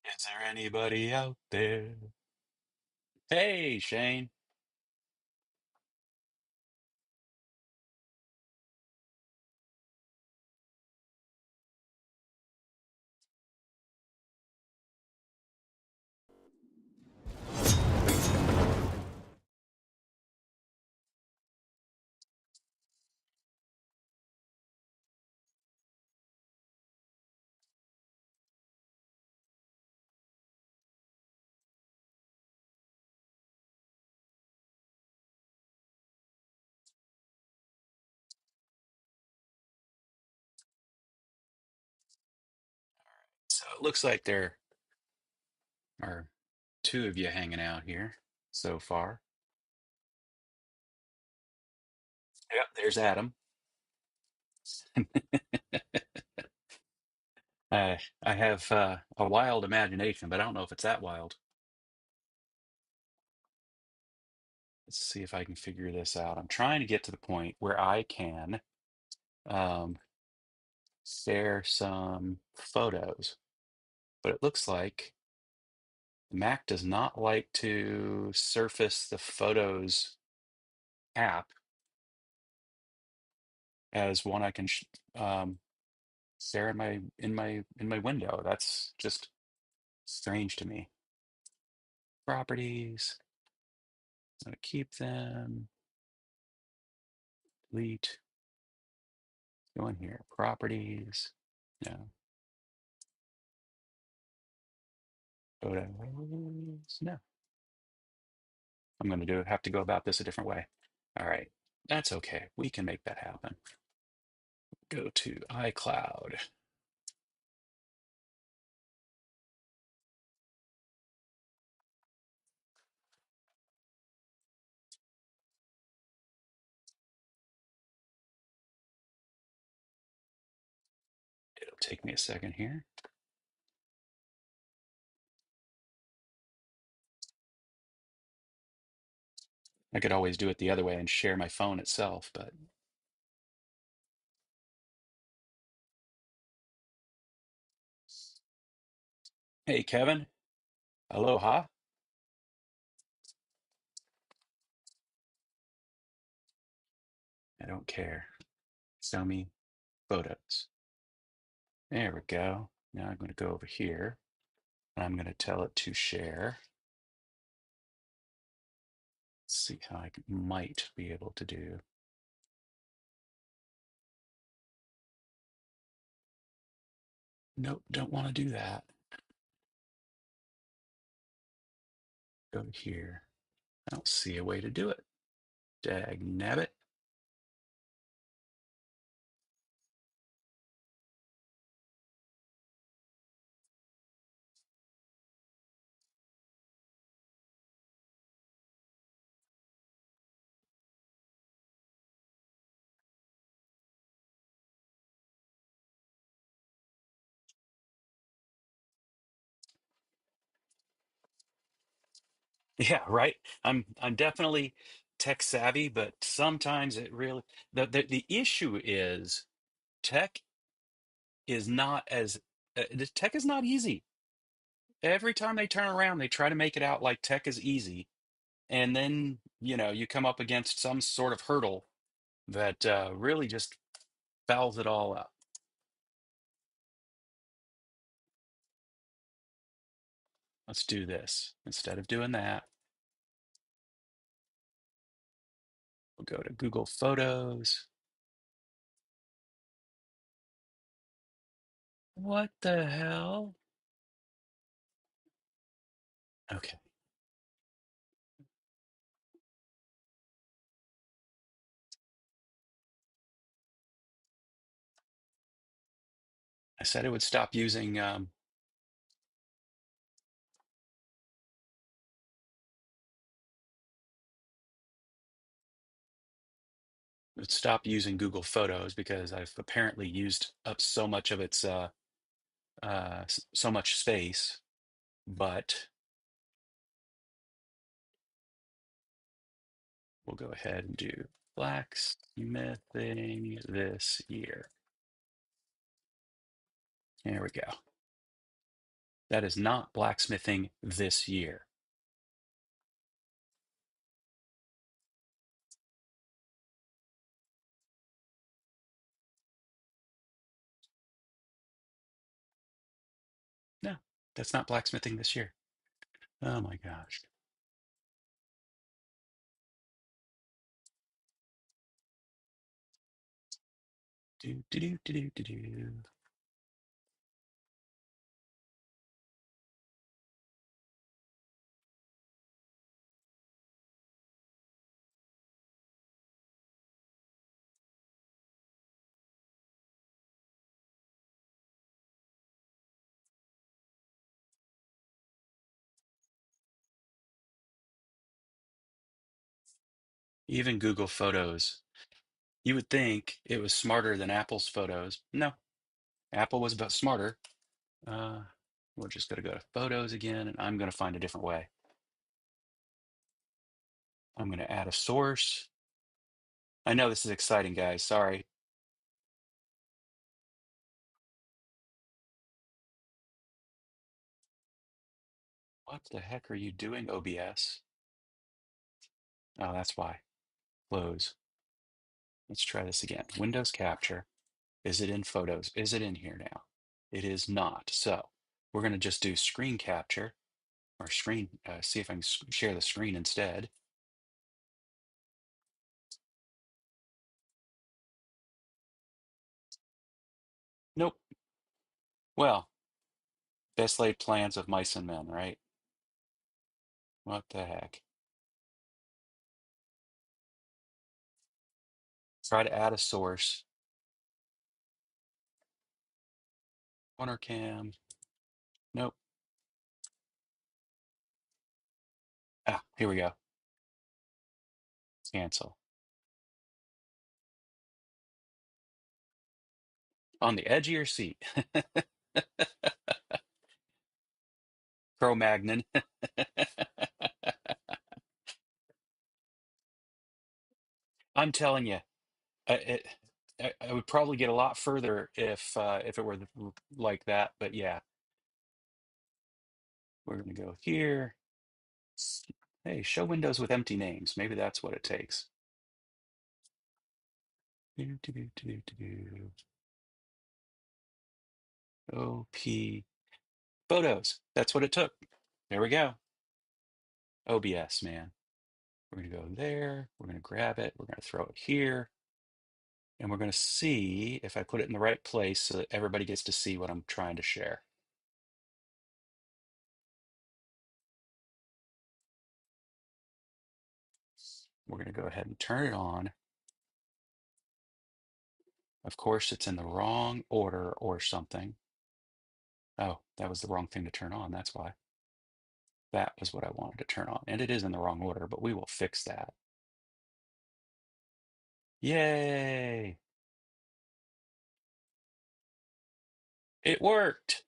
Is there anybody out there? Hey, Shane. So it looks like there are two of you hanging out here so far. Yep, there's Adam. I have a wild imagination, but I don't know if it's that wild. Let's see if I can figure this out. I'm trying to get to the point where I can um, share some photos, but it looks like the Mac does not like to surface the Photos app as one I can stare in my window. That's just strange to me. Properties. I'm gonna keep them. Delete. Go in here. Properties. No. Photos. No. I'm gonna have to go about this a different way. All right. That's okay. We can make that happen. Go to iCloud. It'll take me a second here. I could always do it the other way and share my phone itself, but hey, Kevin. Aloha. I don't care. Show me photos. There we go. Now I'm going to go over here. And I'm going to tell it to share. Let's see how I might be able to do. Nope, don't want to do that. Go here. I don't see a way to do it. Dag nabbit. Yeah, right. I'm definitely tech savvy, but sometimes it really the issue is tech is not as the tech is not easy. Every time they turn around, they try to make it out like tech is easy, and then you come up against some sort of hurdle that really just fouls it all up. Let's do this. Instead of doing that, we'll go to Google Photos. What the hell? Okay. I said it would stop using Google Photos because I've apparently used up so much of its so much space. But we'll go ahead and do blacksmithing this year. There we go. That is not blacksmithing this year. No, that's not blacksmithing this year. Oh my gosh. Do, do, do, do, do, do, do. Even Google Photos. You would think it was smarter than Apple's photos. No, Apple was about smarter. Uh, we're just going to go to Photos again, and I'm going to find a different way. I'm going to add a source. I know this is exciting, guys. Sorry. What the heck are you doing, OBS? Oh, that's why. Close. Let's try this again. Windows Capture. Is it in Photos? Is it in here now? It is not. So we're going to just do screen capture or screen, see if I can share the screen instead. Nope. Well, best laid plans of mice and men, right? What the heck? Try to add a source. Corner cam. Nope. Ah, here we go. Cancel. On the edge of your seat. Cro-Magnon. I'm telling you, I would probably get a lot further if it were like that. But yeah, we're going to go here. Hey, show windows with empty names. Maybe that's what it takes. Do, do, do, do, do, do. OP photos. That's what it took. There we go. OBS, man. We're going to go there. We're going to grab it. We're going to throw it here. And we're going to see if I put it in the right place so that everybody gets to see what I'm trying to share. We're going to go ahead and turn it on. Of course, it's in the wrong order or something. Oh, that was the wrong thing to turn on. That's why. That was what I wanted to turn on. And it is in the wrong order, but we will fix that. Yay! It worked.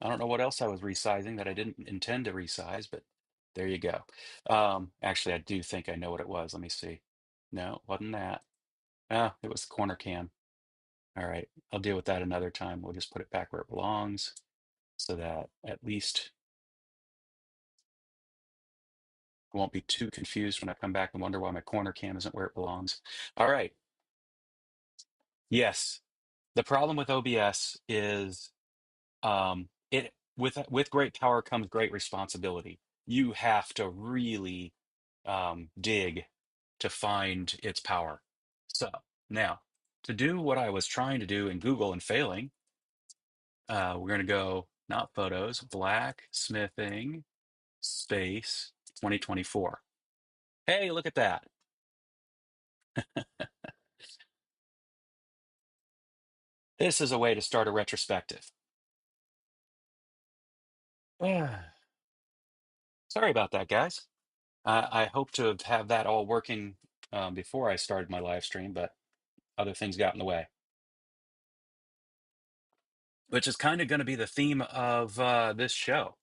I don't know what else I was resizing that I didn't intend to resize, but there you go. Actually, I do think I know what it was. Let me see. No, it wasn't that. Ah, it was the corner cam. All right, I'll deal with that another time. We'll just put it back where it belongs so that at least I won't be too confused when I come back and wonder why my corner cam isn't where it belongs. All right. Yes. The problem with OBS is it with great power comes great responsibility. You have to really dig to find its power. So now to do what I was trying to do in Google and failing, we're going to go not photos, blacksmithing space 2024. Hey, look at that. This is a way to start a retrospective. Sorry about that, guys. I hope to have that all working before I started my live stream, but other things got in the way, which is kind of going to be the theme of this show.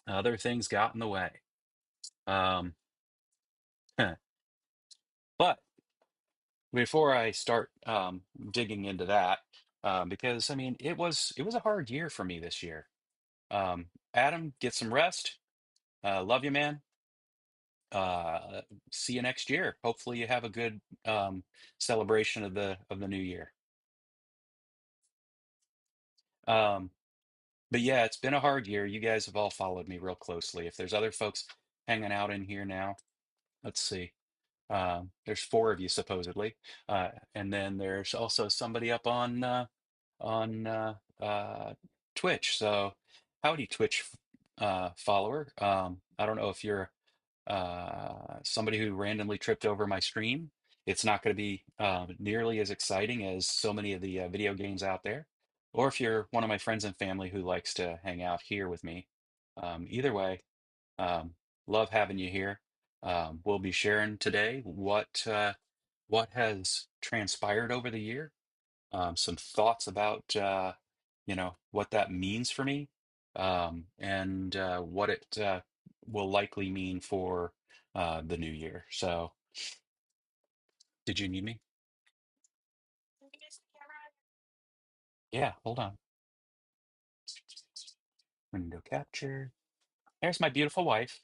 Other things got in the way. Um, but before I start digging into that, because I mean, it was a hard year for me this year. Adam, get some rest. Love you, man. See you next year. Hopefully, you have a good celebration of the new year. Um, but yeah, it's been a hard year. You guys have all followed me real closely. If there's other folks hanging out in here now, let's see. There's four of you supposedly, and then there's also somebody up on Twitch. So, howdy, Twitch follower. I don't know if you're somebody who randomly tripped over my stream. It's not going to be nearly as exciting as so many of the video games out there. Or if you're one of my friends and family who likes to hang out here with me. Either way, um, love having you here. We'll be sharing today what has transpired over the year, some thoughts about what that means for me, and what it will likely mean for the new year. So, did you need me? Yeah, hold on. Window capture. There's my beautiful wife.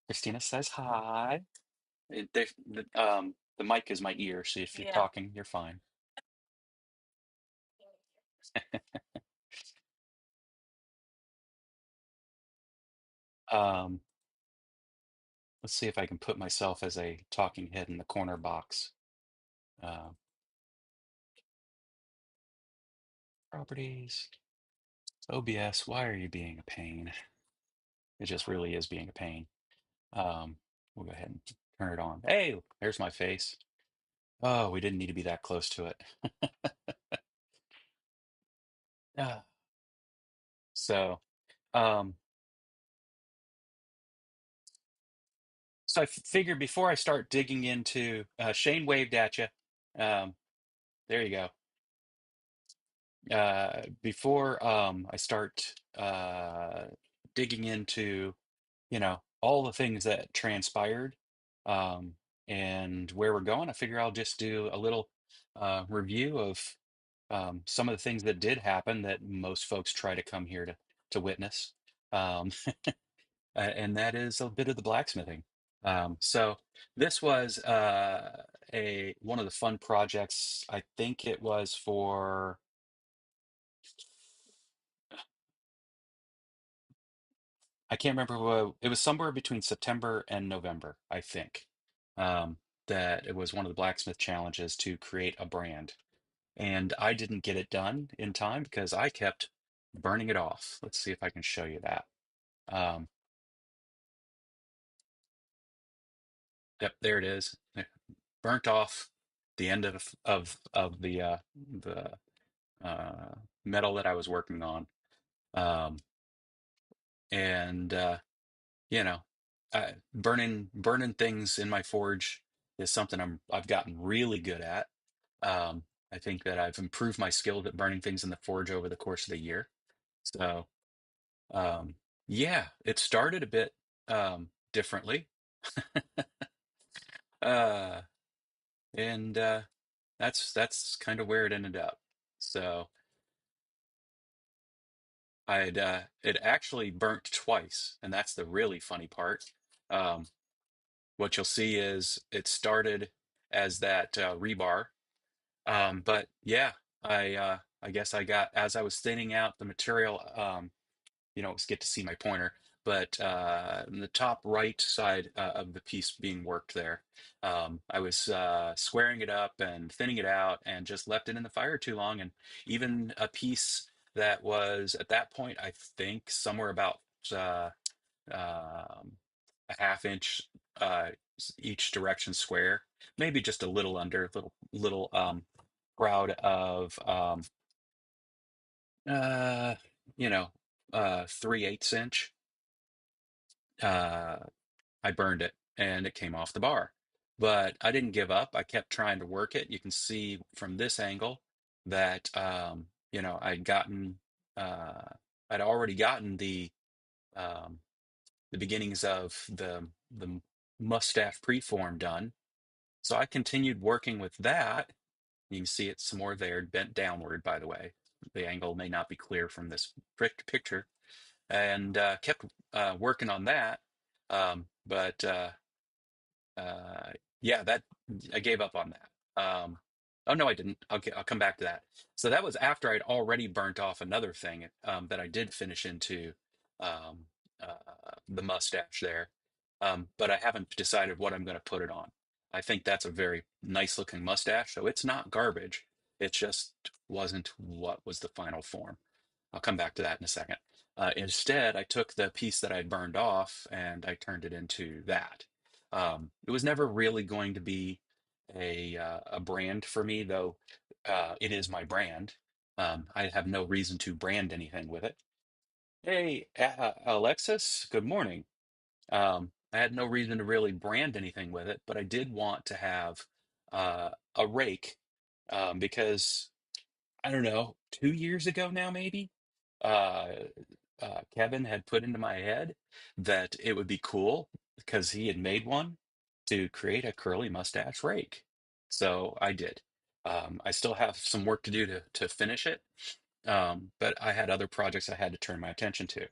Christina says hi. The mic is my ear, so if you're talking, you're fine. Um, let's see if I can put myself as a talking head in the corner box. Uh, Properties. OBS, why are you being a pain? It just really is being a pain. Um, we'll go ahead and turn it on. Hey, there's my face. Oh, we didn't need to be that close to it. Ah, so, um, so I figured before I start digging into, Shane waved at you. Um, there you go. Before I start digging into, all the things that transpired, um, and where we're going, I figure I'll just do a little review of some of the things that did happen that most folks try to come here to witness. Um, and that is a bit of the blacksmithing. So this was a one of the fun projects. I think it was for I can't remember what it was somewhere between September and November, I think. That it was one of the blacksmith challenges to create a brand. And I didn't get it done in time because I kept burning it off. Let's see if I can show you that. Um, yep, there it is. Burnt off the end of the metal that I was working on. Um, and you know, burning things in my forge is something I've gotten really good at. I think that I've improved my skill at burning things in the forge over the course of the year. So, um, yeah, it started a bit differently, uh, and that's kind of where it ended up. So, it actually burnt twice, and that's the really funny part. Um, what you'll see is it started as that rebar. But yeah, I guess I got as I was thinning out the material. You don't get to see my pointer, but in the top right side of the piece being worked there, I was squaring it up and thinning it out, and just left it in the fire too long. And even a piece that was at that point, I think somewhere about uh, um, a half inch each direction square, maybe just a little under, little crowd of uh, you know 3/8 inch. Uh, I burned it and it came off the bar, but I didn't give up. I kept trying to work it. You can see from this angle that uh, I'd already gotten um, the beginnings of the mustache preform done. So I continued working with that. You can see it some more there, bent downward, by the way. the angle may not be clear from this picture, and kept working on that. But uh, yeah, that I gave up on that. Oh no, I didn't. Okay, I'll come back to that. So that was after I'd already burnt off another thing that I did finish into um, the mustache there, but I haven't decided what I'm going to put it on. I think that's a very nice looking mustache, so it's not garbage. It just wasn't what was the final form. I'll come back to that in a second. Instead, I took the piece that I'd burned off and I turned it into that. It was never really going to be a brand for me, though it is my brand. I have no reason to brand anything with it. Hey, Alexis, good morning. I had no reason to really brand anything with it, but I did want to have a rake because I don't know, 2 years ago now, maybe, uh, Kevin had put into my head that it would be cool because he had made one to create a curly mustache rake. So I did. I still have some work to do to finish it, but I had other projects I had to turn my attention to.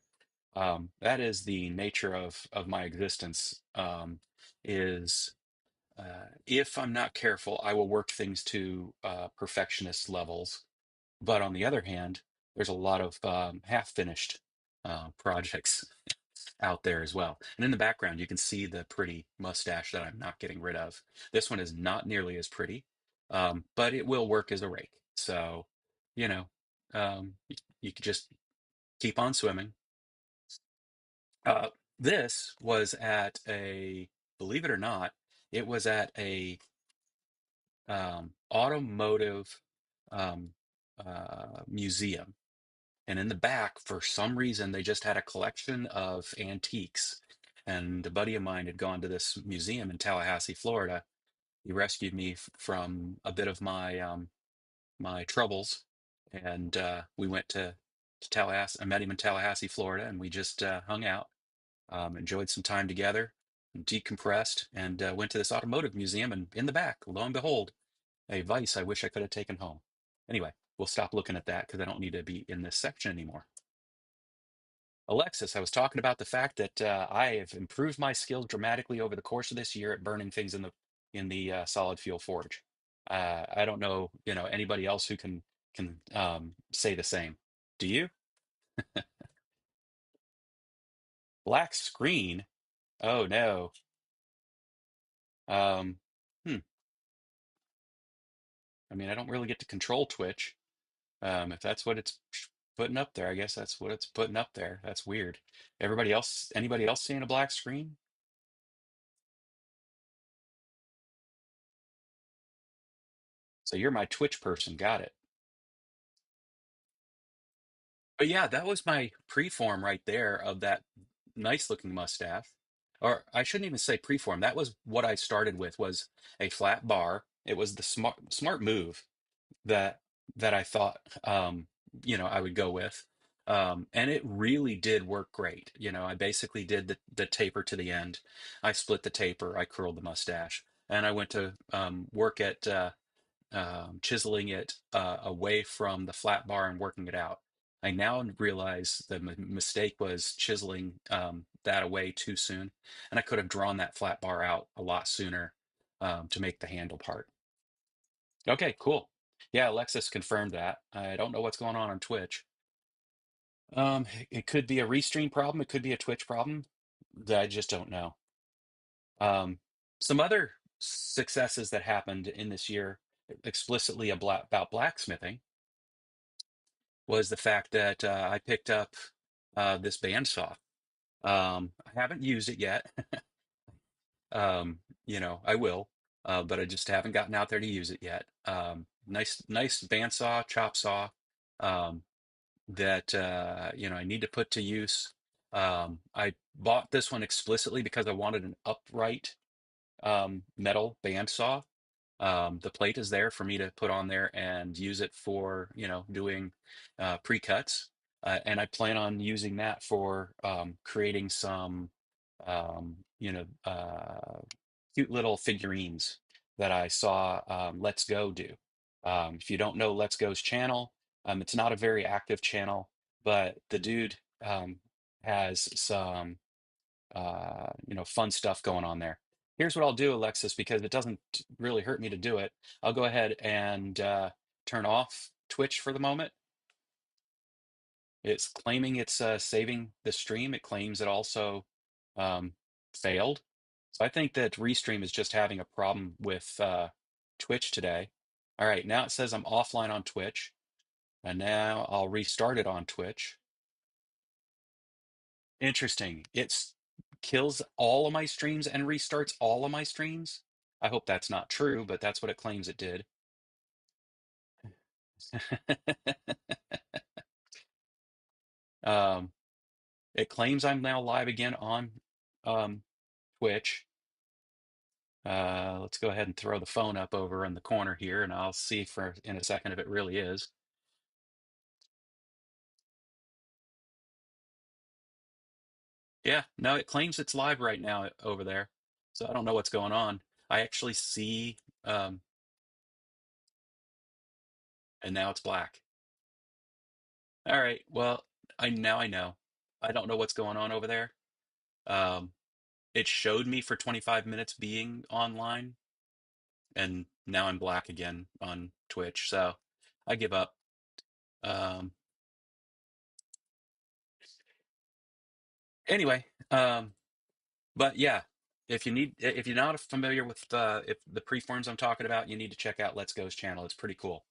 That is the nature of my existence. Is if I'm not careful, I will work things to perfectionist levels, but on the other hand, there's a lot of half-finished projects out there as well. And in the background, you can see the pretty mustache that I'm not getting rid of. This one is not nearly as pretty, but it will work as a rake. So, you know, you could just keep on swimming. Uh, this was at a, believe it or not, it was at a automotive um, museum. And in the back, for some reason, they just had a collection of antiques. And a buddy of mine had gone to this museum in Tallahassee, Florida. He rescued me from a bit of my troubles, and we went to Tallahassee. I met him in Tallahassee, Florida, and we just hung out, enjoyed some time together, decompressed, and went to this automotive museum. And in the back, lo and behold, a vice I wish I could have taken home. Anyway, we'll stop looking at that because I don't need to be in this section anymore. Alexis, I was talking about the fact that I have improved my skills dramatically over the course of this year at burning things in the solid fuel forge. I don't know, anybody else who can say the same. Do you? Black screen? Oh no. Um, hmm. I mean, I don't really get to control Twitch. If that's what it's putting up there, I guess that's what it's putting up there. That's weird. Anybody else seeing a black screen? So you're my Twitch person. Got it. But yeah, that was my preform right there of that nice looking mustache. Or I shouldn't even say preform. That was what I started with was a flat bar. It was the smart move that I thought I would go with. And it really did work great. I basically did the taper to the end. I split the taper, I curled the mustache, and I went to work at chiseling it away from the flat bar and working it out. I now realize the mistake was chiseling that away too soon, and I could have drawn that flat bar out a lot sooner to make the handle part. Okay, cool. Yeah, Alexis confirmed that. I don't know what's going on Twitch. It could be a restream problem. It could be a Twitch problem. I just don't know. Um, some other successes that happened in this year explicitly about blacksmithing was the fact that I picked up this bandsaw. I haven't used it yet. I will, but I just haven't gotten out there to use it yet. Nice bandsaw, chop saw um, that I need to put to use. I bought this one explicitly because I wanted an upright metal bandsaw. The plate is there for me to put on there and use it for, doing pre-cuts. And I plan on using that for creating some, cute little figurines that I saw Let's Go do. If you don't know Let's Go's channel, It's not a very active channel, but the dude has some fun stuff going on there. Here's what I'll do, Alexis, because it doesn't really hurt me to do it. I'll go ahead and turn off Twitch for the moment. It's claiming it's saving the stream. It claims it also um, failed. So I think that Restream is just having a problem with Twitch today. All right, now it says I'm offline on Twitch, and now I'll restart it on Twitch. Interesting. It kills all of my streams and restarts all of my streams. I hope that's not true, but that's what it claims it did. um, it claims I'm now live again on um, Twitch. Let's go ahead and throw the phone up over in the corner here, and I'll see for in a second if it really is. Yeah, no, it claims it's live right now over there. So I don't know what's going on. I actually see, and now it's black. All right, well, I know. I don't know what's going on over there. Um, it showed me for 25 minutes being online, and now I'm black again on Twitch. So I give up. Um, anyway, but yeah, if you're not familiar with if the preforms I'm talking about, you need to check out Let's Go's channel. It's pretty cool.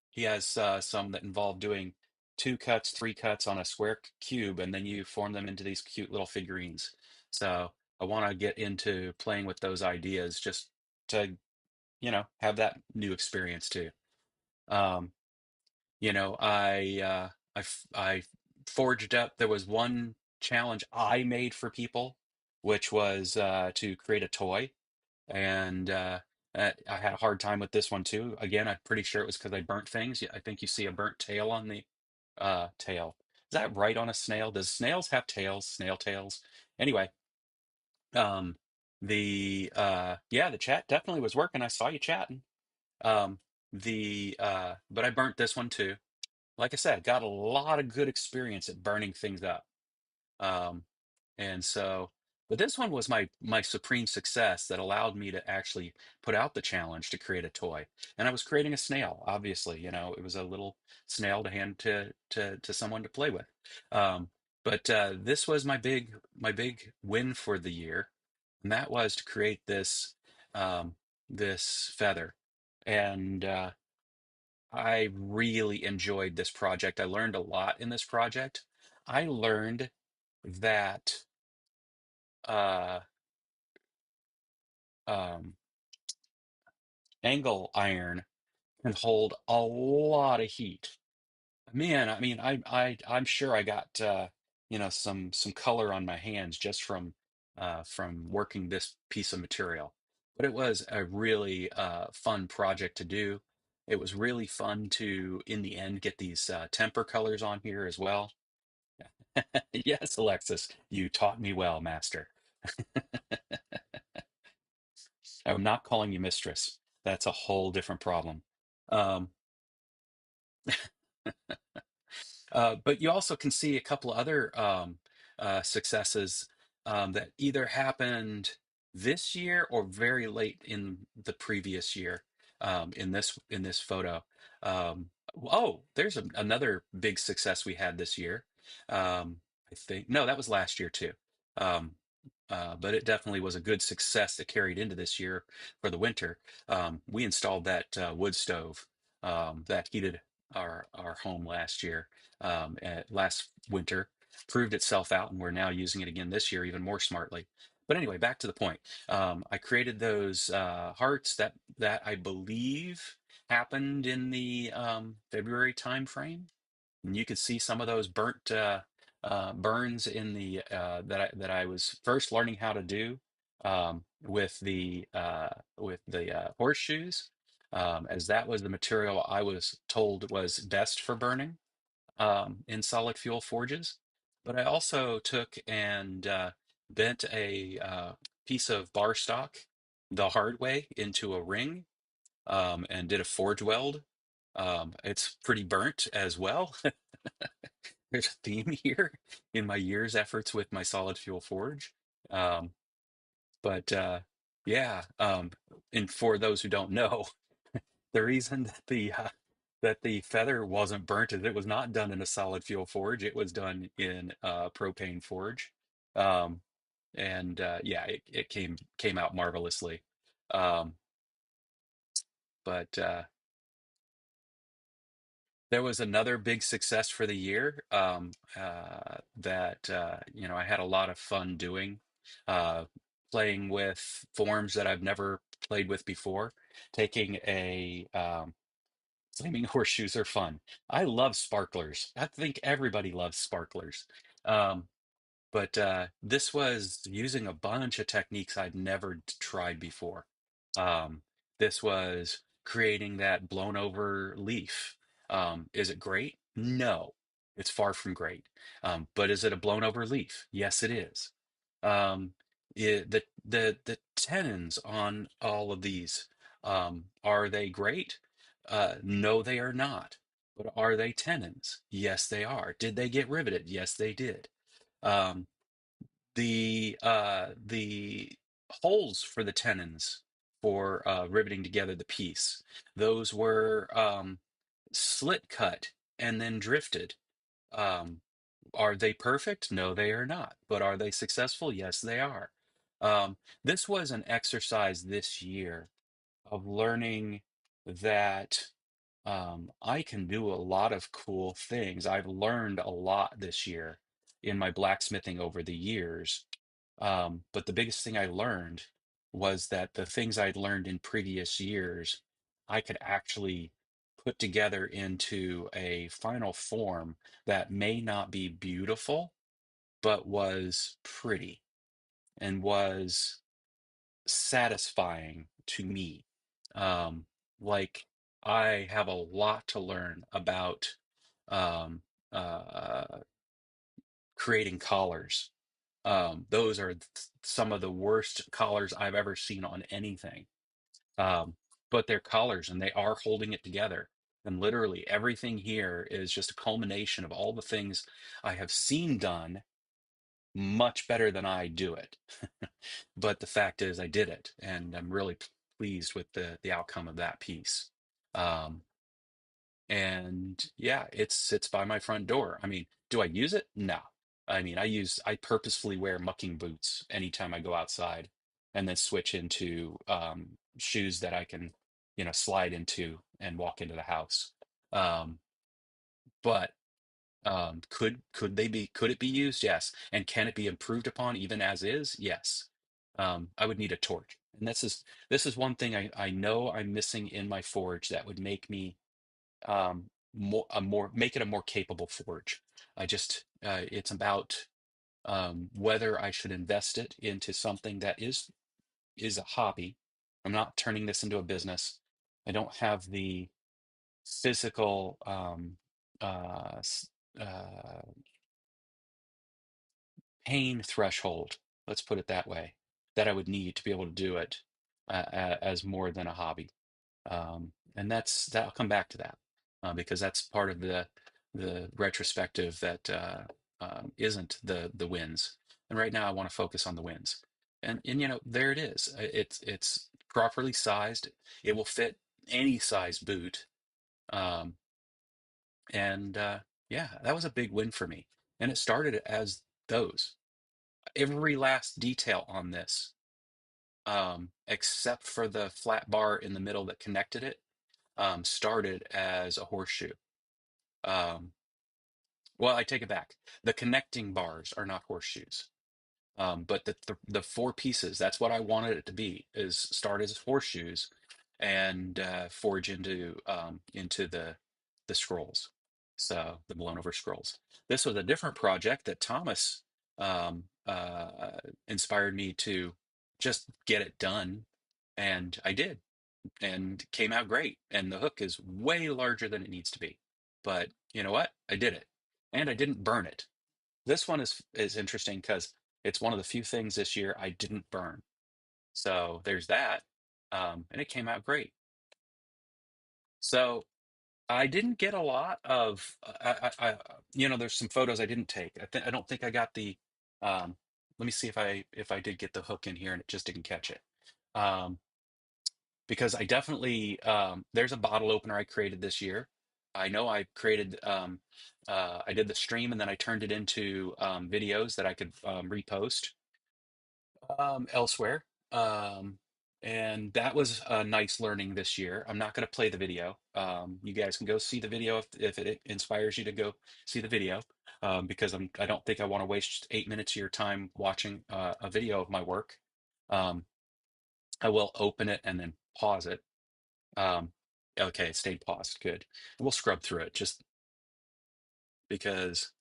He has some that involve doing two cuts, three cuts on a square cube, and then you form them into these cute little figurines. So I want to get into playing with those ideas just to, have that new experience too. Um, I forged up. There was one challenge I made for people, which was to create a toy, and I had a hard time with this one too. Again, I'm pretty sure it was because I burnt things. Yeah, I think you see a burnt tail on the tail. Is that right on a snail? Does snails have tails? Snail tails? Anyway, um, the chat definitely was working. I saw you chatting. Um, but I burnt this one too. Like I said, got a lot of good experience at burning things up. Um, and so, but this one was my supreme success that allowed me to actually put out the challenge to create a toy. And I was creating a snail, obviously, it was a little snail to hand to someone to play with. But this was my big win for the year, and that was to create this feather. And I really enjoyed this project. I learned a lot in this project. I learned that uh, um, angle iron can hold a lot of heat. Man, I mean, I'm sure I got some color on my hands just from working this piece of material. But it was a really fun project to do. It was really fun to, in the end, get these temper colors on here as well. Yes, Alexis, you taught me well, master. I'm not calling you mistress. That's a whole different problem. Um, but you also can see a couple of other successes that either happened this year or very late in the previous year in this photo. Oh, there's another big success we had this year. I think no, that was last year too. Um, but it definitely was a good success that carried into this year for the winter. We installed that wood stove that heated our home last winter, proved itself out, and we're now using it again this year even more smartly. But anyway, back to the point. I created those hearts that I believe happened in the February timeframe. And you could see some of those burnt burns in the that I was first learning how to do with the horseshoes, as that was the material I was told was best for burning in solid fuel forges. But I also took and bent a piece of bar stock the hard way into a ring and did a forge weld. It's pretty burnt as well. There's a theme here in my years' efforts with my solid fuel forge. Um, but yeah, and for those who don't know, the reason that the feather wasn't burnt is it was not done in a solid fuel forge. It was done in a propane forge. Um, and yeah, it came out marvelously. Um, but there was another big success for the year that I had a lot of fun doing, uh, playing with forms that I've never played with before. Taking a flaming horseshoes are fun. I love sparklers. I think everybody loves sparklers. Um, but this was using a bunch of techniques I'd never tried before. Um, this was creating that blown over leaf. Is it great? No, it's far from great. But is it a blown over leaf? Yes, it is. The tenons on all of these, are they great? No, they are not. But are they tenons? Yes, they are. Did they get riveted? Yes, they did. Um, the holes for the tenons for riveting together the piece, those were slit cut and then drifted. Um, are they perfect? No, they are not. But are they successful? Yes, they are. This was an exercise this year of learning that I can do a lot of cool things. I've learned a lot this year in my blacksmithing over the years. But the biggest thing I learned was that the things I'd learned in previous years, I could actually put together into a final form that may not be beautiful, but was pretty and was satisfying to me. Um, like I have a lot to learn about um, uh, creating collars. Those are some of the worst collars I've ever seen on anything. Um, but they're collars and they are holding it together. And literally everything here is just a culmination of all the things I have seen done much better than I do it. But the fact is, I did it, and I'm really pleased with the outcome of that piece. Um, and yeah, it sits by my front door. I mean, do I use it? No. I mean, I purposefully wear mucking boots anytime I go outside, and then switch into shoes that I can, slide into and walk into the house. Um, but could it be used? Yes. And can it be improved upon even as is? Yes. I would need a torch. And this is one thing I know I'm missing in my forge that would make me make it a more capable forge. I just it's about whether I should invest it into something that is a hobby. I'm not turning this into a business. I don't have the physical uh, s- uh, pain threshold, let's put it that way, that I would need to be able to do it as more than a hobby. And that'll come back to that because that's part of the retrospective that isn't the wins. And right now, I want to focus on the wins. And there it is. It's properly sized. It will fit any size boot. Um, and yeah, that was a big win for me. And it started as those. Every last detail on this, except for the flat bar in the middle that connected it, started as a horseshoe. Um, well, I take it back. The connecting bars are not horseshoes. But the four pieces, that's what I wanted it to be, is start as horseshoes and forge into the scrolls. So the blown over scrolls. This was a different project that Thomas inspired me to just get it done, and I did, and came out great. And the hook is way larger than it needs to be. But you know what? I did it, and I didn't burn it. This one is interesting because it's one of the few things this year I didn't burn. So there's that. And it came out great. So I didn't get a lot of there's some photos I didn't take. I don't think I got the um let me see if I did get the hook in here and it just didn't catch it. Um because I definitely there's a bottle opener I created this year. I know I created I did the stream and then I turned it into videos that I could repost elsewhere. And that was a nice learning this year. I'm not going to play the video. You guys can go see the video if it inspires you to go see the video, because I don't think I want to waste 8 minutes of your time watching a video of my work. Um, I will open it and then pause it. Um, okay, it stayed paused. Good. We'll scrub through it just because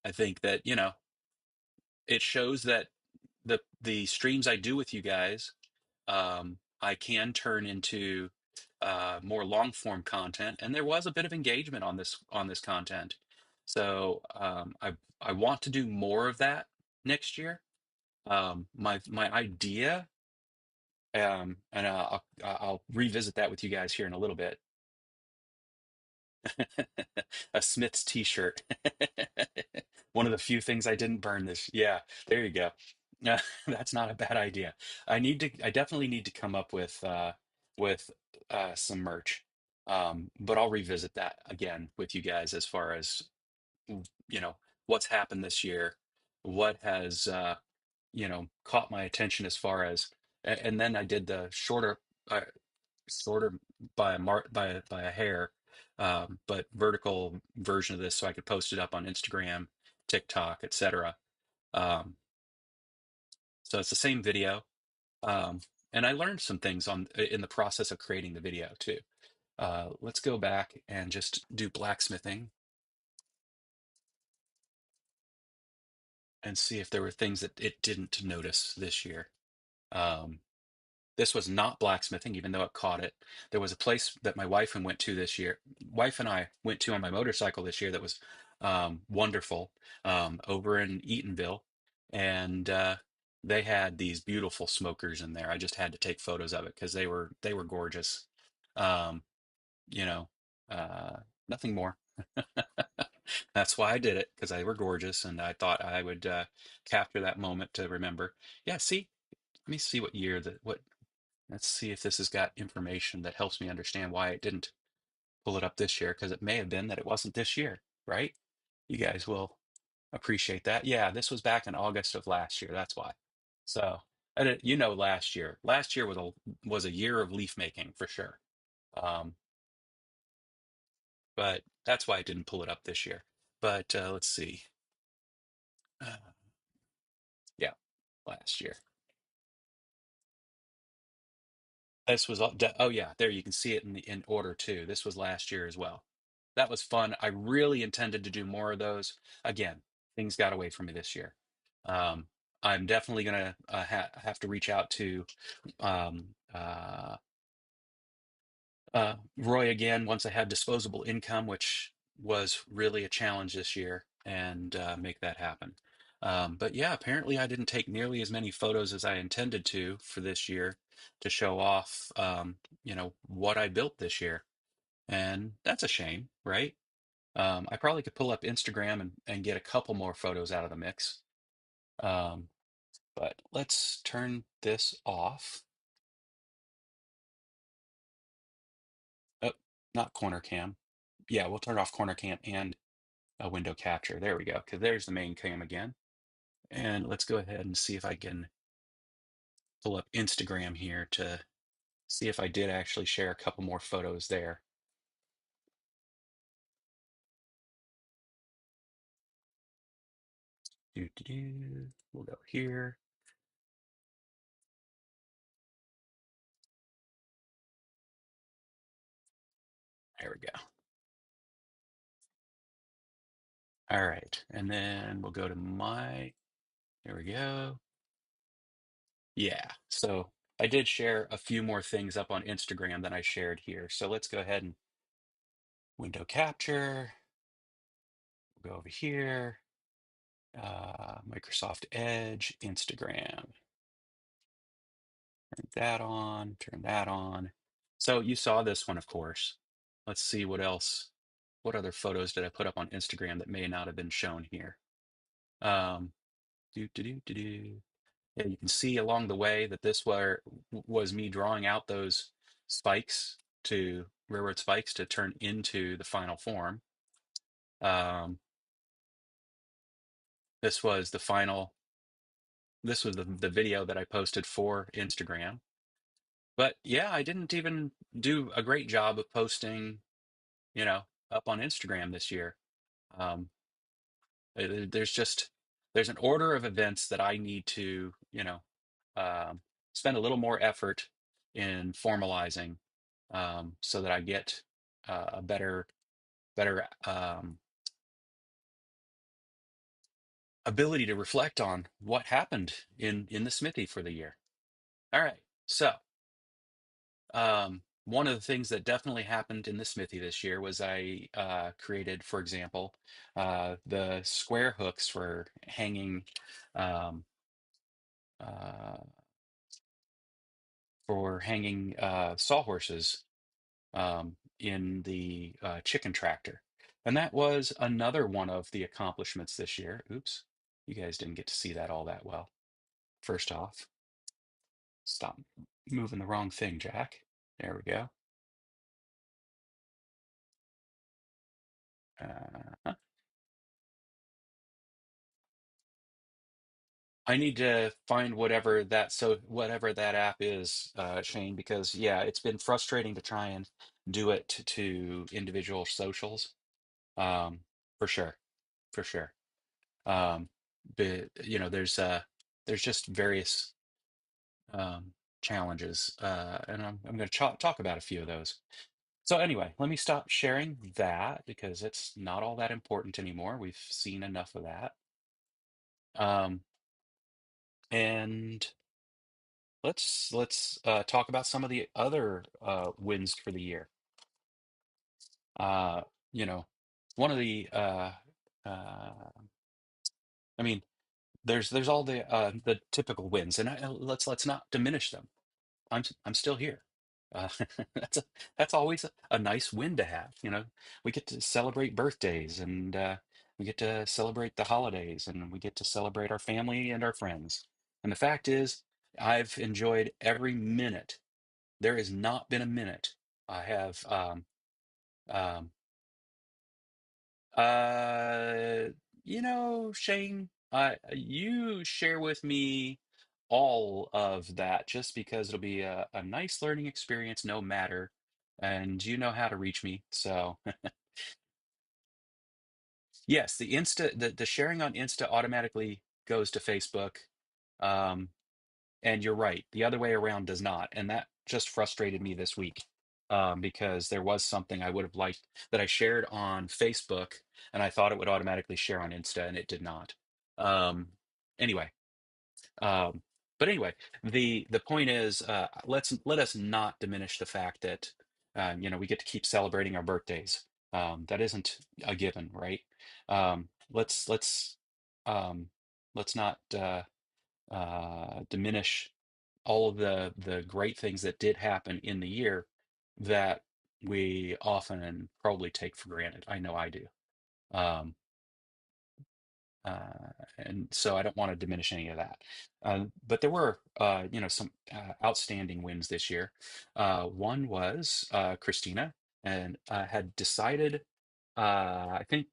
I think that, it shows that the streams I do with you guys, I can turn into more long form content, and there was a bit of engagement on this content. So I want to do more of that next year. My idea, and I'll revisit that with you guys here in a little bit. A Smith's t-shirt. One of the few things I didn't burn this. Yeah, there you go. That's not a bad idea. I definitely need to come up with some merch. But I'll revisit that again with you guys as far as what's happened this year, what has caught my attention as far as and then I did the shorter by a by a hair, but vertical version of this so I could post it up on Instagram, TikTok, etc. Um, so it's the same video, um, and I learned some things on in the process of creating the video too. Let's go back and just do blacksmithing and see if there were things that it didn't notice this year. Um, This was not blacksmithing, even though it caught it. There was a place that my wife and I went to on my motorcycle this year that was wonderful, over in Eatonville. And they had these beautiful smokers in there. I just had to take photos of it because they were gorgeous. Um, you know, uh, Nothing more. That's why I did it, because they were gorgeous, and I thought I would capture that moment to remember. Yeah, see, let me see what year that what let's see if this has got information that helps me understand why it didn't pull it up this year, because it may have been that it wasn't this year, right? You guys will appreciate that. Yeah, this was back in August of last year. That's why. So, last year was a year of leaf making for sure. Um, but that's why I didn't pull it up this year. But let's see. Uh, yeah, last year. This was oh yeah, there you can see it in order too. This was last year as well. That was fun. I really intended to do more of those. Again, things got away from me this year. Um, I'm definitely gonna have to reach out to um, uh, Roy again once I have disposable income, which was really a challenge this year, and make that happen. But yeah, apparently I didn't take nearly as many photos as I intended to for this year to show off, what I built this year. And that's a shame, right? I probably could pull up Instagram and get a couple more photos out of the mix. Um, but let's turn this off. Oh, not corner cam. Yeah, we'll turn off corner cam and a window capture. There we go. Because there's the main cam again. And let's go ahead and see if I can pull up Instagram here to see if I did actually share a couple more photos there. We'll go here. There we go. All right. And then we'll go to there we go. Yeah. So I did share a few more things up on Instagram than I shared here. So let's go ahead and window capture. We'll go over here. Microsoft Edge, Instagram. Turn that on, turn that on. So you saw this one, of course. let's see what else. What other photos did I put up on Instagram that may not have been shown here? Um, do do do do do. Yeah, you can see along the way that was me drawing out those spikes to railroad spikes to turn into the final form. Um, this was the final. This was the video that I posted for Instagram. But yeah, I didn't even do a great job of posting, up on Instagram this year. Um, there's just there's an order of events that I need to, um, spend a little more effort in formalizing, so that I get a better ability to reflect on what happened in the Smithy for the year. All right, so one of the things that definitely happened in the Smithy this year was I created, for example, the square hooks um, uh, for hanging sawhorses in the chicken tractor. And that was another one of the accomplishments this year. Oops, you guys didn't get to see that all that well. First off, stop moving the wrong thing, Jack. There we go. Uh, I need to find whatever that app is, Shane, because yeah, it's been frustrating to try and do it to individual socials. Um, for sure, for sure. Um, but there's just various challenges, and I'm going to talk about a few of those. So anyway, let me stop sharing that because it's not all that important anymore. We've seen enough of that. Um, and let's talk about some of the other wins for the year. Uh, you know, one of the uh, I mean, there's all the typical wins, and let's not diminish them. I'm still here. Uh, that's that's always a nice win to have. We get to celebrate birthdays, and we get to celebrate the holidays, and we get to celebrate our family and our friends. And the fact is, I've enjoyed every minute. There has not been a minute I have. Um, uh, Shane, you share with me all of that just because it'll be a nice learning experience no matter. And you know how to reach me. So, yes, the sharing on Insta automatically goes to Facebook. Um, And you're right. The other way around does not. And that just frustrated me this week, because there was something I would have liked that I shared on Facebook, and I thought it would automatically share on Insta, and it did not. Um, anyway, um, but anyway, the point is, let us not diminish the fact that we get to keep celebrating our birthdays. That isn't a given, right? Let's um, let's not diminish all of the great things that did happen in the year that we often probably take for granted. I know I do. Um, and so I don't want to diminish any of that. But there were, some outstanding wins this year. One was Christina, and had decided, I think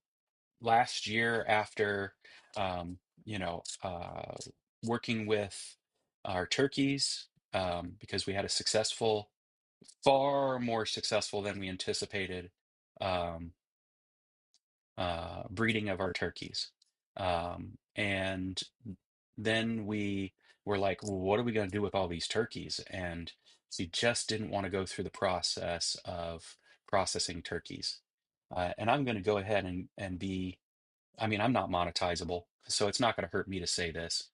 last year after, um, you know, uh, working with our turkeys, because we had a far more successful than we anticipated, um, breeding of our turkeys. And then we were like, well, what are we going to do with all these turkeys? And we just didn't want to go through the process of processing turkeys. And I'm going to go ahead and I mean, I'm not monetizable, so it's not going to hurt me to say this.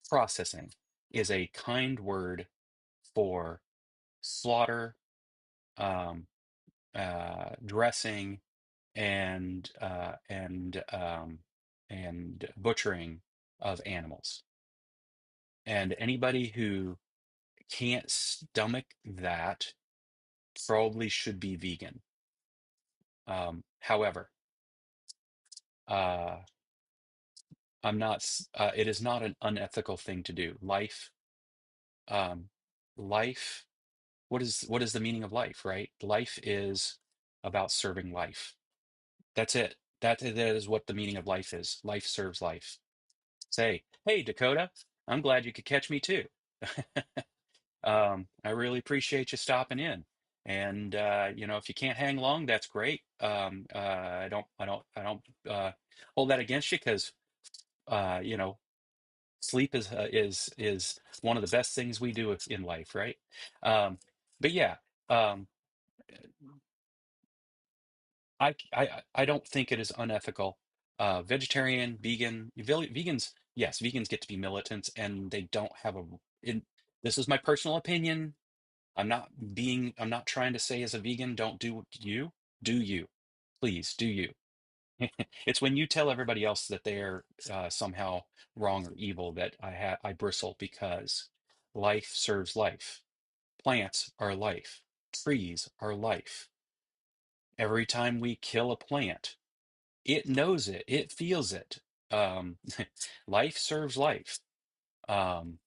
Processing is a kind word for slaughter, um, dressing, and butchering of animals. And anybody who can't stomach that probably should be vegan. However, uh, it is not an unethical thing to do. Um, life, what is the meaning of life, right? Life is about serving life. That's it. That is what the meaning of life is. Life serves life. Say, hey, Dakota, I'm glad you could catch me too. I really appreciate you stopping in. And if you can't hang long, that's great. I don't hold that against you because uh, you know, sleep is one of the best things we do in life, right? But yeah, um, I don't think it is unethical. Vegetarian, vegans, yes, vegans get to be militants, and they don't have a. In, this is my personal opinion. I'm not trying to say as a vegan, don't do you, please do you. It's when you tell everybody else that they're somehow wrong or evil that I bristle because life serves life. Plants are life. Trees are life. Every time we kill a plant, it knows it. It feels it. Um, life serves life. Um,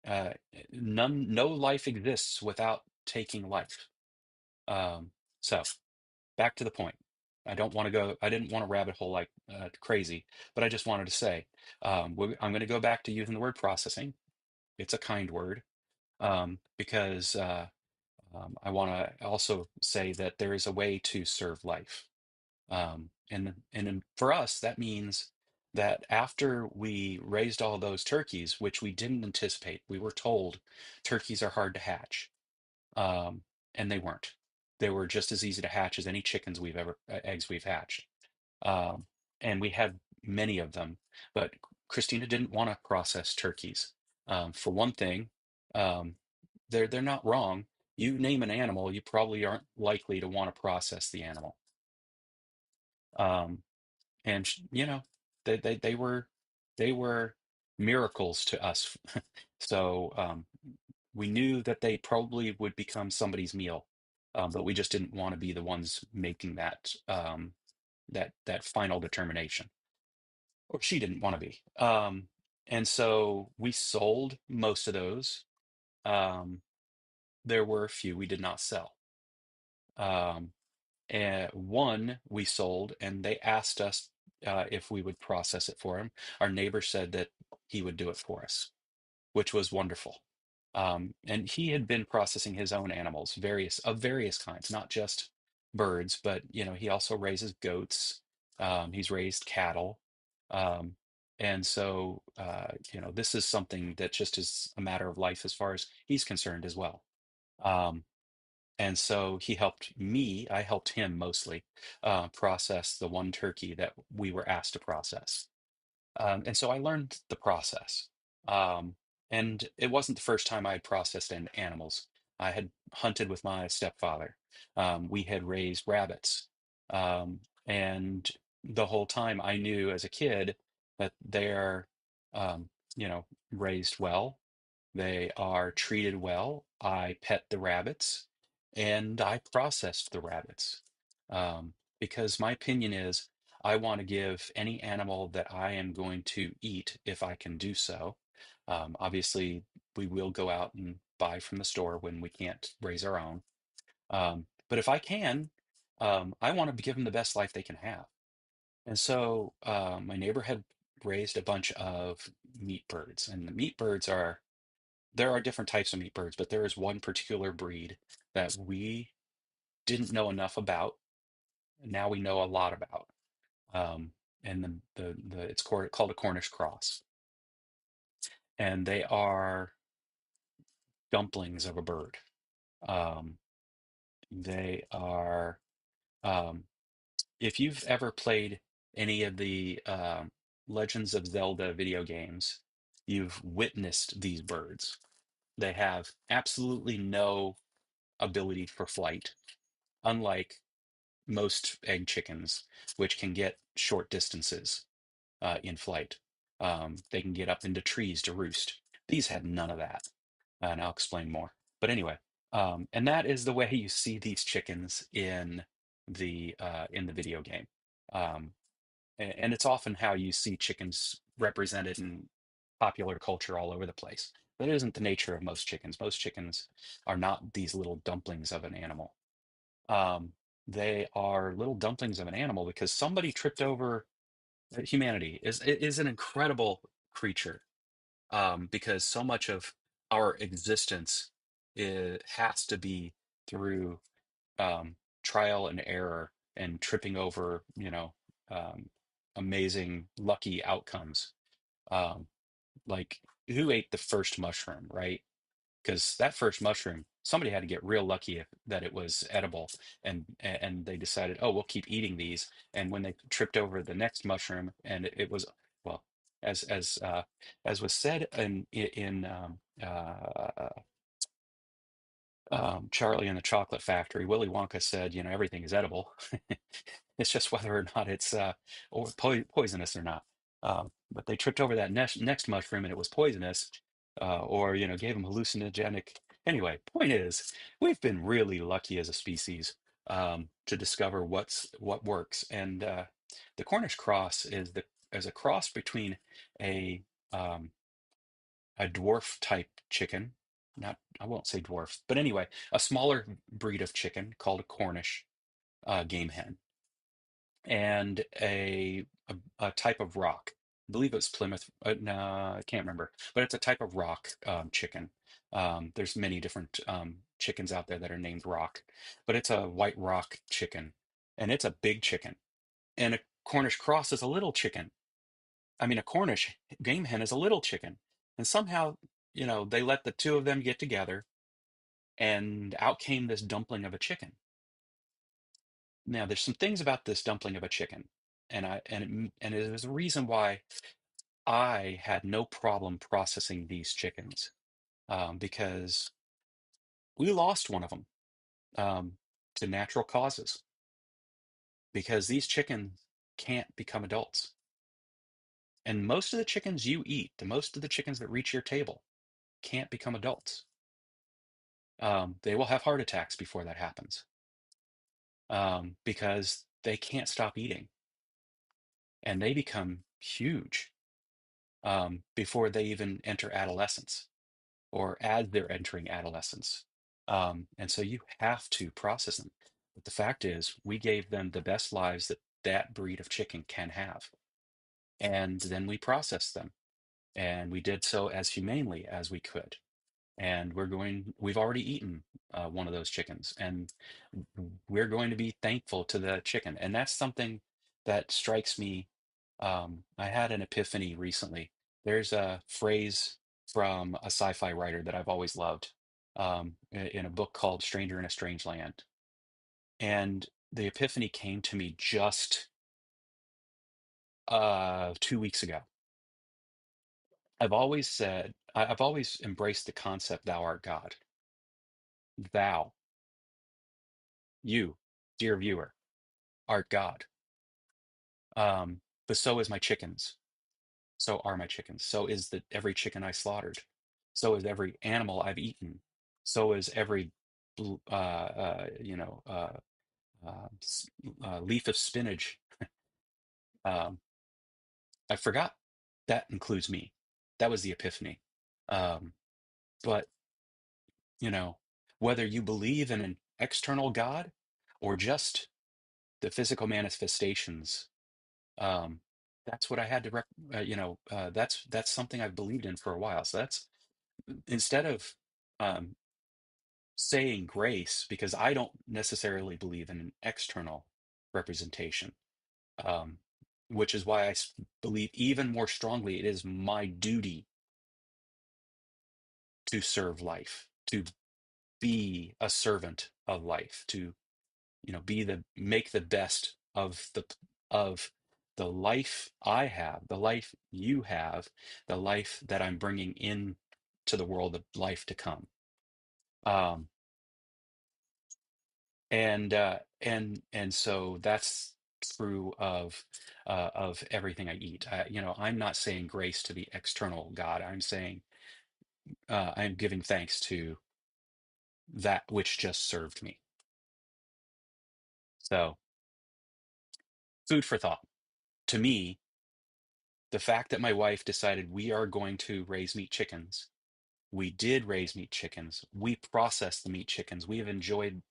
uh, no life exists without taking life. Um, so back to the point. I didn't want to rabbit hole like crazy, but I just wanted to say, I'm going to go back to using the word processing. It's a kind word because I want to also say that there is a way to serve life. For us, that means that after we raised all those turkeys, which we didn't anticipate, we were told turkeys are hard to hatch, um, and they weren't. They were just as easy to hatch as any chickens eggs we've hatched. Um, and we had many of them, but Christina didn't want to process turkeys. For one thing, um, they're not wrong. You name an animal, you probably aren't likely to want to process the animal. Um, and they were miracles to us. So we knew that they probably would become somebody's meal, but we just didn't want to be the ones making that final determination, or she didn't want to be. And so we sold most of those. Um, there were a few we did not sell. Um, and one we sold, and they asked us if we would process it for him. Our neighbor said that he would do it for us, which was wonderful. And he had been processing his own animals, various kinds, not just birds, but he also raises goats. He's raised cattle. Um, and so this is something that just is a matter of life as far as he's concerned as well. Um, and so he helped me, I helped him mostly process the one turkey that we were asked to process. And so I learned the process. Um, and it wasn't the first time I had processed animals. I had hunted with my stepfather. We had raised rabbits. And the whole time I knew as a kid that they're, raised well, they are treated well. I pet the rabbits and I processed the rabbits. Because my opinion is I want to give any animal that I am going to eat, if I can do so. Obviously, we will go out and buy from the store when we can't raise our own. But if I can, I want to give them the best life they can have. And so my neighbor had raised a bunch of meat birds, and the meat birds are there are different types of meat birds, but there is one particular breed that we didn't know enough about. Now we know a lot about. Um, and it's called a Cornish cross, and they are dumplings of a bird. Um, they are, um, if you've ever played any of the Legends of Zelda video games, you've witnessed these birds. They have absolutely no ability for flight, unlike most egg chickens, which can get short distances in flight. They can get up into trees to roost. These had none of that, and I'll explain more. But anyway, and that is the way you see these chickens in in the video game. Um, and it's often how you see chickens represented in popular culture all over the place. That isn't the nature of most chickens. Most chickens are not these little dumplings of an animal. Um, they are little dumplings of an animal because somebody tripped over humanity is an incredible creature, because so much of our existence has to be through trial and error and tripping over, um, amazing, lucky outcomes. Um, like who ate the first mushroom, right? Because that first mushroom, somebody had to get real lucky that it was edible, and they decided, oh, we'll keep eating these. And when they tripped over the next mushroom, and it was, well, as was said in Charlie and the Chocolate Factory, Willy Wonka said, everything is edible. It's just whether or not it's or poisonous or not. But they tripped over that next mushroom and it was poisonous, or gave them hallucinogenic. Anyway, point is, we've been really lucky as a species, to discover what works. And the Cornish cross is a cross between a um, a dwarf type chicken. Not, I won't say dwarf, but anyway, a smaller breed of chicken called a Cornish game hen, and a type of rock. I believe it's Plymouth. No, I can't remember, but it's a type of rock chicken. There's many different chickens out there that are named rock, but it's a white rock chicken, and it's a big chicken. And a Cornish cross is a little chicken. I mean, a Cornish game hen is a little chicken, and somehow, they let the two of them get together, and out came this dumpling of a chicken. Now, there's some things about this dumpling of a chicken, and it is a reason why I had no problem processing these chickens, because we lost one of them, to natural causes, because these chickens can't become adults. And most of the chickens you eat, most of the chickens that reach your table, can't become adults. They will have heart attacks before that happens, because they can't stop eating, and they become huge, before they even enter adolescence or as they're entering adolescence. And so you have to process them. But the fact is, we gave them the best lives that that breed of chicken can have. And then we processed them. And we did so as humanely as we could. And we've already eaten one of those chickens. And we're going to be thankful to the chicken. And that's something that strikes me. I had an epiphany recently. There's a phrase from a sci-fi writer that I've always loved, in a book called Stranger in a Strange Land. And the epiphany came to me just 2 weeks ago. I've always embraced the concept, thou art God. Thou, you, dear viewer, art God. But so is my chickens. So are my chickens. So is every chicken I slaughtered. So is every animal I've eaten. So is every leaf of spinach. Um, I forgot that includes me. That was the epiphany. Um, but you know, whether you believe in an external God or just the physical manifestations, um, that's what I had to that's something I've believed in for a while. So that's, instead of um, saying grace, because I don't necessarily believe in an external representation, um, which is why believe even more strongly it is my duty to serve life, to be a servant of life, to make the best of the life I have, the life you have, the life that I'm bringing in to the world of life to come. Um, and so that's true of everything I eat. I'm not saying grace to the external God. I'm saying I'm giving thanks to that which just served me. So, food for thought. To me, the fact that my wife decided we are going to raise meat chickens, we did raise meat chickens. We processed the meat chickens. We have enjoyed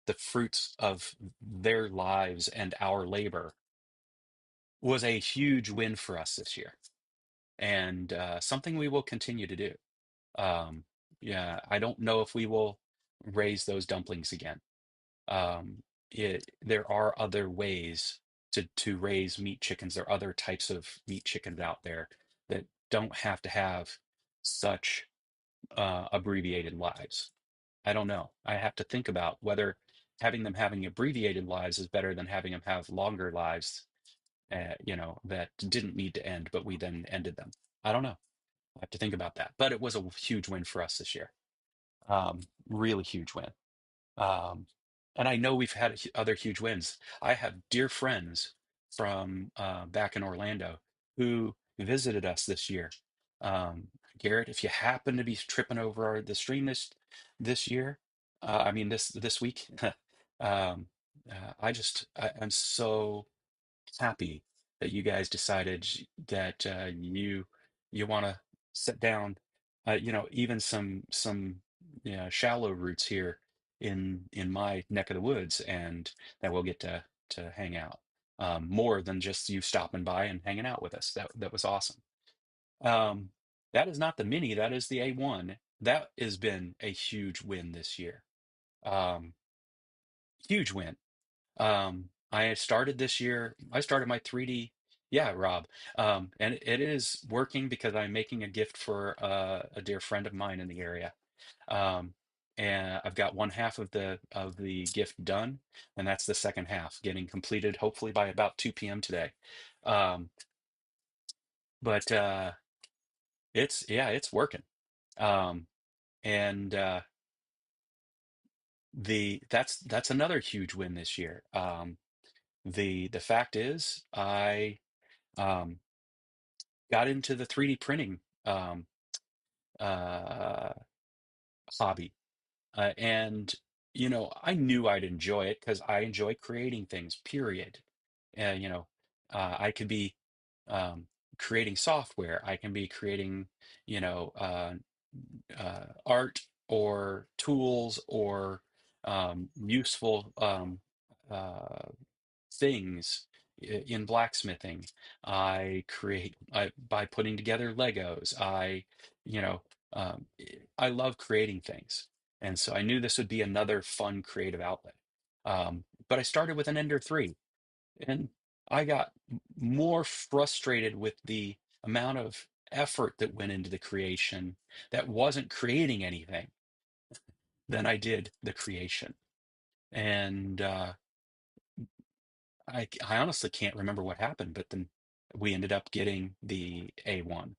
the fruits of their lives and our labor was a huge win for us this year, and something we will continue to do. Um, yeah, I don't know if we will raise those dumplings again. Um, there are other ways to raise meat chickens. There are other types of meat chickens out there that don't have to have such abbreviated lives. I don't know. I have to think about whether having abbreviated lives is better than having them have longer lives, that didn't need to end, but we then ended them. I don't know. I have to think about that. But it was a huge win for us this year. Really huge win. Um, and I know we've had other huge wins. I have dear friends from back in Orlando who visited us this year. Garrett, if you happen to be tripping over the stream this year, I mean this week, um, I'm so happy that you guys decided that you want to sit down, even some shallow roots here in my neck of the woods, and that we'll get to hang out more than just you stopping by and hanging out with us. That was awesome. Um, that is not the mini, that is the A1. That has been a huge win this year. Um, Huge win. I started this year, I started my 3D, yeah, Rob. And it is working because I'm making a gift for a dear friend of mine in the area. Um, and I've got one half of the gift done, and that's the second half getting completed, hopefully by about 2 p.m. today. Um, but it's working. Um, and that's another huge win this year. The fact is, I um, got into the 3D printing uh, hobby, and I knew I'd enjoy it because I enjoy creating things. Period. And I could be um, creating software. I can be creating art or tools or useful uh, things in blacksmithing. I create by putting together Legos. You know, I love creating things, and so I knew this would be another fun creative outlet. But I started with an Ender 3, and I got more frustrated with the amount of effort that went into the creation that wasn't creating anything than I did the creation. And I honestly can't remember what happened, but then we ended up getting the A1.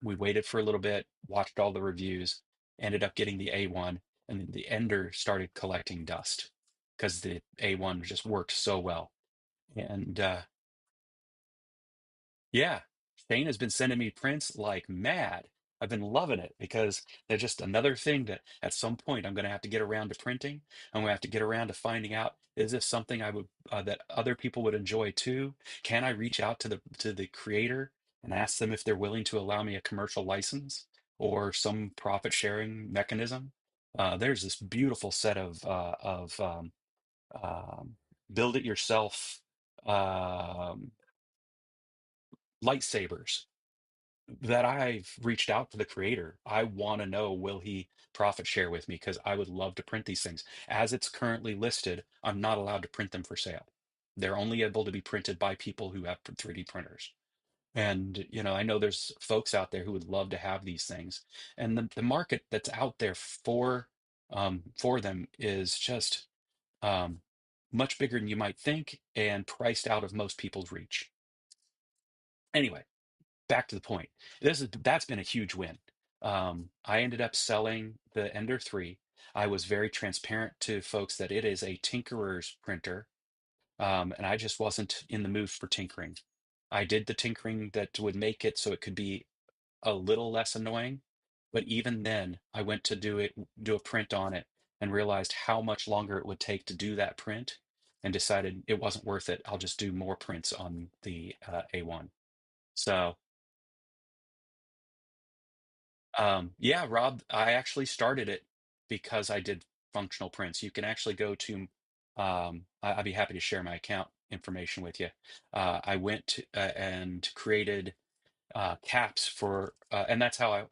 We waited for a little bit, watched all the reviews, ended up getting the A1, and then the Ender started collecting dust because the A1 just worked so well. And yeah, Shane has been sending me prints like mad. I've been loving it because they're just another thing that at some point I'm going to have to get around to printing. I'm going to have to get around to finding out, is this something I would that other people would enjoy too? Can I reach out to the creator and ask them if they're willing to allow me a commercial license or some profit sharing mechanism? There's this beautiful set of um, build it yourself um, lightsabers that I've reached out to the creator. I want to know, will he profit share with me? Because I would love to print these things. As it's currently listed, I'm not allowed to print them for sale. They're only able to be printed by people who have 3D printers. And, I know there's folks out there who would love to have these things. And the market that's out there for them is just um, much bigger than you might think and priced out of most people's reach. Anyway, back to the point. That's been a huge win. I ended up selling the Ender 3. I was very transparent to folks that it is a tinkerer's printer, and I just wasn't in the mood for tinkering. I did the tinkering that would make it so it could be a little less annoying, but even then, I went to do a print on it, and realized how much longer it would take to do that print. and decided it wasn't worth it. I'll just do more prints on the A1. So yeah, Rob, I actually started it because I did functional prints. You can actually go to, I'd be happy to share my account information with you. I went and created caps for, and that's how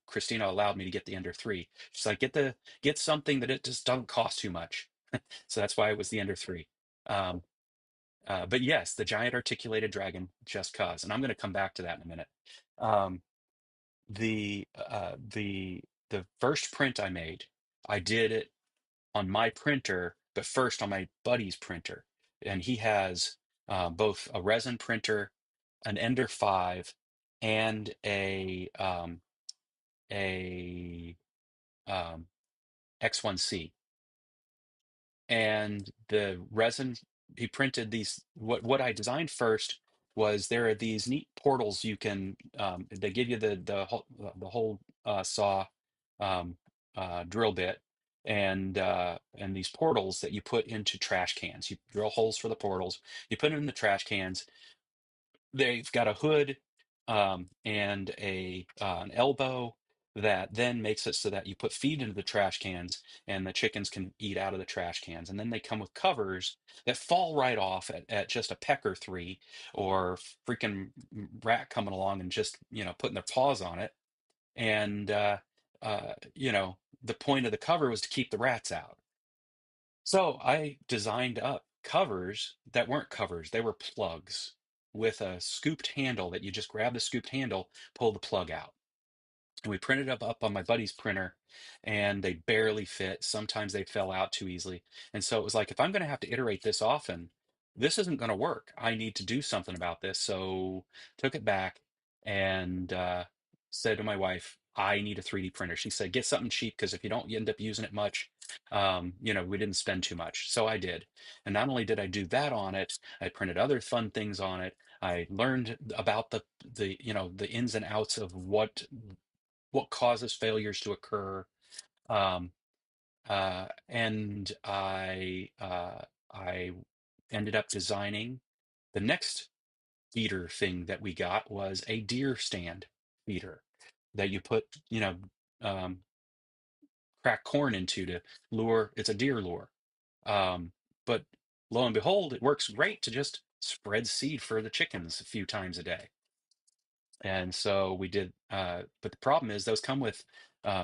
Christina allowed me to get the Ender 3. She's like, get something that it just doesn't cost too much. So that's why it was the Ender 3. Um, but yes, the giant articulated dragon, just cause, and I'm going to come back to that in a minute. Um, the first print I made, I did it on my printer, but first on my buddy's printer, and he has both a resin printer, an Ender 5, and a X1C. And the resin, he printed these. What I designed first was there are these neat portals you can, they give you the whole saw, um, drill bit, and these portals that you put into trash cans. You drill holes for the portals, you put them in the trash cans. They've got a hood, and an elbow that then makes it so that you put feed into the trash cans and the chickens can eat out of the trash cans. And then they come with covers that fall right off at just a peck or three, or freaking rat coming along and just, putting their paws on it. And, the point of the cover was to keep the rats out. So I designed up covers that weren't covers, they were plugs with a scooped handle that you just grab the scooped handle, pull the plug out. And we printed up on my buddy's printer, and they barely fit. Sometimes they fell out too easily. And so it was like, if I'm going to have to iterate this often, this isn't going to work. I need to do something about this. So took it back and said to my wife, I need a 3D printer. She said, get something cheap because if you don't, you end up using it much. We didn't spend too much. So I did. And not only did I do that on it, I printed other fun things on it. I learned about the ins and outs of what causes failures to occur. Um, and I ended up designing the next feeder thing that we got was a deer stand feeder that you put, um, crack corn into to lure. It's a deer lure. But lo and behold, it works great to just spread seed for the chickens a few times a day. And so we did, but the problem is those come with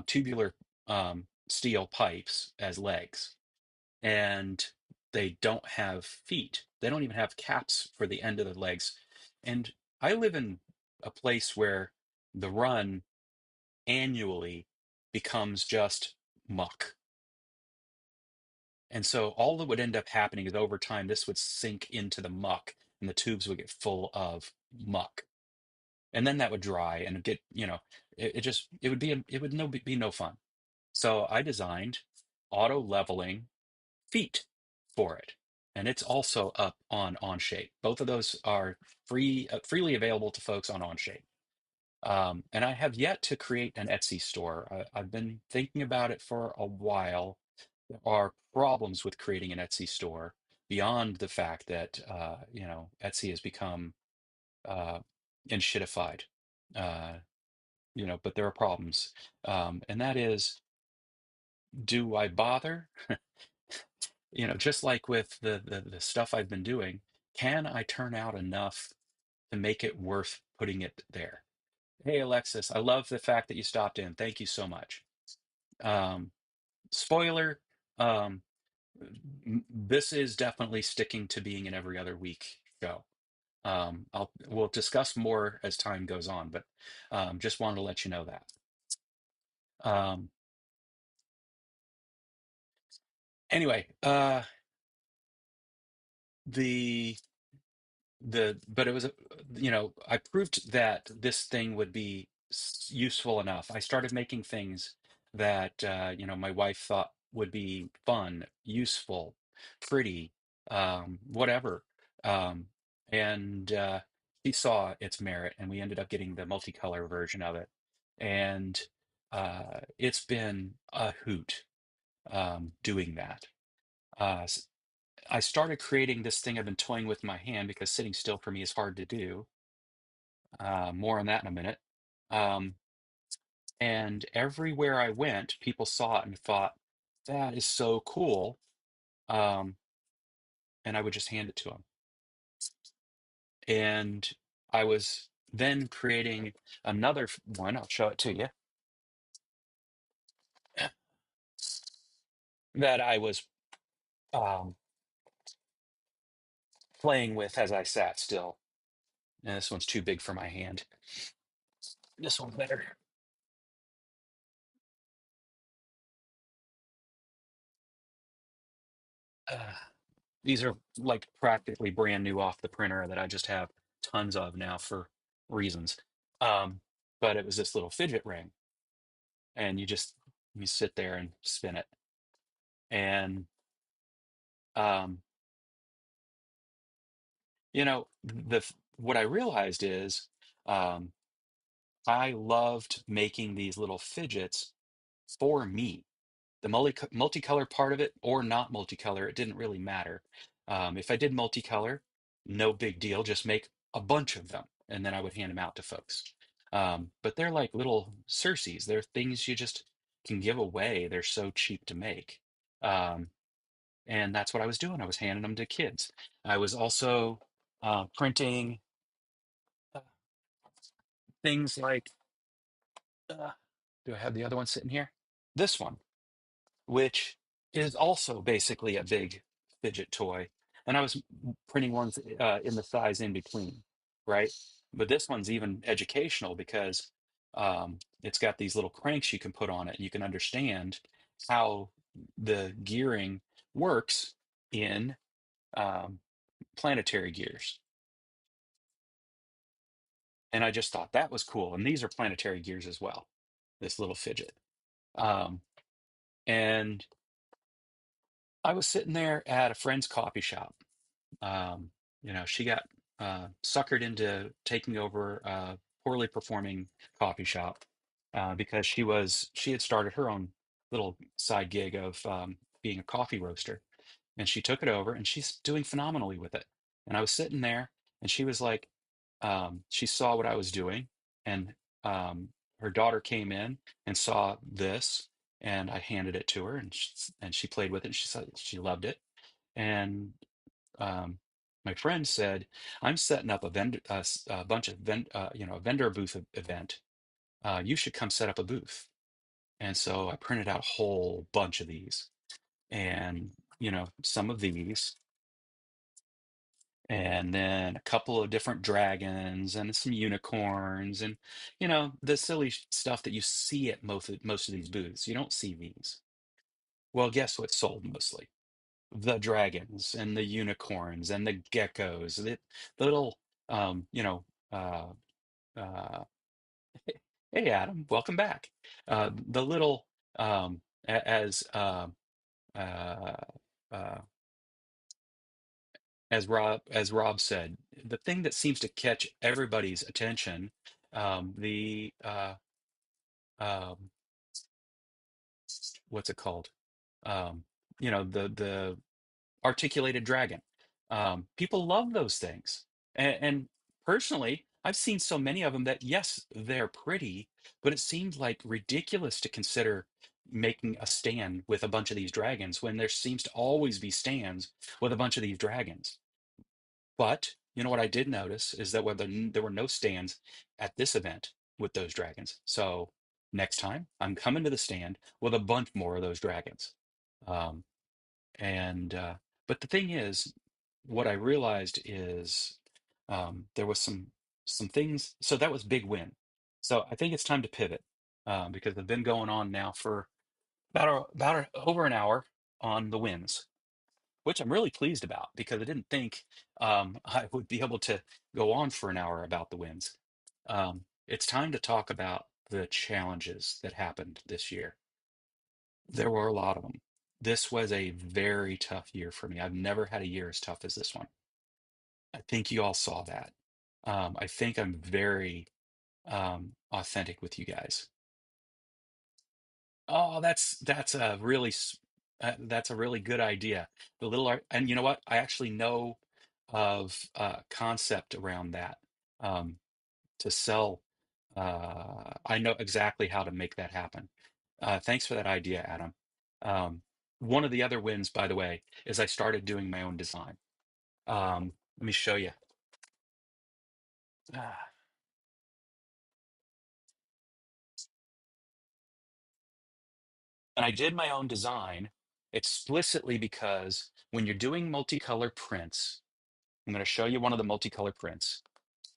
tubular steel pipes as legs, and they don't have feet. They don't even have caps for the end of the legs. And I live in a place where the run annually becomes just muck. And so all that would end up happening is over time, this would sink into the muck and the tubes would get full of muck. And then that would dry and get, it would be no fun. So I designed auto leveling feet for it, and it's also up on Onshape. Both of those are freely available to folks on Onshape. And I have yet to create an Etsy store. I've been thinking about it for a while. There are problems with creating an Etsy store beyond the fact that Etsy has become uh, enshittified. Uh, but there are problems. And that is, do I bother? Just like with the stuff I've been doing, can I turn out enough to make it worth putting it there? Hey, Alexis, I love the fact that you stopped in. Thank you so much. Um, Spoiler, um, this is definitely sticking to being an every other week show. We'll discuss more as time goes on, but just wanted to let you know that. Um, anyway, the but it was I proved that this thing would be useful enough. I started making things that my wife thought would be fun, useful, pretty, whatever. um, and she saw its merit, and we ended up getting the multicolor version of it. And it's been a hoot doing that. I started creating this thing I've been toying with in my hand because sitting still for me is hard to do. More on that in a minute. Um, and everywhere I went, people saw it and thought, that is so cool. Um, and I would just hand it to them. And I was then creating another one. I'll show it to you that I was um, playing with as I sat still. And this one's too big for my hand. This one's better. Uh, these are like practically brand new off the printer that I just have tons of now for reasons. Um, but it was this little fidget ring, and you sit there and spin it. And um, what I realized is um, I loved making these little fidgets for me. The multicolor part of it or not multicolor, it didn't really matter. If I did multicolor, no big deal, just make a bunch of them and then I would hand them out to folks. But they're like little Circes. They're things you just can give away. They're so cheap to make. Um, and that's what I was doing. I was handing them to kids. I was also printing uh, things like, uh, do I have the other one sitting here? This one, which is also basically a big fidget toy. And I was printing ones in the size in between, right? But this one's even educational because it's got these little cranks you can put on it. You can understand how the gearing works in um, planetary gears. And I just thought that was cool. And these are planetary gears as well, this little fidget. Um, and I was sitting there at a friend's coffee shop. Um, she got suckered into taking over a poorly performing coffee shop because she had started her own little side gig of being a coffee roaster, and she took it over, and she's doing phenomenally with it. And I was sitting there, and she was like, she saw what I was doing, and her daughter came in and saw this, and I handed it to her, and she played with it, and she said she loved it. And um, my friend said, "I'm setting up a bunch of a vendor booth event. You should come set up a booth." And so I printed out a whole bunch of these, and some of these, and then a couple of different dragons and some unicorns, and the silly stuff that you see at most of these booths. You don't see these. Well, guess what sold mostly? The dragons and the unicorns and the geckos, the little, uh, uh, hey Adam, welcome back. The little, as uh, uh, as Rob said, the thing that seems to catch everybody's attention, the um, what's it called? Um, the articulated dragon. People love those things. And personally, I've seen so many of them that, yes, they're pretty, but it seems like ridiculous to consider making a stand with a bunch of these dragons when there seems to always be stands with a bunch of these dragons. But you know what I did notice is that there were no stands at this event with those dragons. So next time I'm coming to the stand with a bunch more of those dragons. Um, and but the thing is, what I realized is there was some things. So that was big win. So I think it's time to pivot because I've been going on now for over an hour on the wins, which I'm really pleased about because I didn't think I would be able to go on for an hour about the wins. It's time to talk about the challenges that happened this year. There were a lot of them. This was a very tough year for me. I've never had a year as tough as this one. I think you all saw that. I think I'm very authentic with you guys. Oh, that's a really. That's a really good idea. The little art, and you know what? I actually know of concept around that to sell. I know exactly how to make that happen. Thanks for that idea, Adam. One of the other wins, by the way, is I started doing my own design. Let me show you. Ah, And I did my own design explicitly because when you're doing multicolor prints, I'm going to show you one of the multicolor prints.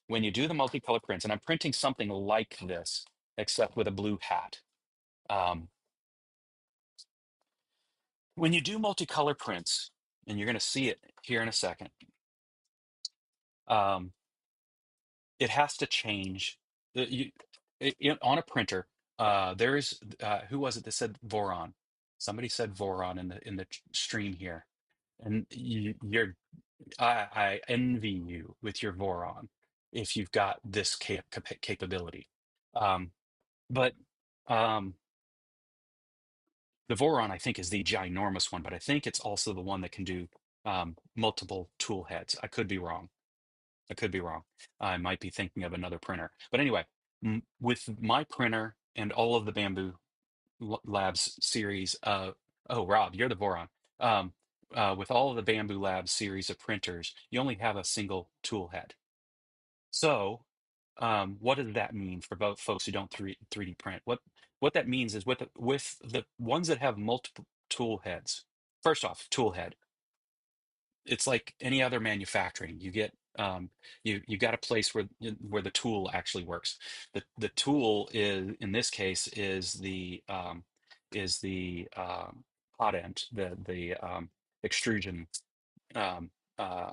When you do the multicolor prints, and I'm printing something like this, except with a blue hat. Um, when you do multicolor prints, and you're going to see it here in a second, um, it has to change. On a printer, there's who was it that said Voron? Somebody said Voron in the stream here, and I envy you with your Voron if you've got this capability. Um, but um, the Voron, I think, is the ginormous one, but I think it's also the one that can do multiple tool heads. I could be wrong. I could be wrong. I might be thinking of another printer. But anyway, with my printer and all of the Bamboo Labs series, oh, Rob, you're the Voron. Um, with all of the Bamboo Labs series of printers, you only have a single tool head. So, what does that mean for both folks who don't 3D print? What that means is with the ones that have multiple tool heads. First off, tool head. It's like any other manufacturing. You got a place where the tool actually works. The tool is in this case is the hot end, the extrusion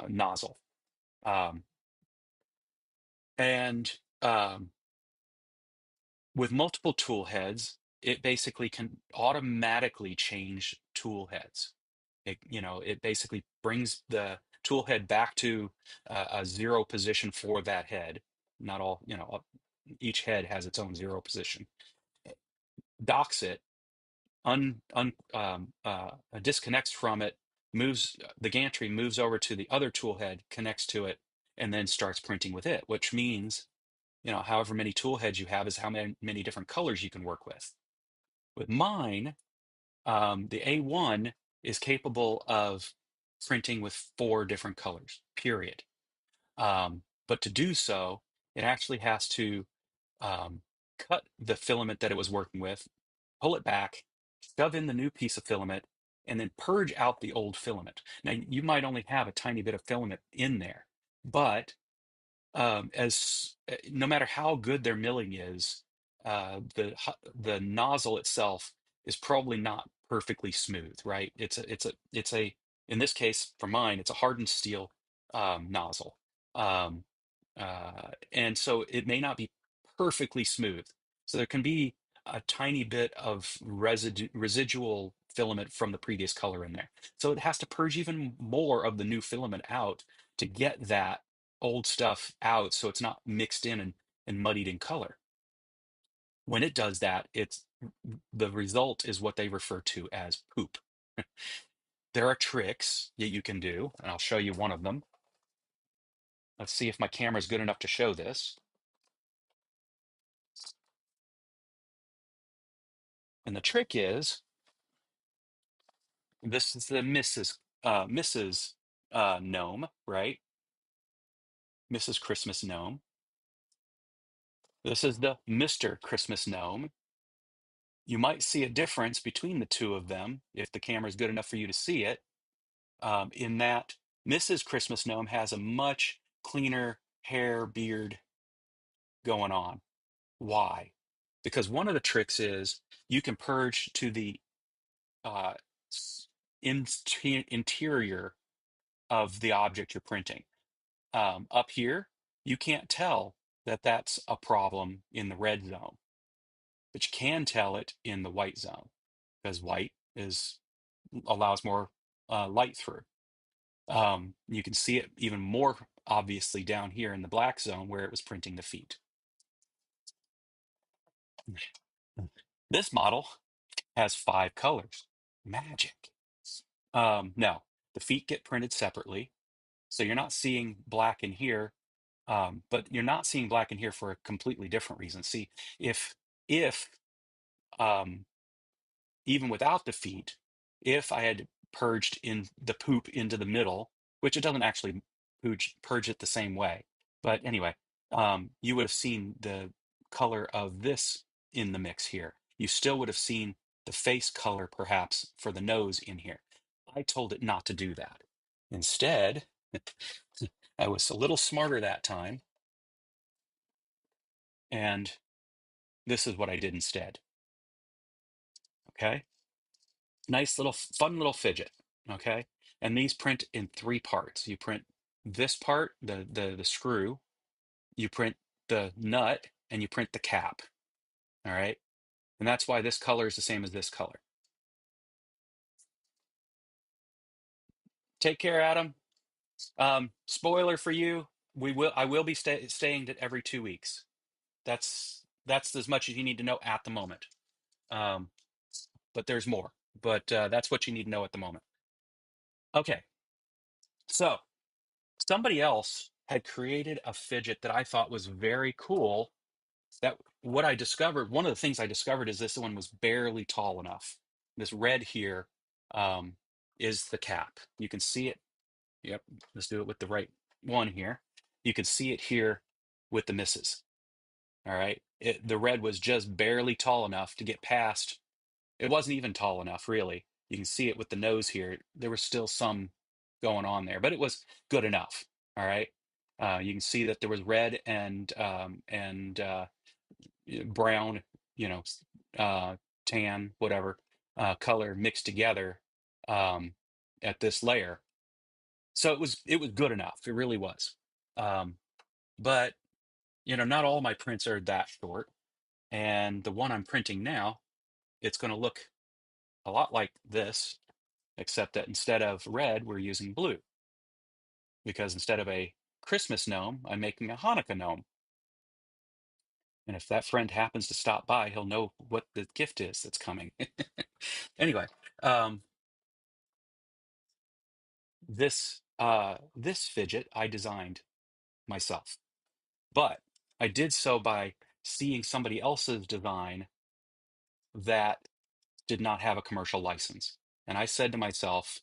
nozzle. Um, and With multiple tool heads, it basically can automatically change tool heads. It basically brings the tool head back to a zero position for that head. Not all, each head has its own zero position. Docks it, disconnects from it, moves the gantry, moves over to the other tool head, connects to it, and then starts printing with it, which means however many tool heads you have is how many different colors you can work with. With mine, the A1 is capable of printing with 4 different colors, period. But to do so, it actually has to um, cut the filament that it was working with, pull it back, shove in the new piece of filament, and then purge out the old filament. Now, you might only have a tiny bit of filament in there, but as no matter how good their milling is, the nozzle itself is probably not perfectly smooth, right? It's a in this case for mine, it's a hardened steel nozzle, um, and so it may not be perfectly smooth. So there can be a tiny bit of residual filament from the previous color in there. So it has to purge even more of the new filament out to get that old stuff out so it's not mixed in and muddied in color. When it does that, it's the result is what they refer to as poop. There are tricks that you can do, and I'll show you one of them. Let's see if my camera is good enough to show this. And the trick is this is the Mrs. Gnome, right? Mrs. Christmas Gnome. This is the Mr. Christmas Gnome. You might see a difference between the two of them if the camera is good enough for you to see it. In that Mrs. Christmas Gnome has a much cleaner hair beard going on. Why? Because one of the tricks is you can purge to the uh, interior of the object you're printing. Up here, you can't tell that that's a problem in the red zone, but you can tell it in the white zone because white is allows more light through. You can see it even more obviously down here in the black zone where it was printing the feet. This model has 5 colors. Magic. No, the feet get printed separately. So you're not seeing black in here, but you're not seeing black in here for a completely different reason. See, if um, even without the feet, if I had purged in the poop into the middle, which it doesn't actually purge it the same way, but anyway, you would have seen the color of this in the mix here. You still would have seen the face color perhaps for the nose in here. I told it not to do that. Instead, I was a little smarter that time, and this is what I did instead. Okay. Nice little fun little fidget. Okay. And these print in three parts. You print this part, the screw, you print the nut, and you print the cap. All right. And that's why this color is the same as this color. Take care, Adam. Spoiler for you, I will be staying at every 2 weeks. That's as much as you need to know at the moment. Um, but there's more. But that's what you need to know at the moment. Okay. So somebody else had created a fidget that I thought was very cool. That what I discovered, one of the things I discovered is this one was barely tall enough. This red here is the cap. You can see it. Yep, let's do it with the right one here. You can see it here with the misses. All right. The red was just barely tall enough to get past. It wasn't even tall enough, really. You can see it with the nose here. There was still some going on there, but it was good enough. All right. You can see that there was red and brown, you know, tan, whatever color mixed together um, at this layer. So it was good enough. It really was. Um, but not all my prints are that short. And the one I'm printing now, it's going to look a lot like this, except that instead of red, we're using blue. Because instead of a Christmas gnome, I'm making a Hanukkah gnome. And if that friend happens to stop by, he'll know what the gift is that's coming. Anyway, um, this fidget I designed myself, but I did so by seeing somebody else's design that did not have a commercial license. And I said to myself,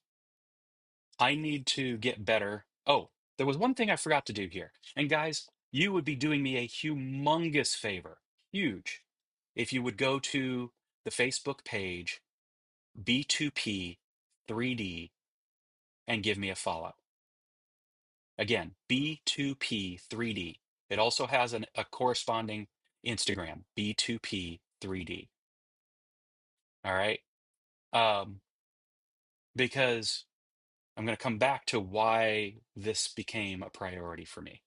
I need to get better. Oh, there was one thing I forgot to do here. And guys, you would be doing me a humongous favor, huge, if you would go to the Facebook page B2P 3D and give me a follow. Again, B2P 3D. It also has a corresponding Instagram, B2P 3D. All right. Um, because I'm going to come back to why this became a priority for me.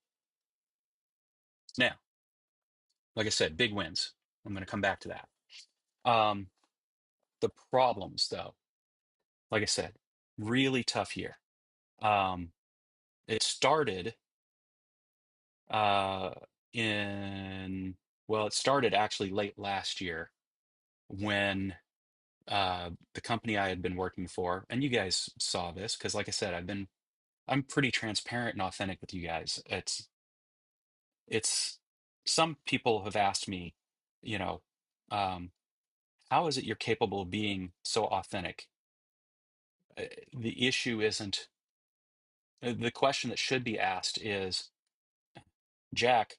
Now, like I said, big wins. I'm going to come back to that. Um, the problems, though, like I said, really tough year. Um, it started uh, in, well, it started actually late last year when the company I had been working for, and you guys saw this because, like I said, I'm pretty transparent and authentic with you guys. It's some people have asked me, you know, um, how is it you're capable of being so authentic? The issue isn't the question that should be asked is, Jack,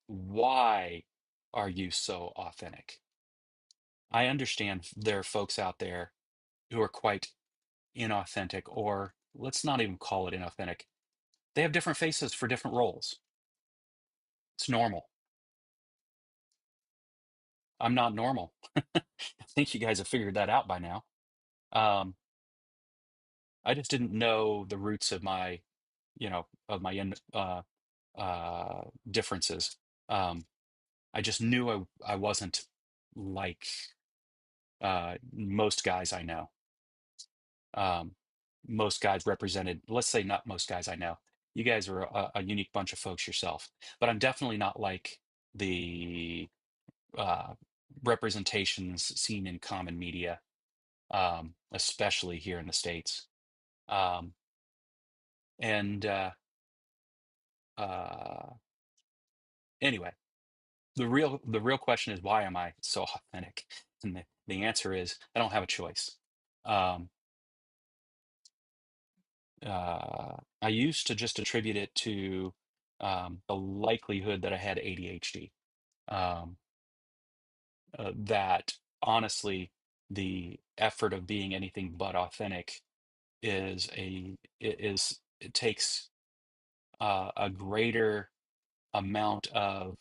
why are you so authentic? I understand there are folks out there who are quite inauthentic, or let's not even call it inauthentic. They have different faces for different roles. It's normal. I'm not normal. I think you guys have figured that out by now. Um, I just didn't know the roots of my differences. I just knew I wasn't like most guys I know. Um, most guys represented, let's say not most guys I know. You guys are a unique bunch of folks yourself, but I'm definitely not like the uh, representations seen in common media, especially here in the States. Um, and uh, anyway, the real question is, why am I so authentic? And the answer is, I don't have a choice. Um, I used to just attribute it to the likelihood that I had ADHD. Um, that honestly, the effort of being anything but authentic it takes a greater amount of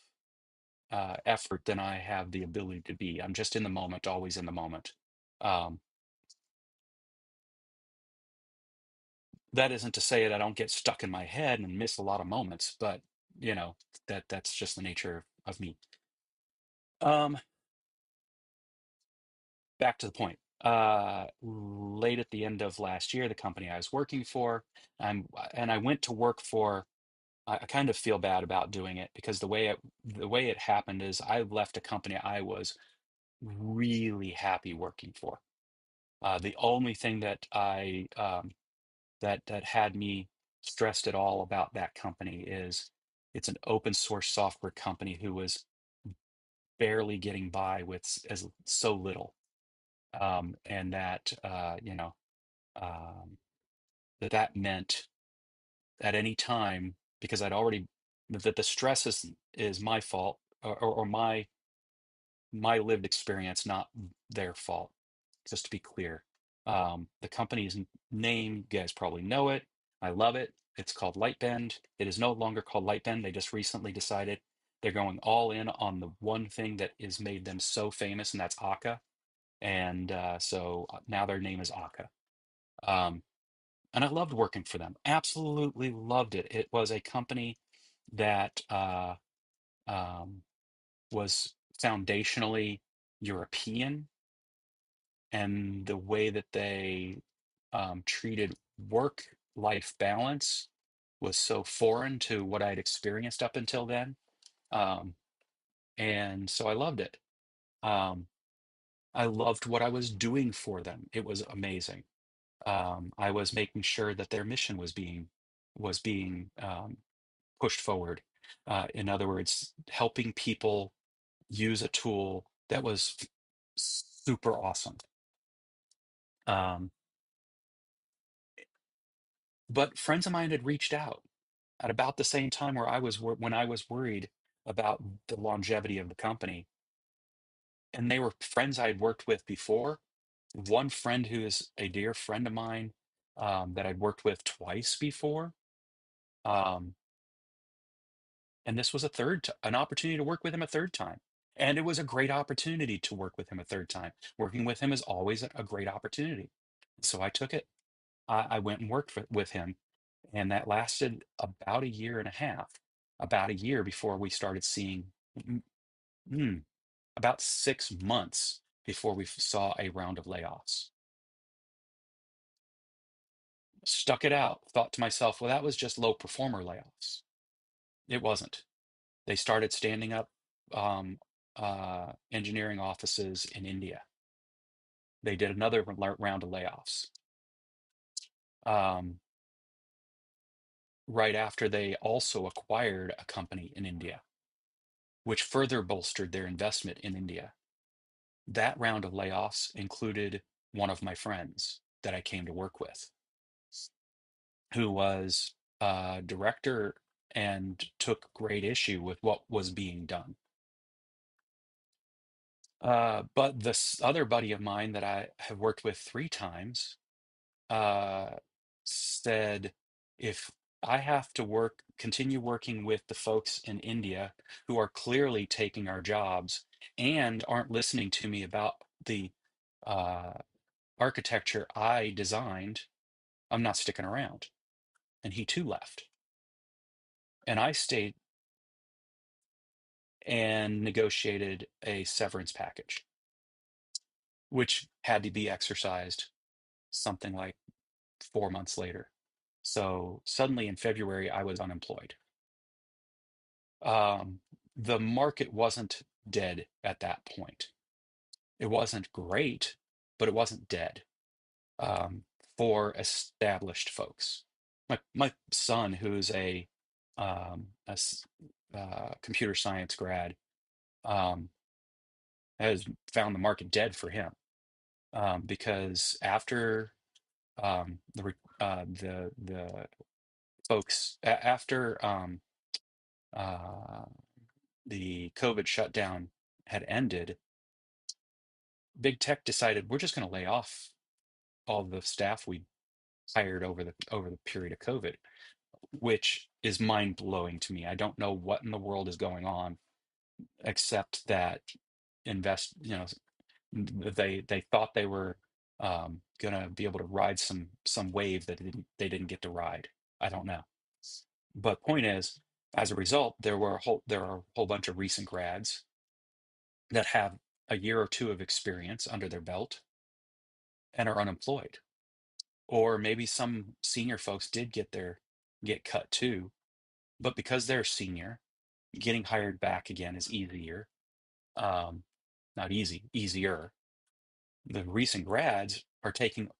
effort than I have the ability to be. I'm just in the moment, always in the moment. Um, that isn't to say that I don't get stuck in my head and miss a lot of moments, but you know, that's just the nature of me. Um, Back to the point. Late at the end of last year, the company I was working for, and I went to work for. I kind of feel bad about doing it because the way it happened is I left a company I was really happy working for. The only thing that had me stressed at all about that company is it's an open source software company who was barely getting by with as so little, and that um, that meant at any time, because I'd already that the stress is my fault, or my lived experience, not their fault. Just to be clear, the company's name, you guys probably know it. I love it. It's called Lightbend. It is no longer called Lightbend. They just recently decided they're going all in on the one thing that has made them so famous, and that's Akka. And so now their name is Akka. Um, and I loved working for them. Absolutely loved it. It was a company that um, was foundationally European, and the way that they treated work-life balance was so foreign to what I'd experienced up until then. Um, and so I loved it. Um, I loved what I was doing for them. It was amazing. I was making sure that their mission was being pushed forward. In other words, helping people use a tool that was super awesome. Um, but friends of mine had reached out at about the same time where when I was worried about the longevity of the company, and they were friends I had worked with before. One friend who is a dear friend of mine, that I'd worked with twice before. Um, and this was an opportunity to work with him a third time. And it was a great opportunity to work with him a third time. Working with him is always a great opportunity. So I took it. I went and worked with him, and that lasted about a year and a half, about a year before we started seeing, mm, mm, about 6 months before we saw a round of layoffs. Stuck it out, thought to myself, well, that was just low performer layoffs. It wasn't. They started standing up engineering offices in India. They did another round of layoffs. Um, right after they also acquired a company in India, which further bolstered their investment in India. That round of layoffs included one of my friends that I came to work with, who was a director and took great issue with what was being done. But this other buddy of mine that I have worked with three times uh, said, if I have to continue working with the folks in India who are clearly taking our jobs and aren't listening to me about the uh, architecture I designed, I'm not sticking around. And he too left. And I stayed and negotiated a severance package, which had to be exercised something like 4 months later. So suddenly in February, I was unemployed. Um, the market wasn't dead at that point. It wasn't great, but it wasn't dead. for established folks. My son, who's a computer science grad, um, has found the market dead for him, because after the folks after uh, the COVID shutdown had ended, big tech decided we're just going to lay off all the staff we hired over the period of COVID, which is mind blowing to me. I don't know what in the world is going on, except that invest, you know, they thought they were gonna be able to ride some wave that they didn't get to ride. I don't know. But point is, as a result, there are a whole bunch of recent grads that have a year or two of experience under their belt and are unemployed. Or maybe some senior folks did get cut too, but because they're senior, getting hired back again is easier. Um, Not easy, easier. The recent grads are taking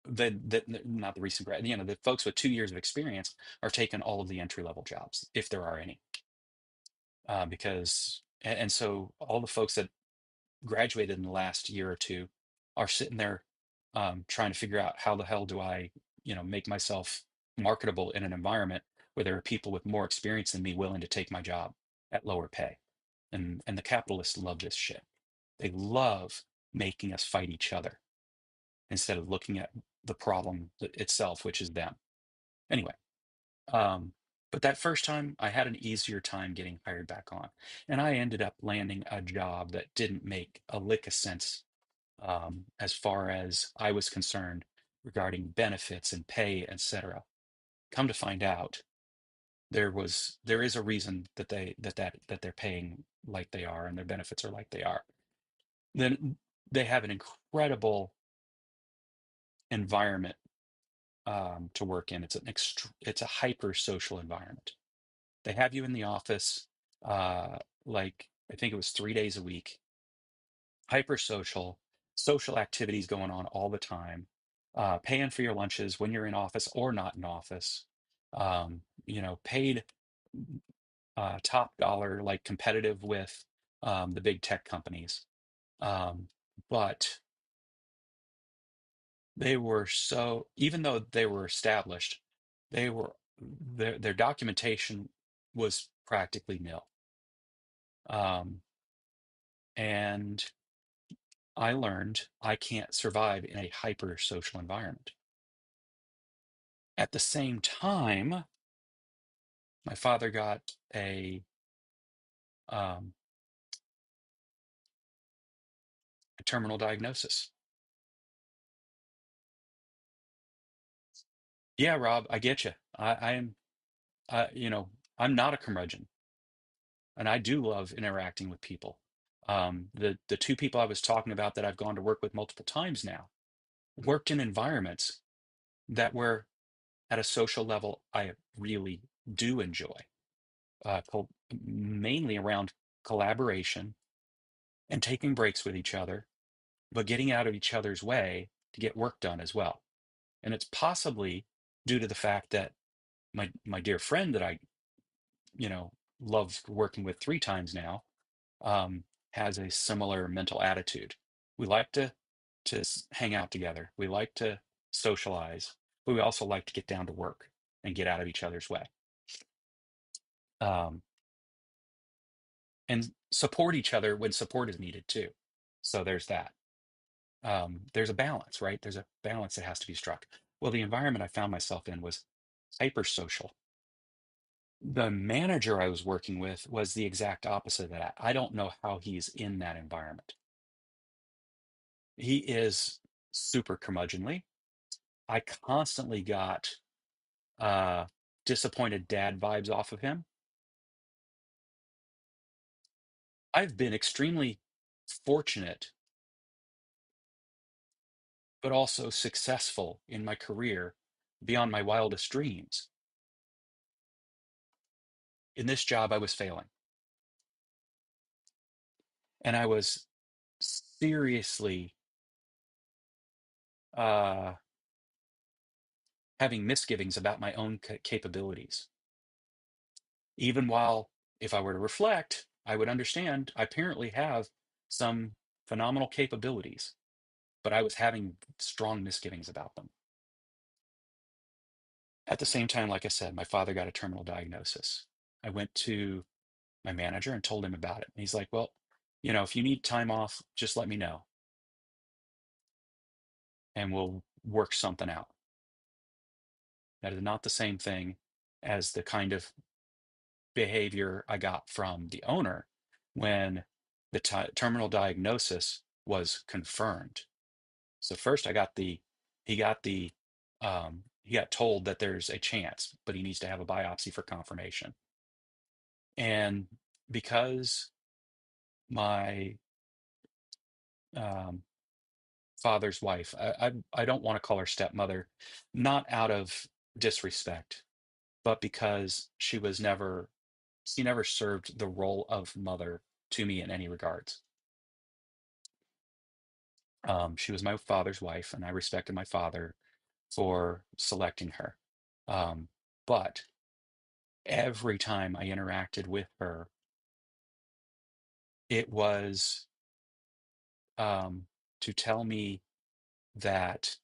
not the recent grad, you know, the folks with 2 years of experience are taking all of the entry level jobs, if there are any. And so all the folks that graduated in the last year or two are sitting there, trying to figure out how the hell do I, you know, make myself marketable in an environment where there are people with more experience than me willing to take my job at lower pay. And the capitalists love this shit. They love making us fight each other instead of looking at the problem itself, which is them. Anyway, um, but that first time I had an easier time getting hired back on. And I ended up landing a job that didn't make a lick of sense, as far as I was concerned, regarding benefits and pay, etc. Come to find out, there is a reason that they're paying like they are and their benefits are like they are. Then they have an incredible environment, to work in. It's a hyper social environment. They have you in the office, like I think it was 3 days a week, hyper social, social activities going on all the time, paying for your lunches when you're in office or not in office, you know, paid top dollar, like competitive with the big tech companies. Um, but they were so, even though they were established, their documentation was practically nil. Um, and I learned I can't survive in a hyper social environment. At the same time, my father got um, a terminal diagnosis. Yeah, Rob, I get you. I am, you know, I'm not a curmudgeon, and I do love interacting with people. The two people I was talking about that I've gone to work with multiple times now worked in environments that were at a social level I really do enjoy, mainly around collaboration and taking breaks with each other, but getting out of each other's way to get work done as well. And it's possibly due to the fact that my dear friend that I, you know, love working with 3 times now, has a similar mental attitude. We like to hang out together. We like to socialize, but we also like to get down to work and get out of each other's way, um, and support each other when support is needed too. So there's that. There's a balance, right? There's a balance that has to be struck. Well, the environment I found myself in was hyper social. The manager I was working with was the exact opposite of that. I don't know how he's in that environment. He is super curmudgeonly. I constantly got uh, disappointed dad vibes off of him. I've been extremely fortunate, but also successful in my career beyond my wildest dreams. In this job, I was failing, and I was seriously, uh, having misgivings about my own capabilities. Even while, if I were to reflect, I would understand I apparently have some phenomenal capabilities, but I was having strong misgivings about them. At the same time, like I said, my father got a terminal diagnosis. I went to my manager and told him about it. And he's like, well, if you need time off, just let me know and we'll work something out. That is not the same thing as the kind of behavior I got from the owner when the terminal diagnosis was confirmed. So first he got he got told that there's a chance, but he needs to have a biopsy for confirmation. And because my um, father's wife, I don't want to call her stepmother, not out of disrespect, but because she never served the role of mother to me in any regards. She was my father's wife, and I respected my father for selecting her. Um, but every time I interacted with her, it was to tell me that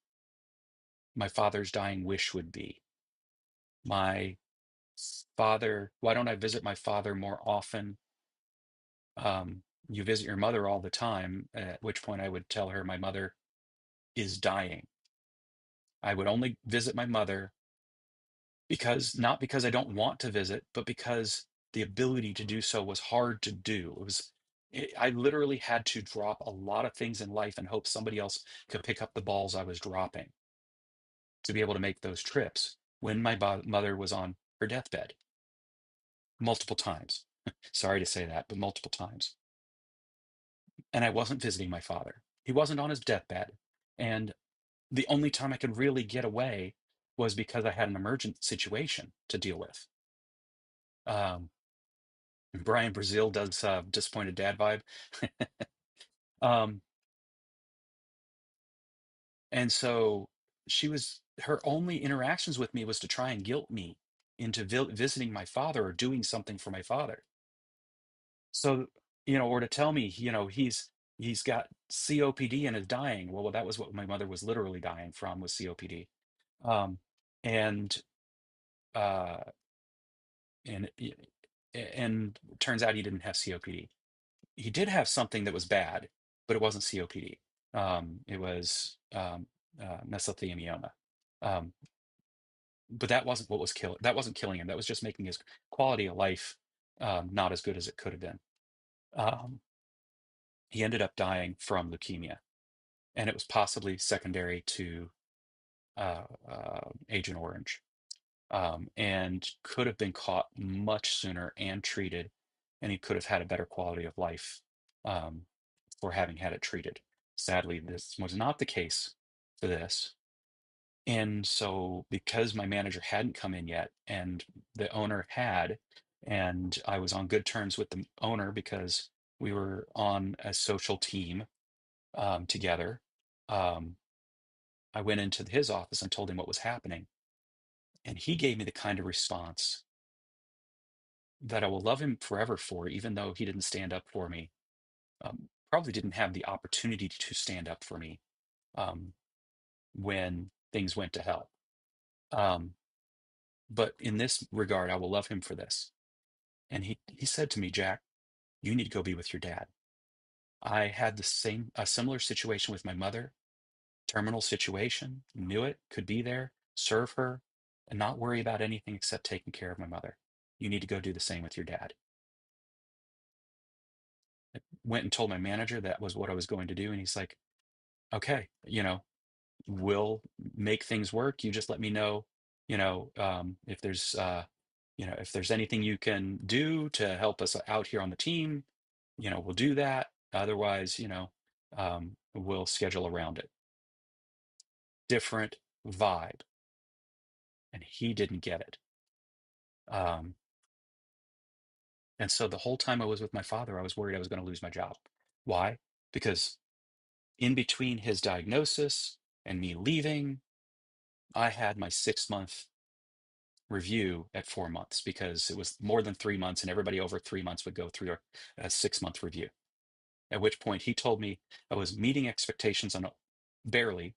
my father's dying wish would be my father. Why don't I visit my father more often? You visit your mother all the time, at which point I would tell her my mother is dying. I would only visit my mother because not because I don't want to visit, but because the ability to do so was hard to do. I literally had to drop a lot of things in life and hope somebody else could pick up the balls I was dropping to be able to make those trips when my mother was on her deathbed multiple times. Sorry to say that, but multiple times. And I wasn't visiting my father. He wasn't on his deathbed. And the only time I could really get away was because I had an emergent situation to deal with. Um, Brian Brazil does disappointed dad vibe. um, and so her only interactions with me was to try and guilt me into visiting my father or doing something for my father. So, or to tell me, he's got COPD and is dying. Well, that was what my mother was literally dying from, was COPD. Um, and uh, and and it turns out he didn't have COPD. He did have something that was bad, but it wasn't COPD. It was mesothelioma. Um, but that wasn't what was killing. That wasn't killing him. That was just making his quality of life not as good as it could have been. Um, he ended up dying from leukemia, and it was possibly secondary to Agent Orange, and could have been caught much sooner and treated, and he could have had a better quality of life um, for having had it treated. Sadly, this was not the case for this. And so, because my manager hadn't come in yet, and the owner had, and I was on good terms with the owner because we were on a social team together, um, I went into his office and told him what was happening. And he gave me the kind of response that I will love him forever for, even though he didn't stand up for me, probably didn't have the opportunity to stand up for me um, when things went to hell. Um, but in this regard, I will love him for this. And he said to me, Jack, you need to go be with your dad. I had a similar situation with my mother, terminal situation, knew it, could be there, serve her, and not worry about anything except taking care of my mother. You need to go do the same with your dad. I went and told my manager that was what I was going to do. And he's like, okay, we'll make things work. You just let me know, if if there's anything you can do to help us out here on the team, we'll do that. Otherwise, we'll schedule around it. Different vibe. And he didn't get it. Um, and so the whole time I was with my father, I was worried I was going to lose my job. Why? Because in between his diagnosis and me leaving, I had my 6 month review at 4 months because it was more than 3 months, and everybody over 3 months would go through a 6 month review. At which point he told me I was meeting expectations on barely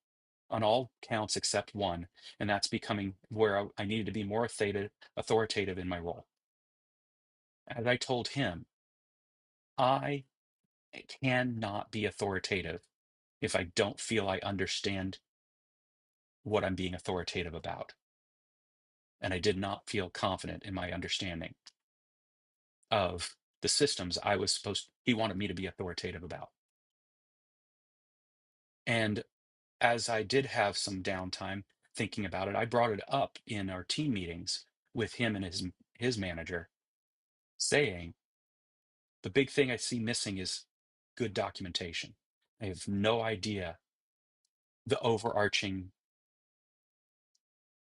on all counts except one, and that's becoming where I needed to be more authoritative in my role. As I told him, I cannot be authoritative if I don't feel I understand what I'm being authoritative about. And I did not feel confident in my understanding of the systems he wanted me to be authoritative about. And as I did have some downtime thinking about it, I brought it up in our team meetings with him and his manager, saying the big thing I see missing is good documentation. I have no idea the overarching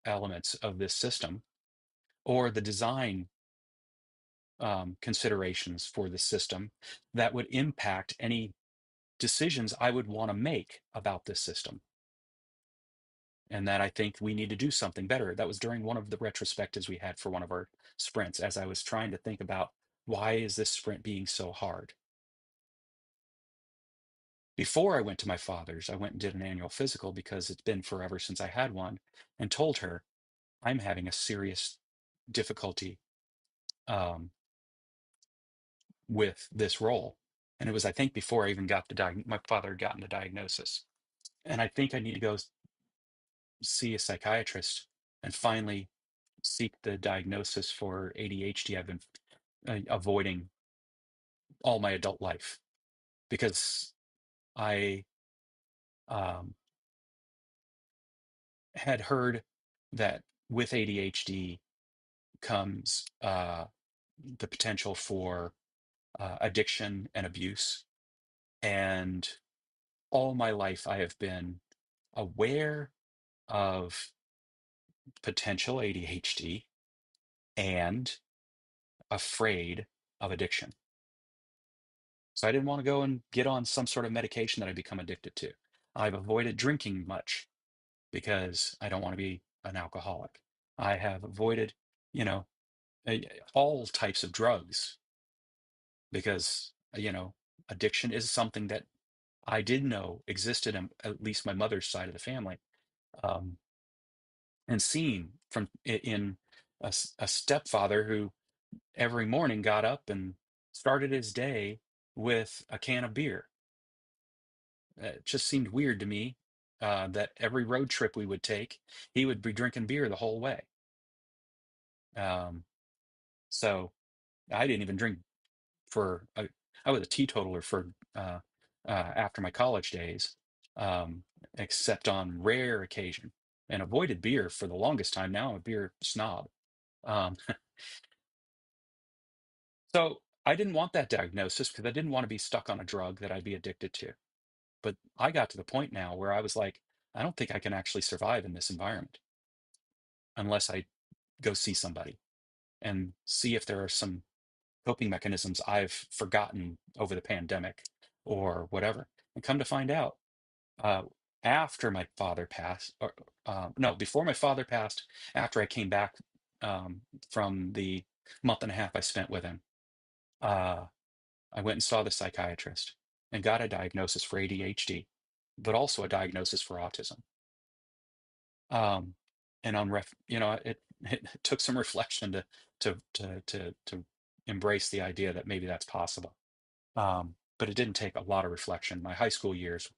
elements of this system or the design considerations for the system that would impact any decisions I would want to make about this system. And that I think we need to do something better. That was during one of the retrospectives we had for one of our sprints, as I was trying to think about why is this sprint being so hard? Before I went to my father's, I went and did an annual physical because it's been forever since I had one, and told her I'm having a serious difficulty um, with this role. And it was, I think, before I even got my father had gotten the diagnosis. And I think I need to go see a psychiatrist and finally seek the diagnosis for ADHD I've been avoiding all my adult life, because I um, had heard that with ADHD comes the potential for addiction and abuse. And all my life, I have been aware of potential ADHD and afraid of addiction. So I didn't want to go and get on some sort of medication that I become addicted to. I've avoided drinking much because I don't want to be an alcoholic. I have avoided, you know, all types of drugs because, addiction is something that I did know existed in at least my mother's side of the family. Um, and seen from in a stepfather who every morning got up and started his day with a can of beer. It just seemed weird to me that every road trip we would take, he would be drinking beer the whole way. Um, so I didn't even drink I was a teetotaler for after my college days, um, except on rare occasion, and avoided beer for the longest time. Now I'm a beer snob. Um, so I didn't want that diagnosis because I didn't want to be stuck on a drug that I'd be addicted to. But I got to the point now where I was like, I don't think I can actually survive in this environment unless I go see somebody and see if there are some coping mechanisms I've forgotten over the pandemic or whatever. And come to find out, uh, after my father passed, or no, before my father passed, after I came back from the month and a half I spent with him, uh, I went and saw the psychiatrist and got a diagnosis for ADHD, but also a diagnosis for autism. Um, and it took some reflection to embrace the idea that maybe that's possible. But it didn't take a lot of reflection. My high school years,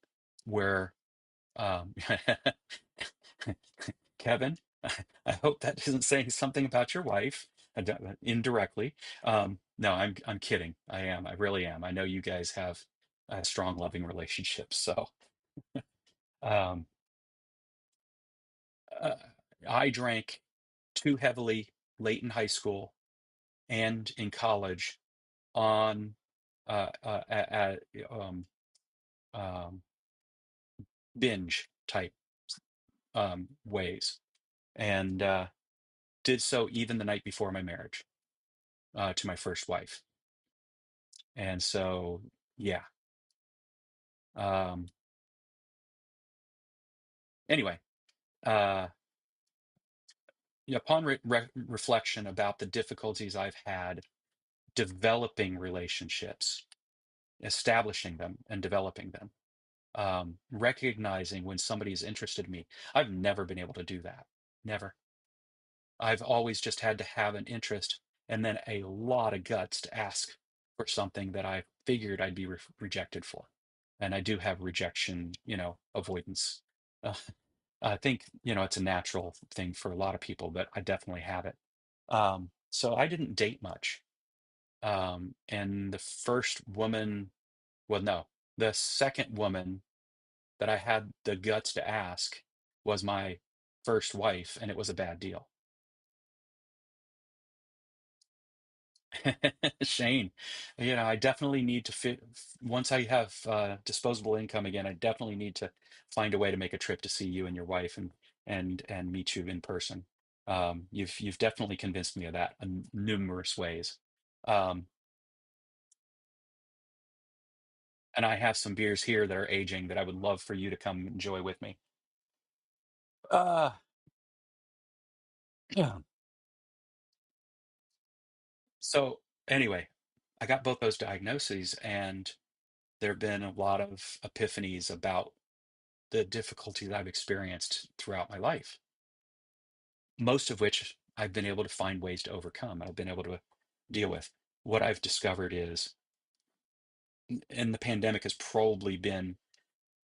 where um, Kevin, I hope that isn't saying something about your wife indirectly. No, I'm kidding. I am. I really am. I know you guys have a strong, loving relationship. So um, uh, I drank too heavily late in high school and in college on um, um, binge type ways, and did so even the night before my marriage to my first wife. And so, yeah. Um, anyway, uh, upon reflection about the difficulties I've had developing relationships, establishing them and developing them, recognizing when somebody is interested in me. I've never been able to do that. Never. I've always just had to have an interest and then a lot of guts to ask for something that I figured I'd be rejected for. And I do have rejection, avoidance. Uh, I think, it's a natural thing for a lot of people, but I definitely have it. So I didn't date much. And the first woman, well, no, the second woman that I had the guts to ask was my first wife, and it was a bad deal. Shane, I definitely need to fit once I have disposable income again. I definitely need to find a way to make a trip to see you and your wife and meet you in person. You've definitely convinced me of that in numerous ways. Um, and I have some beers here that are aging that I would love for you to come enjoy with me. Uh, so anyway, I got both those diagnoses, and there have been a lot of epiphanies about the difficulties I've experienced throughout my life, most of which I've been able to find ways to overcome. I've been able to deal with. What I've discovered is, and the pandemic has probably been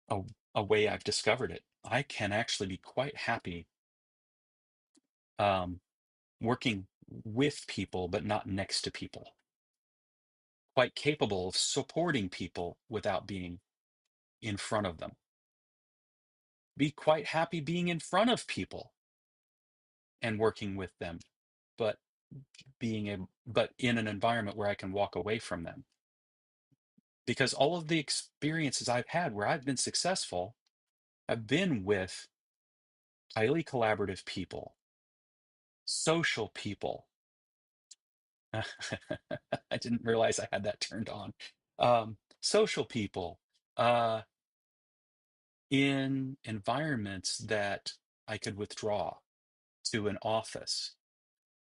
a, a way I've discovered it. I can actually be quite happy um, working with people, but not next to people. Quite capable of supporting people without being in front of them. Be quite happy being in front of people and working with them, but but in an environment where I can walk away from them. Because all of the experiences I've had where I've been successful have been with highly collaborative people, social people. I didn't realize I had that turned on. Social people in environments that I could withdraw to an office,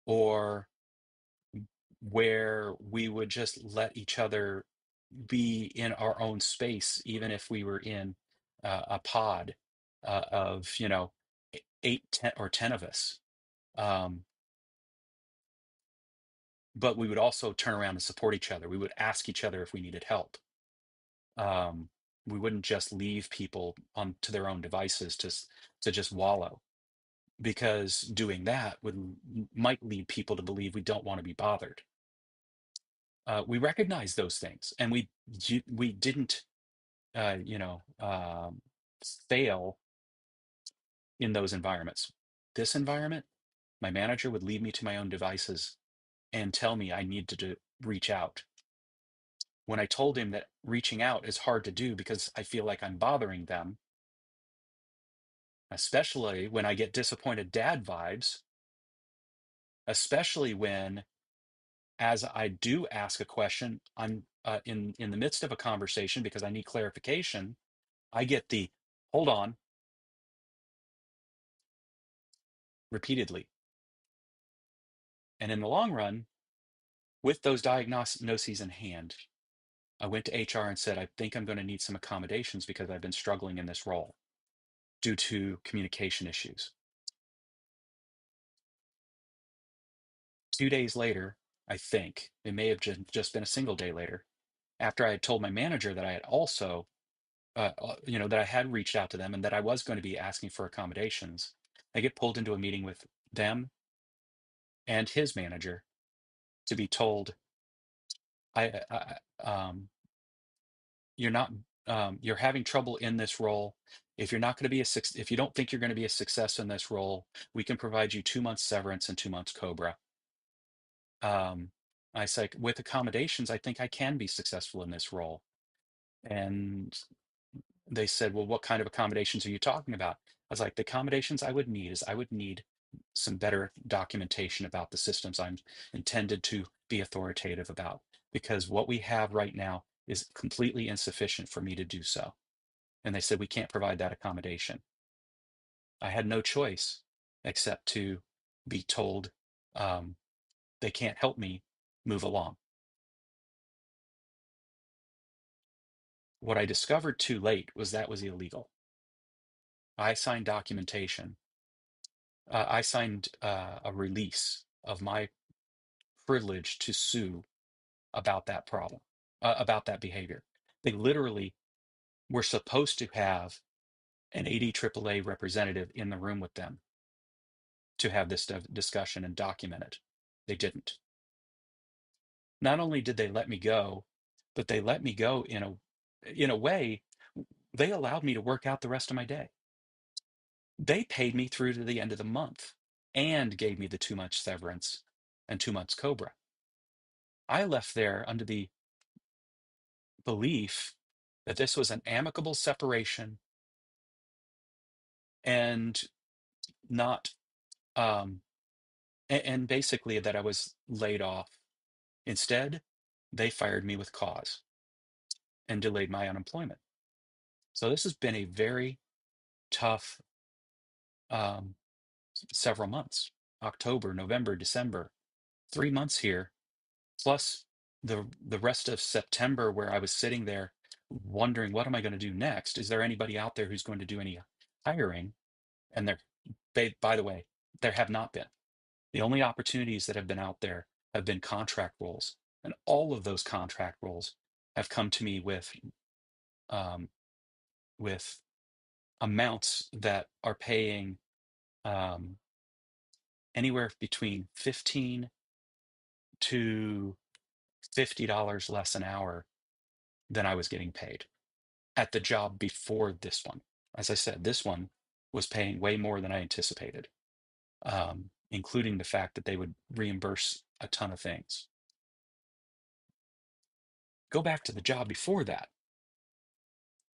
or where we would just let each other be in our own space, even if we were in a pod of, 8, 10, or 10 of us. Um, but we would also turn around and support each other. We would ask each other if we needed help. Um, we wouldn't just leave people on to their own devices to just wallow, because doing that might lead people to believe we don't want to be bothered. We recognize those things, and we didn't uh, you know, um, fail in those environments. This environment, my manager would leave me to my own devices and tell me I need to reach out. When I told him that reaching out is hard to do because I feel like I'm bothering them, especially when I get disappointed dad vibes, especially when, as I do ask a question, I'm in the midst of a conversation because I need clarification, I get the hold on repeatedly. And in the long run, with those diagnoses in hand, I went to HR and said, I think I'm going to need some accommodations because I've been struggling in this role due to communication issues. 2 days later, I think, it may have just been a single day later, after I had told my manager that I had also, that I had reached out to them and that I was going to be asking for accommodations, I get pulled into a meeting with them and his manager to be told, you're not you're having trouble in this role. If you're not going to be if you don't think you're going to be a success in this role, we can provide you 2 months severance and 2 months Cobra. um, I said, with accommodations, I think I can be successful in this role. And they said, well, what kind of accommodations are you talking about? I was like, the accommodations I would need is I would need some better documentation about the systems I'm intended to be authoritative about, because what we have right now is completely insufficient for me to do so. And they said, we can't provide that accommodation. I had no choice except to be told um, they can't help me move along. What I discovered too late was that was illegal. I signed documentation. I signed a release of my privilege to sue about that problem, about that behavior. They literally were supposed to have an AD representative in the room with them to have this discussion and document it. They didn't. Not only did they let me go, but they let me go in a way, they allowed me to work out the rest of my day. They paid me through to the end of the month and gave me the 2 months severance and 2 months Cobra. I left there under the belief that this was an amicable separation and not um and basically that I was laid off. Instead, they fired me with cause and delayed my unemployment. So this has been a very tough um several months. October, November, December, 3 months here, plus the rest of September where I was sitting there wondering what am I going to do next? Is there anybody out there who's going to do any hiring? And by the way, there have not been. The only opportunities that have been out there have been contract roles, and all of those contract roles have come to me um, with amounts that are paying um, anywhere between 15 to $50 less an hour than I was getting paid at the job before this one. As I said, this one was paying way more than I anticipated, including the fact that they would reimburse a ton of things. Go back to the job before that.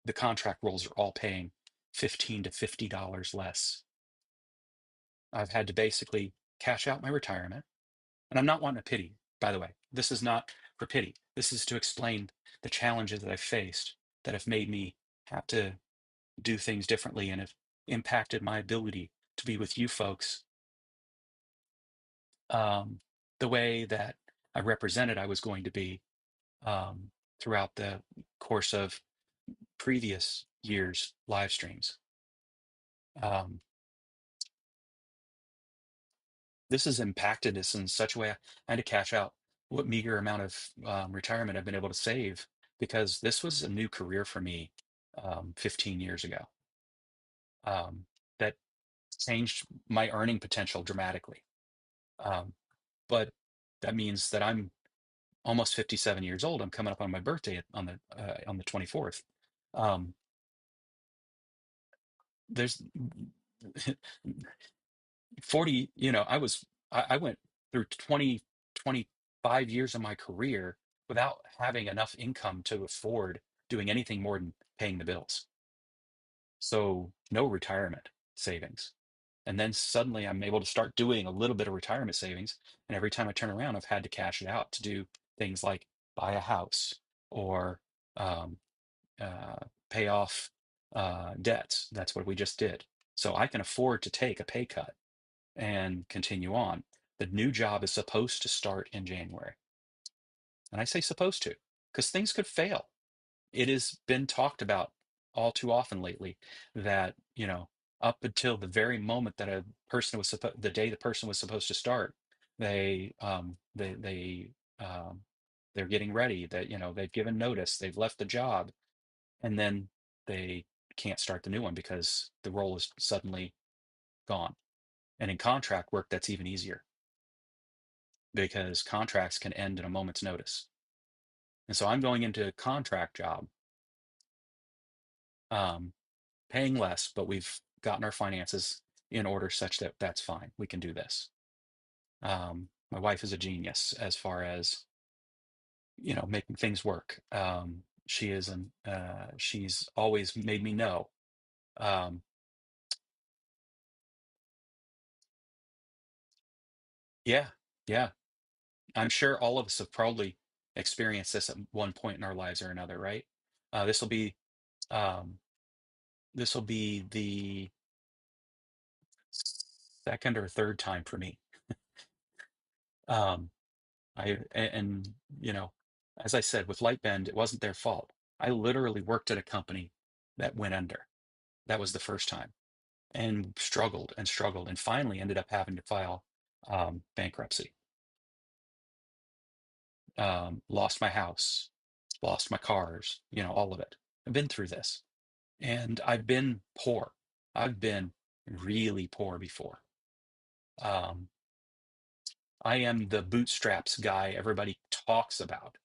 The contract roles are all paying 15 to $50 less. I've had to basically cash out my retirement. And I'm not wanting to pity, by the way. This is not for pity. This is to explain the challenges that I've faced that have made me have to do things differently and have impacted my ability to be with you folks the way that I represented I was going to be um, throughout the course of previous years' live streams. Um, this has impacted us in such a way I had to cash out what meager amount of retirement I've been able to save because this was a new career for me 15 years ago that changed my earning potential dramatically. Um, but that means that I'm almost 57 years old. I'm coming up on my birthday on the 24th. Um, there's 40, I went through 25 years of my career without having enough income to afford doing anything more than paying the bills. So no retirement savings. And then suddenly I'm able to start doing a little bit of retirement savings. And every time I turn around, I've had to cash it out to do things like buy a house or um, uh, pay off debts. That's what we just did. So I can afford to take a pay cut and continue on. The new job is supposed to start in January. And I say supposed to because things could fail. It has been talked about all too often lately that, up until the very moment that a person was supposed, the day the person was supposed to start, they they're getting ready that, they've given notice, they've left the job, and then they can't start the new one because the role is suddenly gone. And in contract work, that's even easier because contracts can end in a moment's notice. And so I'm going into a contract job, um, paying less, but we've gotten our finances in order such that that's fine. We can do this. My wife is a genius as far as making things work. She's always made me know. Um, yeah, yeah. I'm sure all of us have probably experienced this at one point in our lives or another, right? Uh, this will be um, this will be the second or third time for me. Um, and as I said, with Lightbend, it wasn't their fault. I literally worked at a company that went under. That was the first time, and struggled, and finally ended up having to file bankruptcy. Lost my house, lost my cars, all of it. I've been through this, and I've been poor. I've been really poor before. Um, I am the bootstraps guy everybody talks about.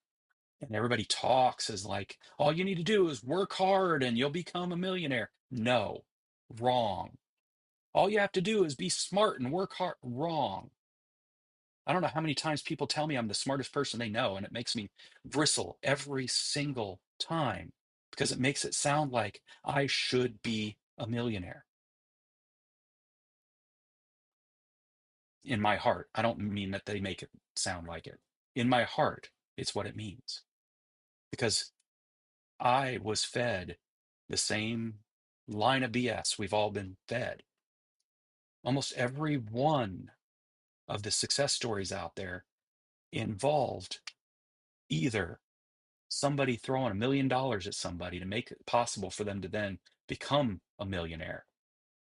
And everybody talks as like, all you need to do is work hard and you'll become a millionaire. No, wrong. All you have to do is be smart and work hard. Wrong. I don't know how many times people tell me I'm the smartest person they know, and it makes me bristle every single time because it makes it sound like I should be a millionaire in my heart. I don't mean that they make it sound like it. In my heart, it's what it means because I was fed the same line of BS we've all been fed. Almost every one of the success stories out there involved either somebody throwing $1 million at somebody to make it possible for them to then become a millionaire,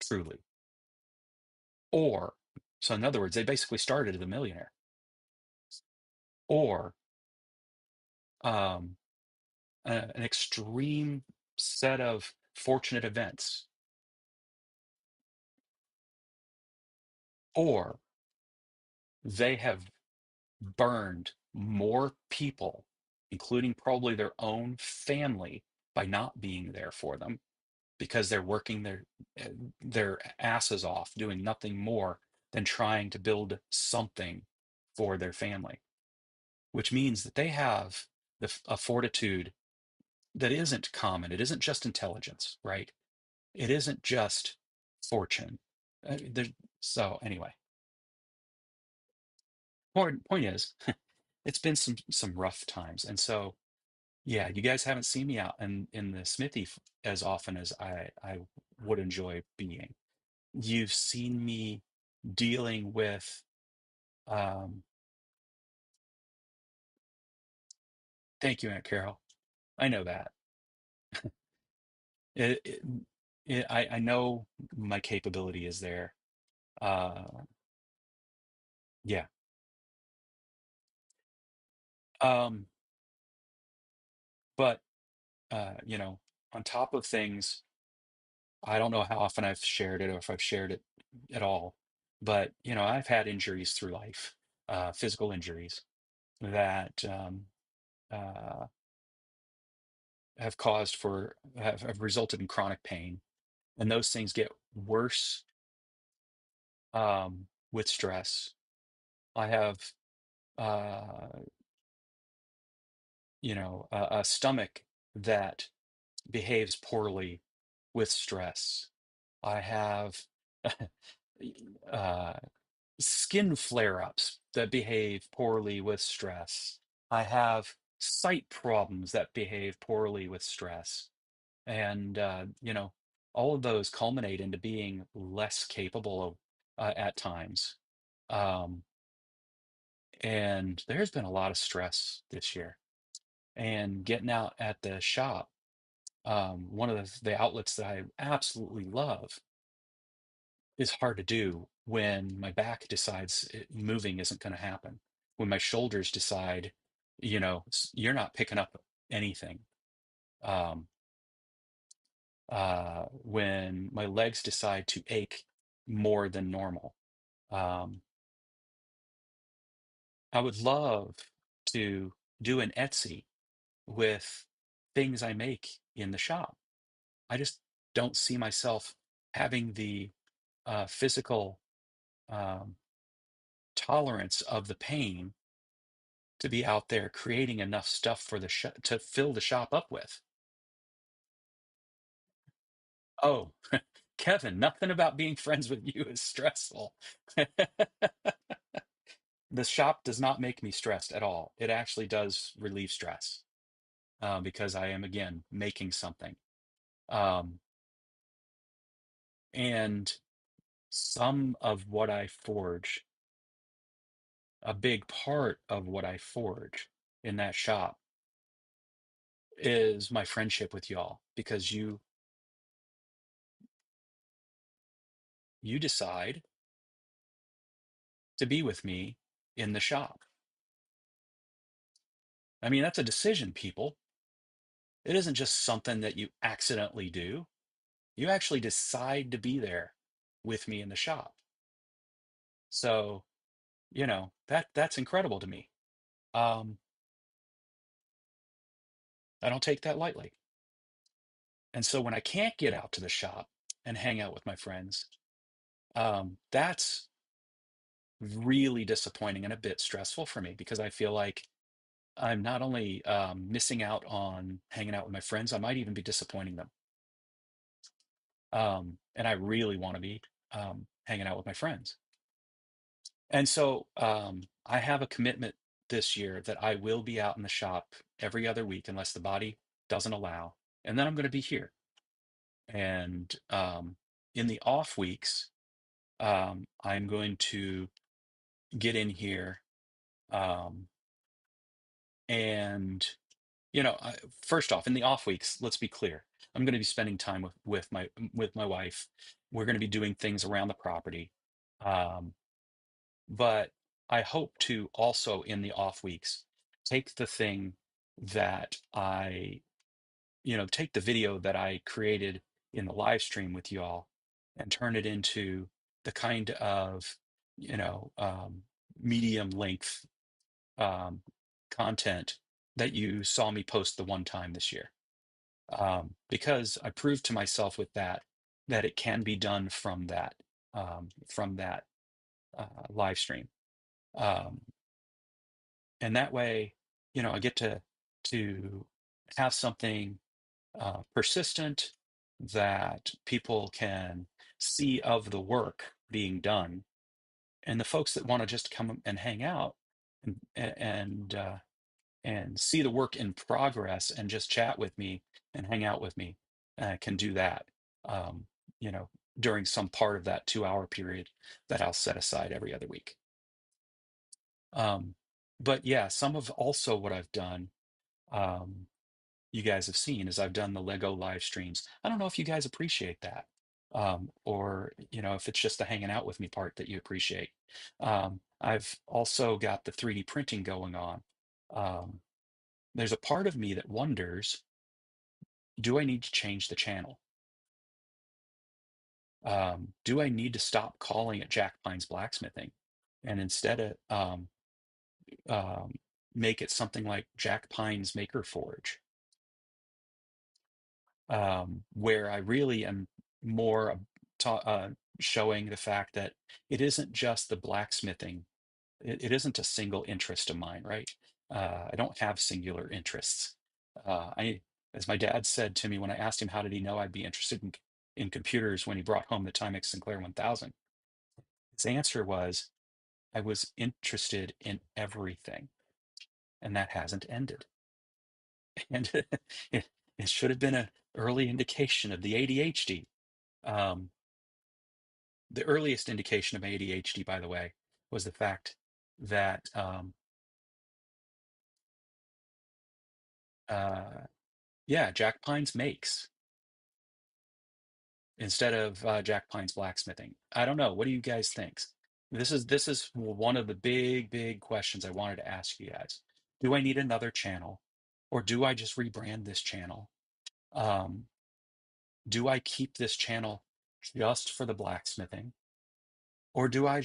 truly. Or, so in other words, they basically started as a millionaire. Or um, an extreme set of fortunate events. Or they have burned more people, including probably their own family, by not being there for them because they're working their asses off, doing nothing more than trying to build something for their family, which means that they have a fortitude that isn't common. It isn't just intelligence, right? It isn't just fortune. So anyway, point is, it's been some rough times, and so yeah, you guys haven't seen me out in the Smithy as often as I would enjoy being. You've seen me dealing with, um, thank you, Aunt Carol. I know that. It, it, I know my capability is there. Uh, yeah. Um, but on top of things, I don't know how often I've shared it or if I've shared it at all, but I've had injuries through life, physical injuries that uh, have resulted in chronic pain, and those things get worse with stress. I have uh, a stomach that behaves poorly with stress. I have uh, skin flare-ups that behave poorly with stress. I have sight problems that behave poorly with stress. And, all of those culminate into being less capable of, at times. Um, and there's been a lot of stress this year. And getting out at the shop, one of the outlets that I absolutely love, is hard to do when my back decides moving isn't going to happen. When my shoulders decide, you're not picking up anything. Um, when my legs decide to ache more than normal. Um, I would love to do an Etsy with things I make in the shop. I just don't see myself having the physical um, tolerance of the pain to be out there creating enough stuff for the to fill the shop up with. Oh, Kevin, nothing about being friends with you is stressful. The shop does not make me stressed at all. It actually does relieve stress because I am, again, making something. Um, and some of what I forge, a big part of what I forge in that shop is my friendship with y'all, because you decide to be with me in the shop. I mean, that's a decision, people. It isn't just something that you accidentally do. You actually decide to be there with me in the shop. So, that's incredible to me. Um, I don't take that lightly. And so when I can't get out to the shop and hang out with my friends, that's really disappointing and a bit stressful for me, because I feel like I'm not only missing out on hanging out with my friends, I might even be disappointing them. And I really want to be hanging out with my friends. And so I have a commitment this year that I will be out in the shop every other week unless the body doesn't allow. And then I'm going to be here. And in the off weeks, I'm going to get in here, um, and first off, in the off weeks, let's be clear. I'm going to be spending time with my wife. We're going to be doing things around the property, um, but I hope to also in the off weeks take the thing that take the video that I created in the live stream with y'all and turn it into the kind of medium length um, content that you saw me post the one time this year, because I proved to myself with that it can be done from that live stream, um, and that way, I get to have something persistent that people can see of the work being done, and the folks that want to just come and hang out and see the work in progress and just chat with me and hang out with me can do that, um, you know, during some part of that 2 hour period that I'll set aside every other week. Um, but yeah, some of also what I've done, um, you guys have seen, is I've done the Lego live streams. I don't know if you guys appreciate that, or if it's just the hanging out with me part that you appreciate. I've also got the 3D printing going on. Um, there's a part of me that wonders, do I need to change the channel? Do I need to stop calling it Jack Pine's Blacksmithing and instead of um, make it something like Jack Pine's Maker Forge, where I really am more showing the fact that it isn't just the blacksmithing. It isn't a single interest of mine, right? I don't have singular interests. As my dad said to me when I asked him how did he know I'd be interested in computers when he brought home the Timex Sinclair 1000, his answer was, I was interested in everything, and that hasn't ended. And it should have been an early indication of the ADHD. Um, the earliest indication of ADHD, by the way, was the fact that uh, yeah, Jack Pines makes instead of Jack Pines blacksmithing. I don't know. What do you guys think? This is one of the big questions I wanted to ask you guys. Do I need another channel, or do I just rebrand this channel? Um, do I keep this channel just for the blacksmithing, or do I,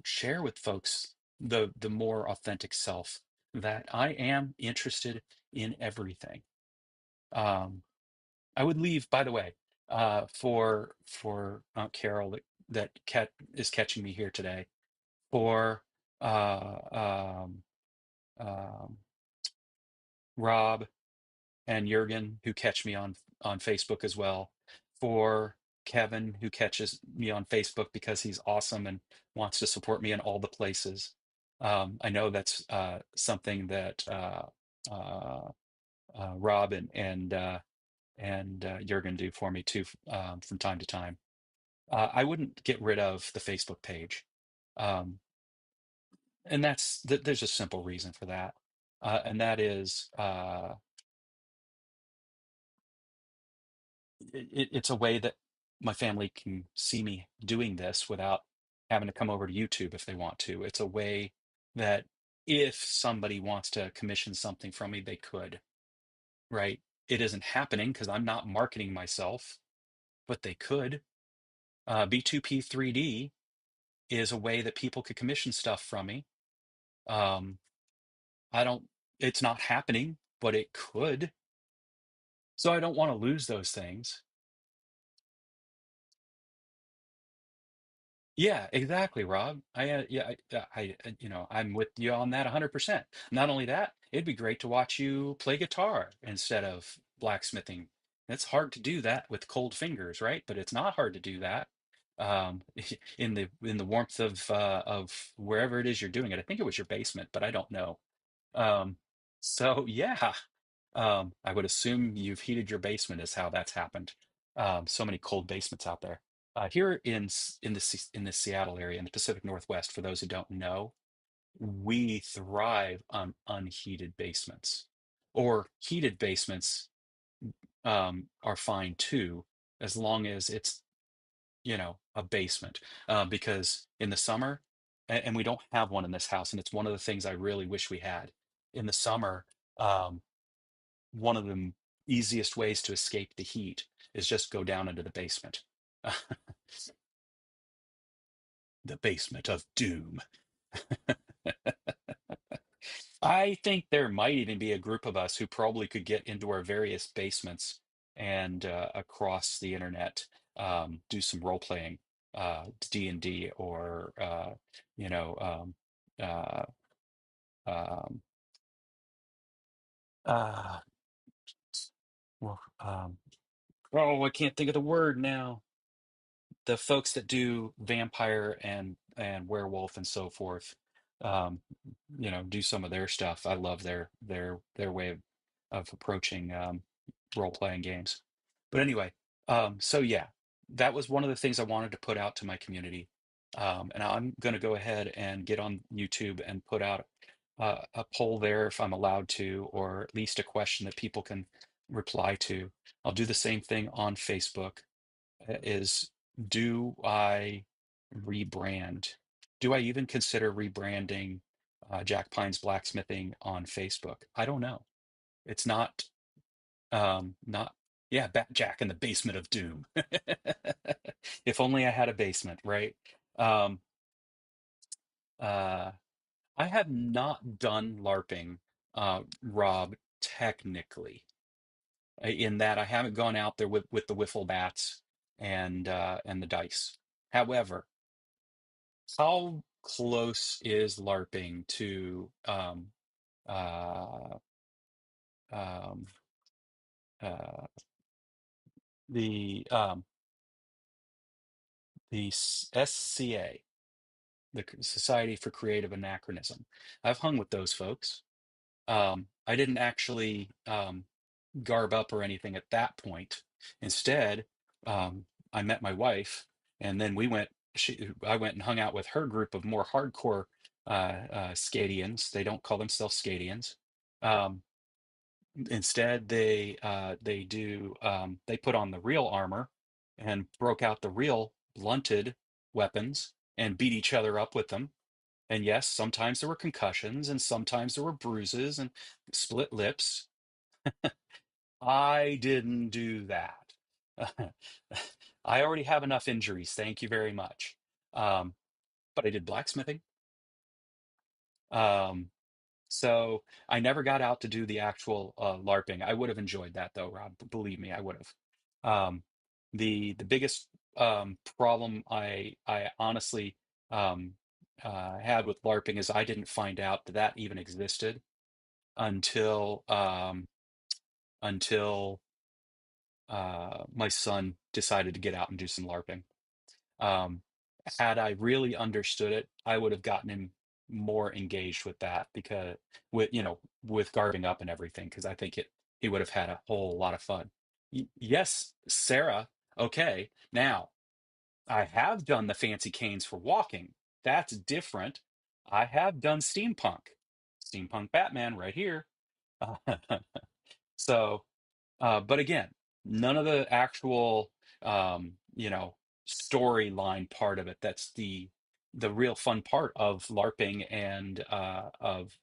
share with folks the more authentic self that I am interested in everything? Um, I would leave, by the way, for Aunt Carol that is catching me here today, for um, um, Rob and Jurgen, who catch me on Facebook as well, for Kevin, who catches me on Facebook because he's awesome and wants to support me in all the places. I know that's something that uh, Rob and Jurgen do for me too, from time to time. I wouldn't get rid of the Facebook page. Um, and there's a simple reason for that. And that is it's a way that my family can see me doing this without having to come over to YouTube if they want to. It's a way that if somebody wants to commission something from me, they could, right? It isn't happening because I'm not marketing myself, but they could. B2P 3D is a way that people could commission stuff from me. Um, I don't, it's not happening, but it could. So I don't want to lose those things. Yeah, exactly, Rob. I'm with you on that 100%. Not only that, it'd be great to watch you play guitar instead of blacksmithing. It's hard to do that with cold fingers, right? But it's not hard to do that um, in the warmth of wherever it is you're doing it. I think it was your basement, but I don't know. Um, so yeah, I would assume you've heated your basement is how that's happened. So many cold basements out there. Here in the Seattle area in the Pacific Northwest, for those who don't know, we thrive on unheated basements. Or heated basements are fine too, as long as it's a basement. Because in the summer, and we don't have one in this house, and it's one of the things I really wish we had. In the summer, um, one of the easiest ways to escape the heat is just go down into the basement. The basement of doom. I think there might even be a group of us who probably could get into our various basements and across the internet do some role playing, D&D or you know uh, um, uh, well, oh, I can't think of the word now. The folks that do vampire and werewolf and so forth, um, do some of their stuff. I love their way of approaching role playing games. But anyway, so yeah, that was one of the things I wanted to put out to my community, and I'm going to go ahead and get on YouTube and put out a poll there if I'm allowed to, or at least a question that people can reply to. I'll do the same thing on Facebook is do I rebrand? Do I even consider rebranding Jack Pine's Blacksmithing on Facebook? I don't know. It's not, yeah, Jack in the basement of doom. If only I had a basement, right? Um, uh, I have not done LARPing, Rob, technically, in that I haven't gone out there with the wiffle bats and the dice. However, how close is LARPing to uh, um, uh, the SCA, the Society for Creative Anachronism? I've hung with those folks. I didn't actually garb up or anything at that point. Instead, I met my wife, and then I went and hung out with her group of more hardcore Scadians. They don't call themselves Scadians. Um, Instead, they put on the real armor and broke out the real blunted weapons and beat each other up with them. And yes, sometimes there were concussions and sometimes there were bruises and split lips. I didn't do that. I already have enough injuries. Thank you very much. Um, but I did blacksmithing. Um, so I never got out to do the actual LARPing. I would have enjoyed that though, Rob. Believe me, I would have. Um, the biggest problem I honestly um, had with LARPing is I didn't find out that that even existed until until my son decided to get out and do some LARPing. Um, Had I really understood it, I would have gotten him more engaged with that because with garbing up and everything, because I think he would have had a whole lot of fun. Yes, Sarah. Okay, now I have done the fancy canes for walking. That's different. I have done steampunk Batman right here. So, but again, none of the actual, you know, storyline part of it. That's the real fun part of LARPing and of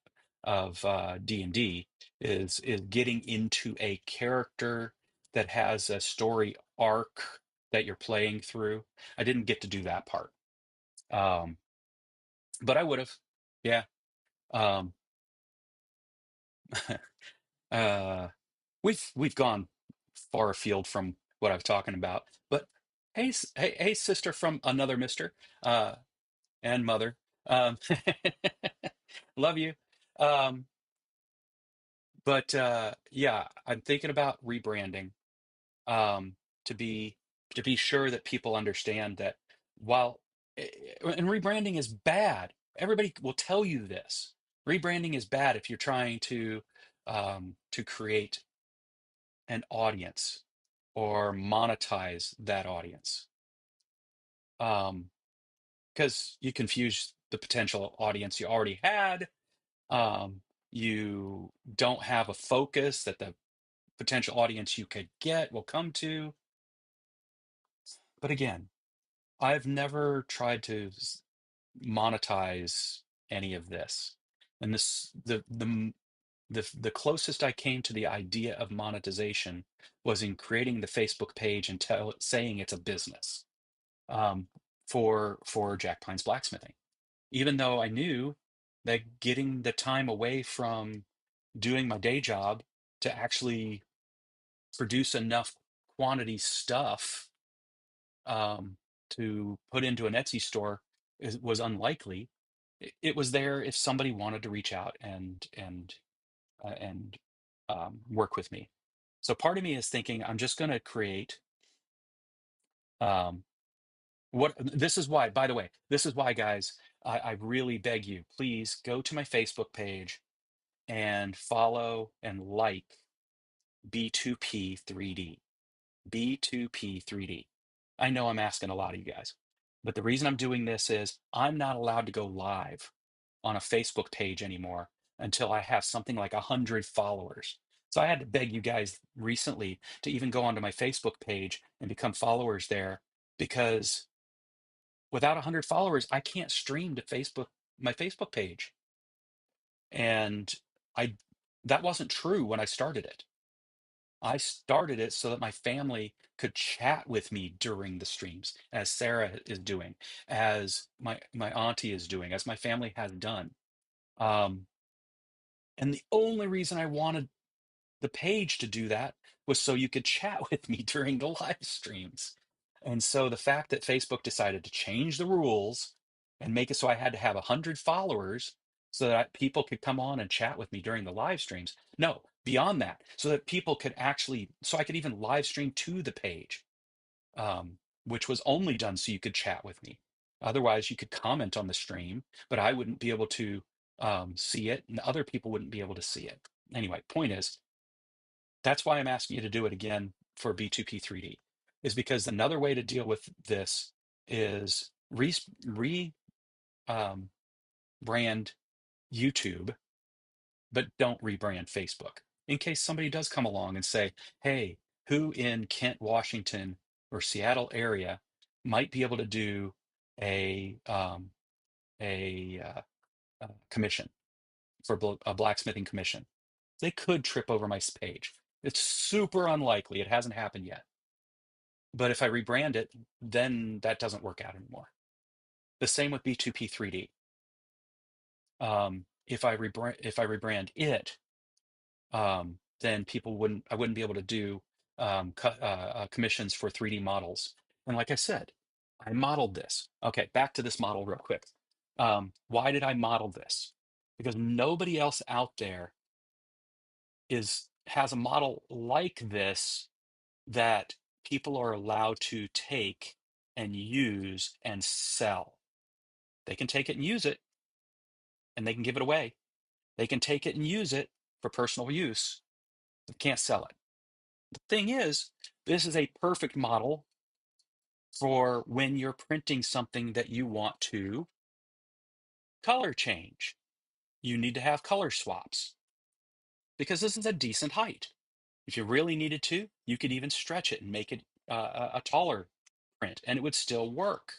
D&D is getting into a character that has a story arc that you're playing through. I didn't get to do that part, um, but I would have. Yeah. Um, uh, we've gone far afield from what I was talking about. But hey, hey, sister from another mister, uh, and mother, um, love you. Um, but yeah, I'm thinking about rebranding, um, to be to be sure that people understand that while and rebranding is bad. Everybody will tell you this. Rebranding is bad if you're trying to create an audience or monetize that audience, because you confuse the potential audience you already had. um, you don't have a focus that the potential audience you could get will come to. But again, I've never tried to monetize any of this, and this the closest I came to the idea of monetization was in creating the Facebook page and saying it's a business, um, for Jack Pine's blacksmithing. Even though I knew that getting the time away from doing my day job to actually produce enough quantity stuff, um, to put into an Etsy store was unlikely. It was there if somebody wanted to reach out and work with me. So part of me is thinking I'm just going to create. Um, What this is why, by the way, this is why, guys, I really beg you, please go to my Facebook page and follow and like B2P3D. B2P3D. I know I'm asking a lot of you guys, but the reason I'm doing this is I'm not allowed to go live on a Facebook page anymore until I have something like 100 followers. So I had to beg you guys recently to even go onto my Facebook page and become followers there, because without 100 followers, I can't stream to Facebook, my Facebook page. And I that wasn't true when I started it. I started it so that my family could chat with me during the streams, as Sarah is doing, as my auntie is doing, as my family has done. Um, and the only reason I wanted the page to do that was so you could chat with me during the live streams. And so the fact that Facebook decided to change the rules and make it so I had to have 100 followers so that people could come on and chat with me during the live streams. No, beyond that, so that people could actually, so I could even live stream to the page, which was only done so you could chat with me. Otherwise, you could comment on the stream, but I wouldn't be able to see it, and other people wouldn't be able to see it. Anyway, point is, that's why I'm asking you to do it again for B2P3D, is because another way to deal with this is um, brand YouTube, but don't rebrand Facebook. In case somebody does come along and say, hey, who in Kent, Washington, or Seattle area might be able to do a a, uh, commission for a blacksmithing commission? They could trip over my page. It's super unlikely. It hasn't happened yet. But if I rebrand it, then that doesn't work out anymore. The same with B2P3D. If I rebrand it, then I wouldn't be able to do commissions for 3D models. And like I said, I modeled this. Okay, back to this model real quick. Why did I model this? Because nobody else out there has a model like this that people are allowed to take and use and sell. They can take it and use it, and they can give it away. They can take it and use it for personal use, but can't sell it. The thing is, this is a perfect model for when you're printing something that you want to color change. You need to have color swaps because this is a decent height. If you really needed to, you could even stretch it and make it a taller print, and it would still work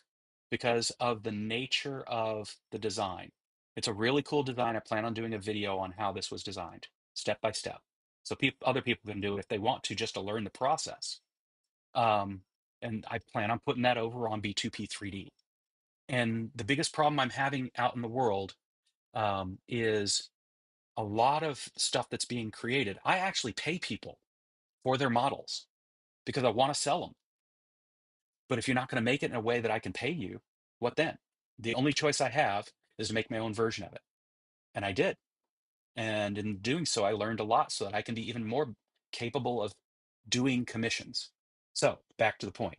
because of the nature of the design. It's a really cool design. I plan on doing a video on how this was designed, step by step. So other people can do it if they want to, just to learn the process. Um, and I plan on putting that over on B2P 3D. And the biggest problem I'm having out in the world is a lot of stuff that's being created. I actually pay people for their models because I want to sell them. But if you're not going to make it in a way that I can pay you, what then? The only choice I have is to make my own version of it. And I did. And in doing so, I learned a lot so that I can be even more capable of doing commissions. So back to the point.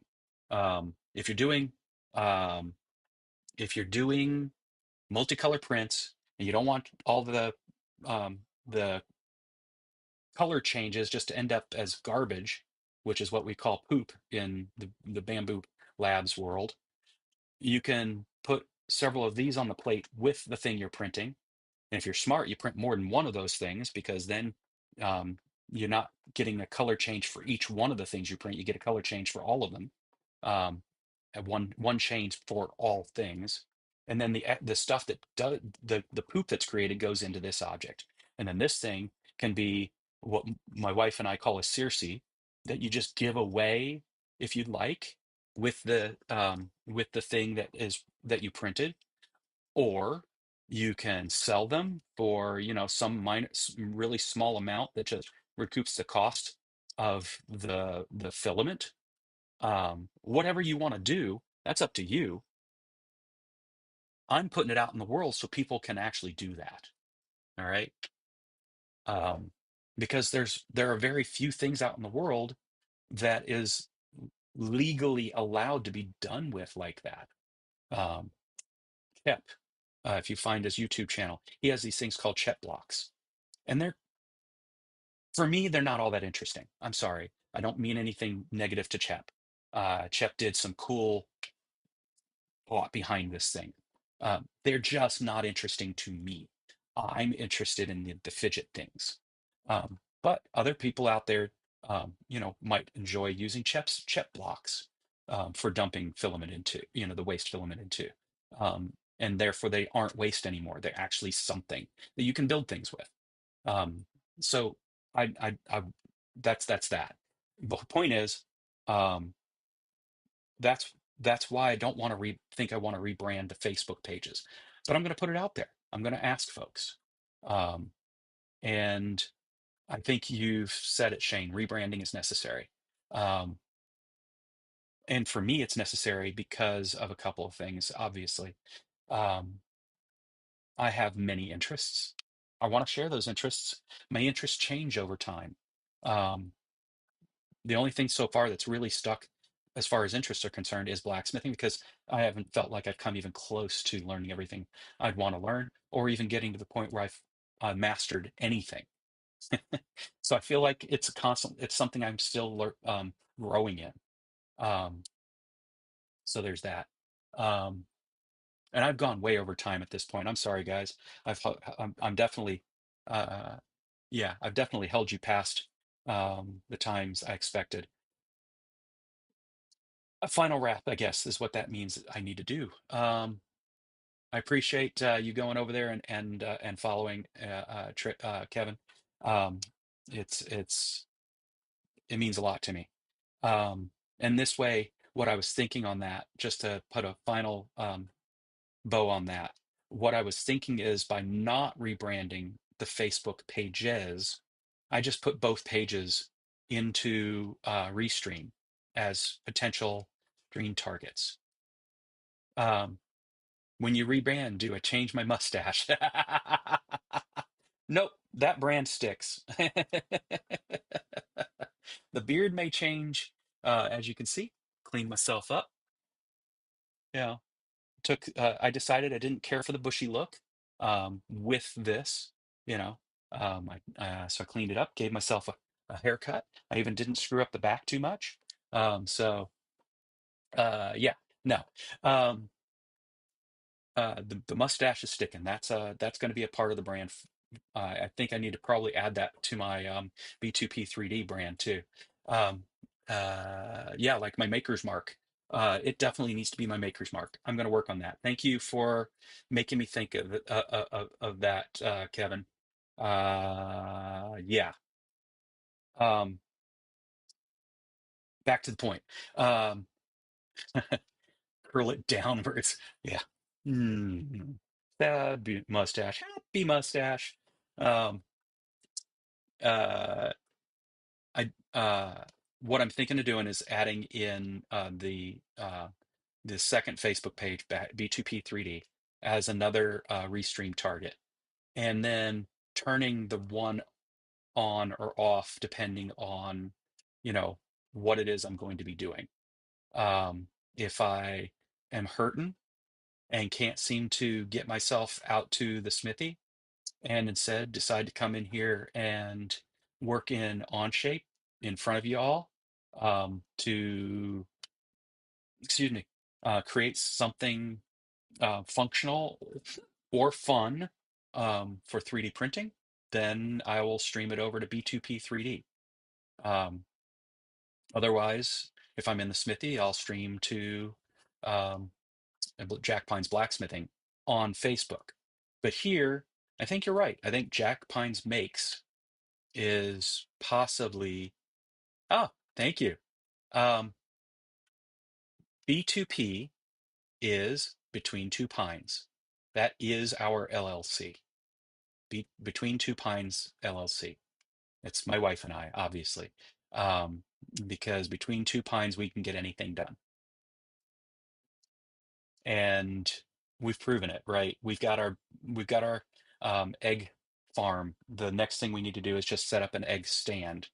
If you're doing um, if you're doing multicolor prints and you don't want all the color changes just to end up as garbage, which is what we call poop in the Bamboo Labs world, you can put several of these on the plate with the thing you're printing. And if you're smart, you print more than one of those things because then um, you're not getting a color change for each one of the things you print. You get a color change for all of them, at one change for all things. And then the stuff that does the poop that's created goes into this object. And then this thing can be what my wife and I call a Circe that you just give away if you'd like with the thing that you printed, or you can sell them for some really small amount that just recoups the cost of the filament. Whatever you want to do, that's up to you. I'm putting it out in the world so people can actually do that. All right. um, because there are very few things out in the world that is legally allowed to be done with like that. um, Shep, if you find his YouTube channel, he has these things called Chet blocks. And for me, they're not all that interesting. I'm sorry. I don't mean anything negative to Chet. Chet did some cool thought behind this thing. They're just not interesting to me. I'm interested in the fidget things. But other people out there, might enjoy using Chet blocks for dumping filament into, the waste filament into. And therefore, they aren't waste anymore. They're actually something that you can build things with. Um, so I that's that. The point is, um, that's why I don't want to think I want to rebrand the Facebook pages, but I'm going to put it out there. I'm going to ask folks, um, and I think you've said it, Shane. Rebranding is necessary, um, and for me, it's necessary because of a couple of things. Obviously, um, I have many interests. I want to share those interests. My interests change over time. Um, the only thing so far that's really stuck as far as interests are concerned is blacksmithing, because I haven't felt like I've come even close to learning everything I'd want to learn, or even getting to the point where I've mastered anything. So I feel like it's something I'm still growing in. Um, so there's that. Um, and I've gone way over time at this point. I'm sorry, guys. I'm definitely, uh, yeah, I've definitely held you past the times I expected. A final wrap, I guess, is what that means I need to do. I appreciate you going over there and following Kevin. Um, it's it means a lot to me. And this way, what I was thinking on that, just to put a final bow on that, what I was thinking is by not rebranding the Facebook pages, I just put both pages into Restream as potential stream targets. Um, when you rebrand, do I change my mustache? Nope, that brand sticks. The beard may change, as you can see. Clean myself up. Yeah, I decided I didn't care for the bushy look with this, you know. So I cleaned it up, gave myself a haircut. I even didn't screw up the back too much. So Yeah, no. Um, the mustache is sticking. That's going to be a part of the brand. I think I need to probably add that to my B2P 3D brand too. Um, yeah, like my maker's mark. It definitely needs to be my maker's mark. I'm going to work on that. Thank you for making me think of that, Kevin. Yeah. Um, Back to the point. Um, Curl it downwards. Yeah. Mm. Mustache. Happy mustache. Um, uh, what I'm thinking of doing is adding in the second Facebook page, B2P3D, as another restream target, and then turning the one on or off depending on, you know, what it is I'm going to be doing. If I am hurting and can't seem to get myself out to the Smithy, and instead decide to come in here and work in Onshape in front of you all, to, excuse me, create something functional or fun for 3D printing, then I will stream it over to B2P 3D. Um, Otherwise, if I'm in the Smithy, I'll stream to um, Jack Pine's Blacksmithing on Facebook. But here, I think you're right. I think Jack Pine's Makes is possibly, oh, thank you. Um, B2P is Between Two Pines. That is our LLC. Between Two Pines LLC. It's my wife and I, obviously, um, because between two pines we can get anything done, and we've proven it. Right? We've got our egg farm. The next thing we need to do is just set up an egg stand,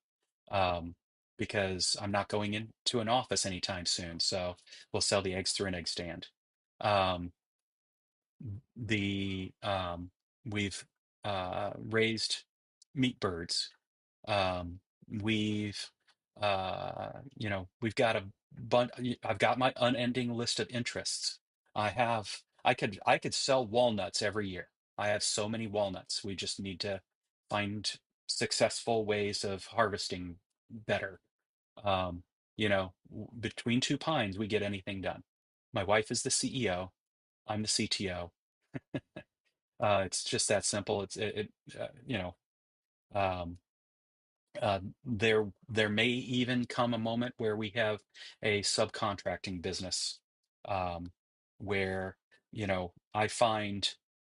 um, because I'm not going into an office anytime soon. So we'll sell the eggs through an egg stand. Um, the We've raised meat birds. We've we've got a bunch. I've got my unending list of interests. I could sell walnuts every year. I have so many walnuts. We just need to find successful ways of harvesting better. Um, Between two pines, we get anything done. My wife is the CEO. I'm the CTO. It's just that simple. Um, there may even come a moment where we have a subcontracting business, where I find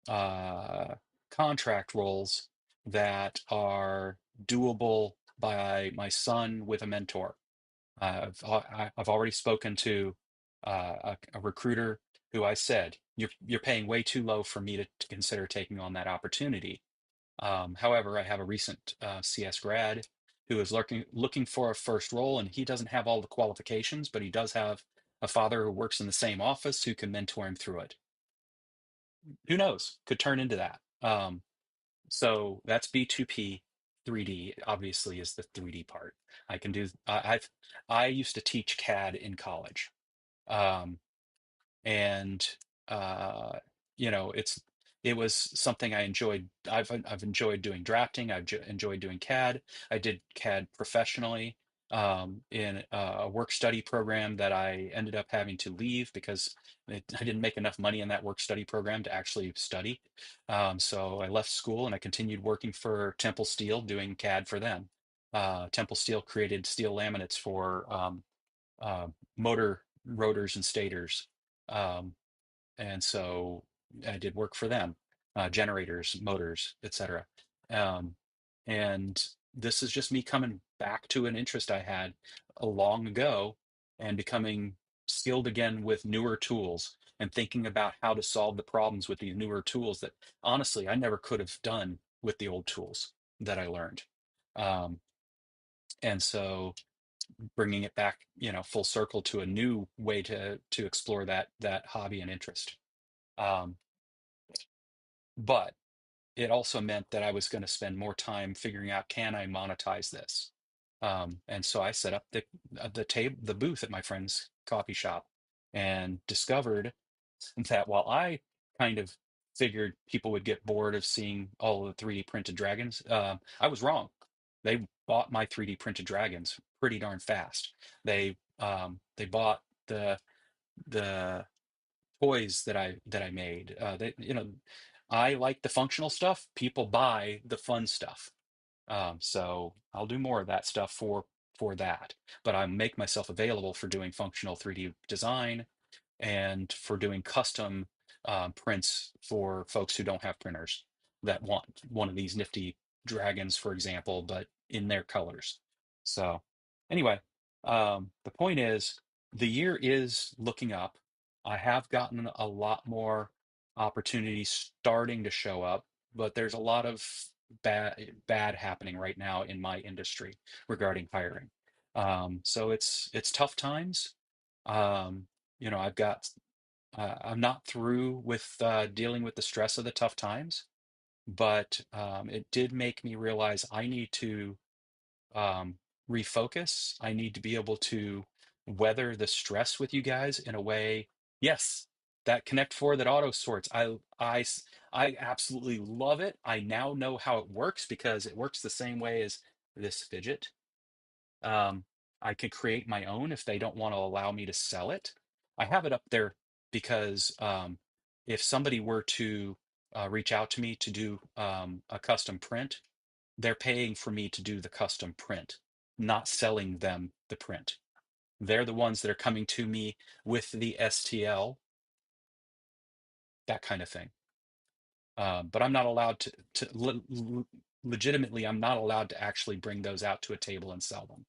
uh, contract roles that are doable by my son with a mentor. I've already spoken to a recruiter who I said, you're paying way too low for me to consider taking on that opportunity. However, I have a recent CS grad who is looking for a first role, and he doesn't have all the qualifications, but he does have a father who works in the same office who can mentor him through it. Who knows? Could turn into that. So that's B2P. 3D obviously is the 3D part. I can do. I used to teach CAD in college. Um, and uh, it was something I enjoyed. I've enjoyed doing drafting. I've enjoyed doing CAD. I did CAD professionally in a work study program that I ended up having to leave because I didn't make enough money in that work study program to actually study. So I left school and I continued working for Temple Steel doing CAD for them. Temple Steel created steel laminates for motor rotors and stators. Um, and so I did work for them, generators, motors, etc. Um, and this is just me coming back to an interest I had a long ago and becoming skilled again with newer tools and thinking about how to solve the problems with these newer tools that honestly I never could have done with the old tools that I learned. Um, and so bringing it back, full circle to a new way to explore that hobby and interest. Um, but it also meant that I was going to spend more time figuring out, can I monetize this? And so I set up the booth at my friend's coffee shop and discovered that while I kind of figured people would get bored of seeing all of the 3D printed dragons, I was wrong. They bought my 3D printed dragons pretty darn fast. They bought the toys that I made. I like the functional stuff. People buy the fun stuff. So I'll do more of that stuff for that. But I make myself available for doing functional 3D design and for doing custom prints for folks who don't have printers that want one of these nifty dragons, for example, but in their colors. So anyway, the point is the year is looking up. I have gotten a lot more opportunities starting to show up, but there's a lot of bad happening right now in my industry regarding hiring. So it's tough times. Um, I've got I'm not through with dealing with the stress of the tough times, but it did make me realize I need to um, refocus. I need to be able to weather the stress with you guys in a way. Yes, that Connect Four that auto sorts. I absolutely love it. I now know how it works because it works the same way as this fidget. Um, I could create my own if they don't want to allow me to sell it. I have it up there because if somebody were to reach out to me to do a custom print, they're paying for me to do the custom print, not selling them the print. They're the ones that are coming to me with the STL, that kind of thing. But I'm not allowed legitimately, I'm not allowed to actually bring those out to a table and sell them.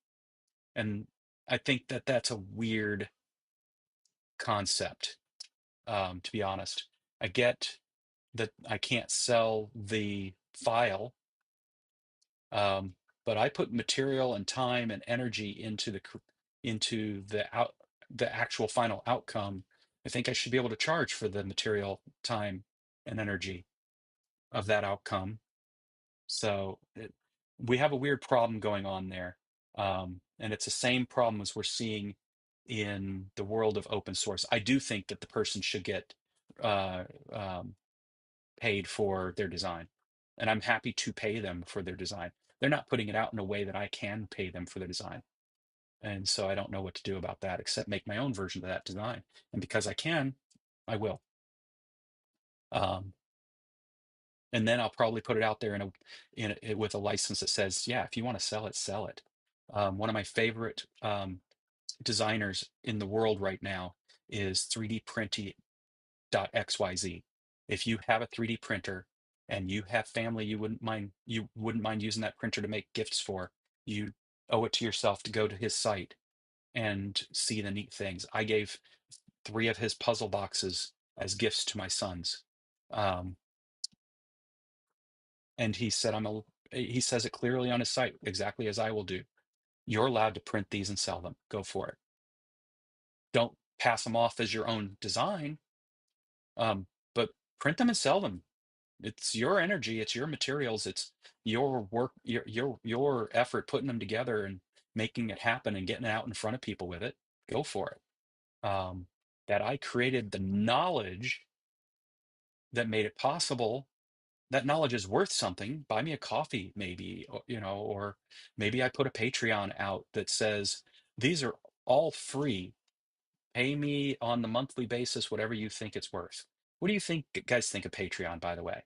And I think that that's a weird concept, to be honest. I get that I can't sell the file, um, but I put material and time and energy into the actual final outcome. I think I should be able to charge for the material, time, and energy of that outcome. So we have a weird problem going on there. And it's the same problem as we're seeing in the world of open source. I do think that the person should get uh, um, paid for their design. And I'm happy to pay them for their design. They're not putting it out in a way that I can pay them for their design. And so I don't know what to do about that except make my own version of that design. And because I can, I will. Um, and then I'll probably put it out there with a license that says, yeah, if you want to sell it, sell it. One of my favorite designers in the world right now is 3dprinty.xyz. If you have a 3D printer and you have family you wouldn't mind using that printer to make gifts for, you owe it to yourself to go to his site and see the neat things. I gave 3 of his puzzle boxes as gifts to my sons. Um, and he says it clearly on his site, exactly as I will do. You're allowed to print these and sell them. Go for it. Don't pass them off as your own design, but print them and sell them. It's your energy, it's your materials, it's your work, your effort putting them together and making it happen and getting it out in front of people with it. Go for it. That I created the knowledge that made it possible. That knowledge is worth something. Buy me a coffee, maybe, or maybe I put a Patreon out that says these are all free. Pay me on the monthly basis, whatever you think it's worth. What do you think, guys, think of Patreon, by the way?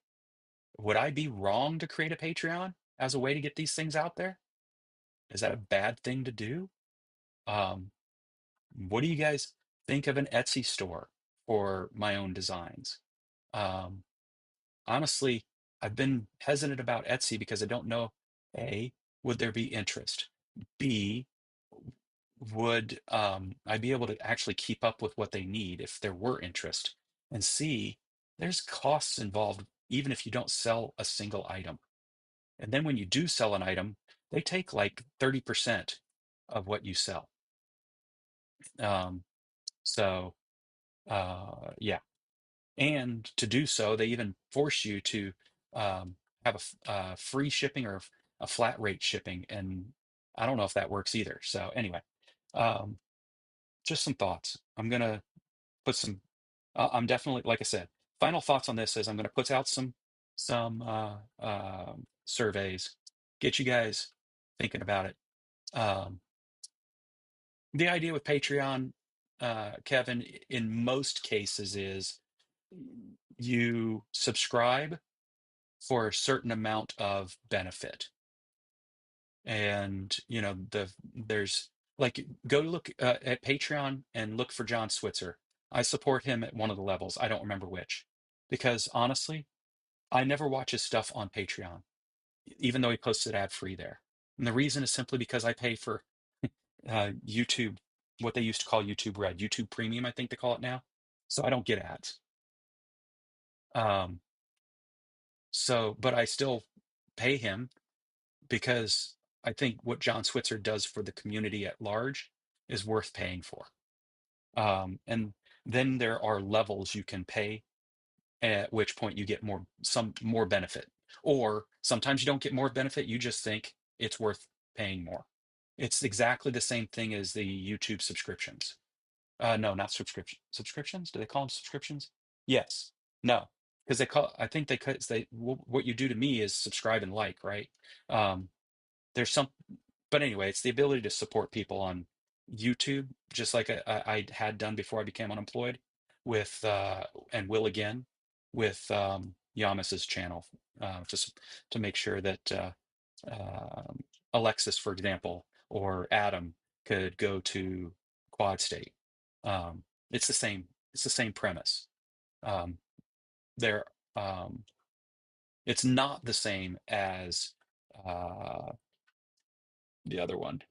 Would I be wrong to create a Patreon as a way to get these things out there? Is that a bad thing to do? Um, what do you guys think of an Etsy store for my own designs? Um, Honestly, I've been hesitant about Etsy because I don't know, A, would there be interest? B, would I be able to actually keep up with what they need if there were interest? And C, there's costs involved even if you don't sell a single item. And then when you do sell an item, they take like 30% of what you sell. Um, so, yeah. And to do so, they even force you to have free shipping or a flat rate shipping. And I don't know if that works either. So, anyway, um, just some thoughts. I'm going to put some. I'm definitely, like I said, final thoughts on this is I'm going to put out some surveys, get you guys thinking about it. Um, the idea with Patreon, Kevin, in most cases is you subscribe for a certain amount of benefit. And there's like, go look at Patreon and look for John Switzer. I support him at one of the levels. I don't remember which, because honestly, I never watch his stuff on Patreon, even though he posts it ad free there. And the reason is simply because I pay for YouTube, what they used to call YouTube Red, YouTube Premium, I think they call it now. So I don't get ads. Um, but I still pay him because I think what John Switzer does for the community at large is worth paying for. And then there are levels you can pay, at which point you get some more benefit. Or sometimes you don't get more benefit, you just think it's worth paying more. It's exactly the same thing as the YouTube subscriptions. No, not subscriptions. Do they call them subscriptions? Yes. No, because I think what you do to me is subscribe and like, right? Um, there's some, but anyway, it's the ability to support people on YouTube, just like I had done before I became unemployed with, and will again with Yamas's channel, just to make sure that Alexis, for example, or Adam could go to Quad State. It's the same. It's the same premise. Um, there, um, it's not the same as uh, the other one,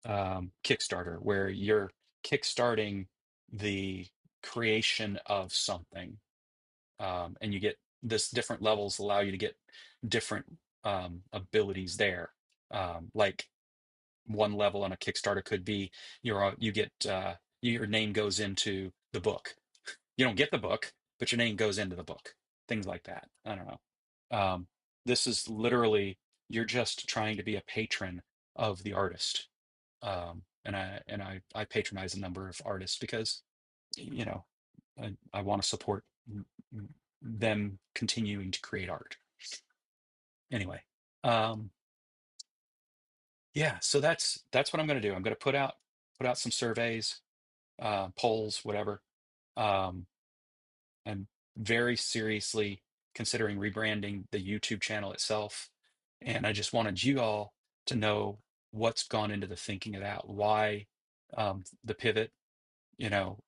Kickstarter, where you're kickstarting the creation of something, and you get this different levels allow you to get different abilities there. Like one level on a Kickstarter could be you get your name goes into the book. You don't get the book, but your name goes into the book. Things like that. I don't know. Um, this is literally you're just trying to be a patron of the artist. And I patronize a number of artists because you know I want to support them continuing to create art. Anyway, um, yeah. So that's what I'm going to do. I'm going to put out some surveys, polls, whatever. Um, I'm very seriously considering rebranding the YouTube channel itself. And I just wanted you all to know what's gone into the thinking of that, why the pivot, you know,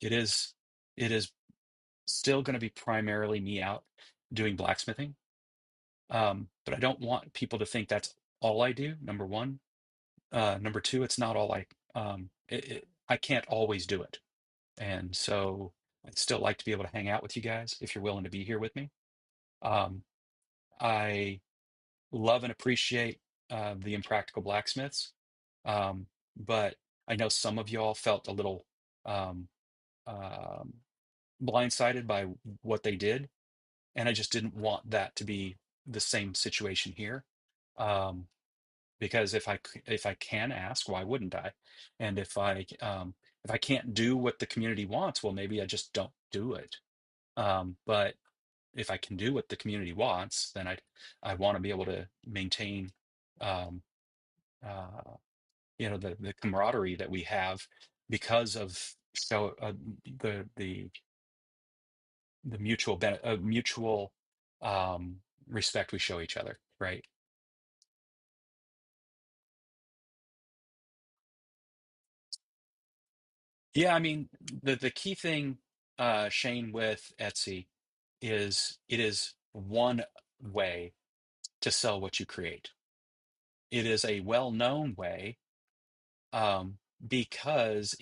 it is it is still going to be primarily me out doing blacksmithing. But I don't want people to think that's all I do, number one. Number two, it's not all I can't always do it. And so I'd still like to be able to hang out with you guys if you're willing to be here with me. Um, I love and appreciate the Impractical Blacksmiths, but I know some of y'all felt a little um, um, blindsided by what they did, and I just didn't want that to be the same situation here. Um, because if I can ask, why wouldn't I? And if I can't do what the community wants, well, maybe I just don't do it. But if I can do what the community wants, then I want to be able to maintain, um, uh, the camaraderie that we have because of the mutual respect we show each other, right? Yeah, I mean, the key thing, Shane, with Etsy is it is one way to sell what you create. It is a well-known way, because